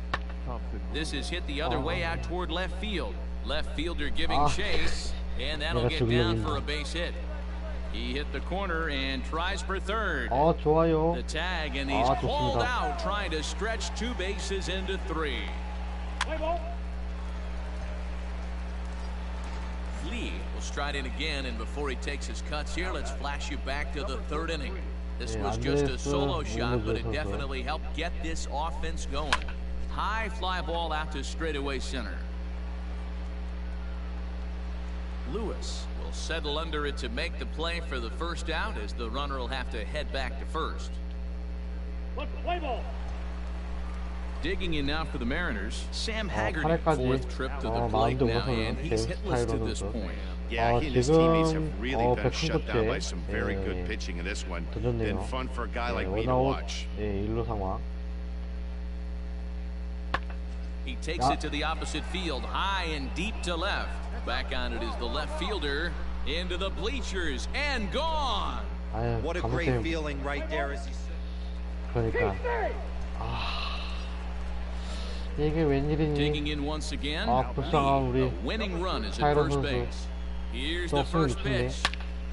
This is hit the other way out toward left field. Left fielder giving chase, and that'll get down for a base hit. He hit the corner and tries for 3rd. 좋아요. The tag, and he's called out trying to stretch 2 bases into 3. Lee will stride in again, and before he takes his cuts here, let's flash you back to the 3rd inning. This was just a solo shot, but it definitely helped get this offense going. High fly ball out to straightaway center. Lewis will settle under it to make the play for the 1st out, as the runner will have to head back to 1st. Digging in now for the Mariners, Sam Haggerty, 4th trip to the plate now, and he's hitless to this point. Yeah, he and his teammates have really been shut down by some very good pitching in this one. Been fun for a guy like me to watch. 1루 상황. He takes it to the opposite field, high and deep to left. Back on it is the left fielder, into the bleachers, and gone. 아유, What a great feeling right there as he 그러니까 이게 웬일이니? Digging in once again. 불쌍한 우리 The winning run is at 타이러 first 선수. base. Here's 또 the 승리 first 미쳤네. pitch.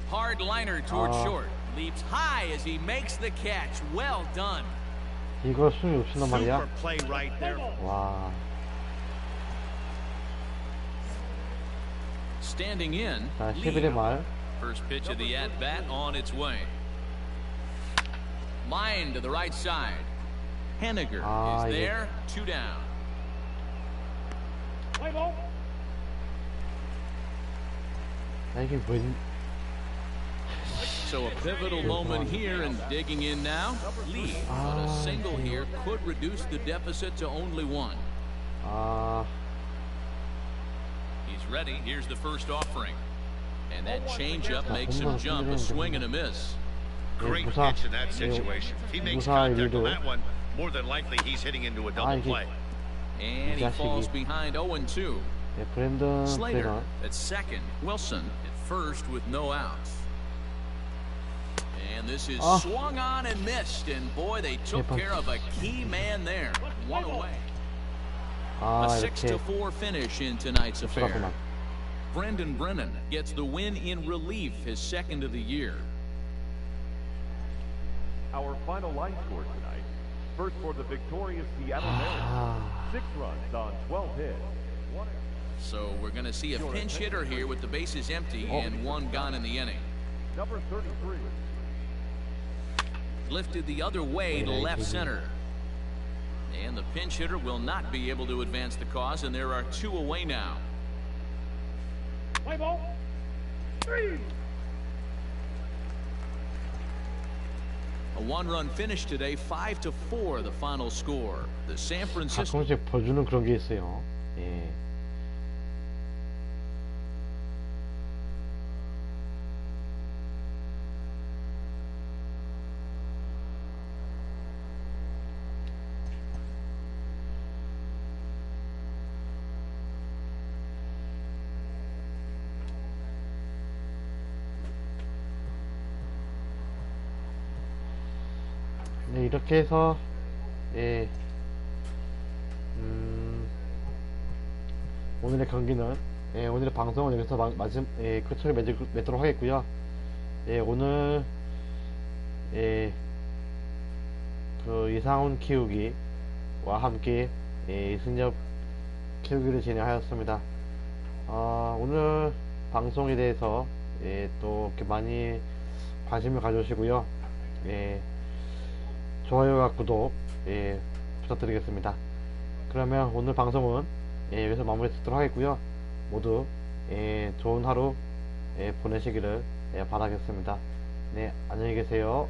Hard liner towards short. Leaps high as he makes the catch. Well done. 이걸 승리 놓친단 말이야? Super play right there. 와, Standing in. 자, Lee. 11회 말. First pitch of the at-bat on its way. Line to the right side. Henniger is 이게- there. 2 down. 이게 웬? So a pivotal moment here and digging in now. Lee, but a single here could reduce the deficit to only 1. He's ready. Here's the first offering. And that changeup makes him jump, a swing and a miss. Great 무사. pitch in that situation. If he makes 무사 contact 일도. on that one, more than likely he's hitting into a double 이게- play. And he falls behind 0-2. 예, 브랜든 Slater 플레이너. at second. Wilson at first with no outs. And this is swung on and missed. And boy, they took care of a key man there. 1 away. A 이렇게 6-4 finish in tonight's affair. 그렇구나. Brendan Brennan gets the win in relief, his second of the year. Our final line score tonight. First for the victorious Seattle Mariners. 6 runs on 12 hits. So we're going to see a pinch hitter here with the bases empty and 1 gone in the inning. Number 33. Lifted the other way to left center. And the pinch hitter will not be able to advance the cause, and there are 2 away now. Play ball. 3. A 1-run finish today, 5-4 the final score. The San Francisco. 가끔씩 봐주는 그런 게 있어요. 예. 네, 이렇게 해서 예, 오늘의 경기는 오늘의 방송은 여기서 끝을 맺도록 하겠고요. 오늘 그 이상훈 키우기와 함께 승엽 키우기를 진행하였습니다. 오늘 방송에 대해서 또 이렇게 많이 관심을 가져주시고요. 좋아요와 구독 부탁드리겠습니다. 그러면 오늘 방송은 여기서 마무리 짓도록 하겠고요. 모두 좋은 하루 보내시기를 바라겠습니다. 네, 안녕히 계세요.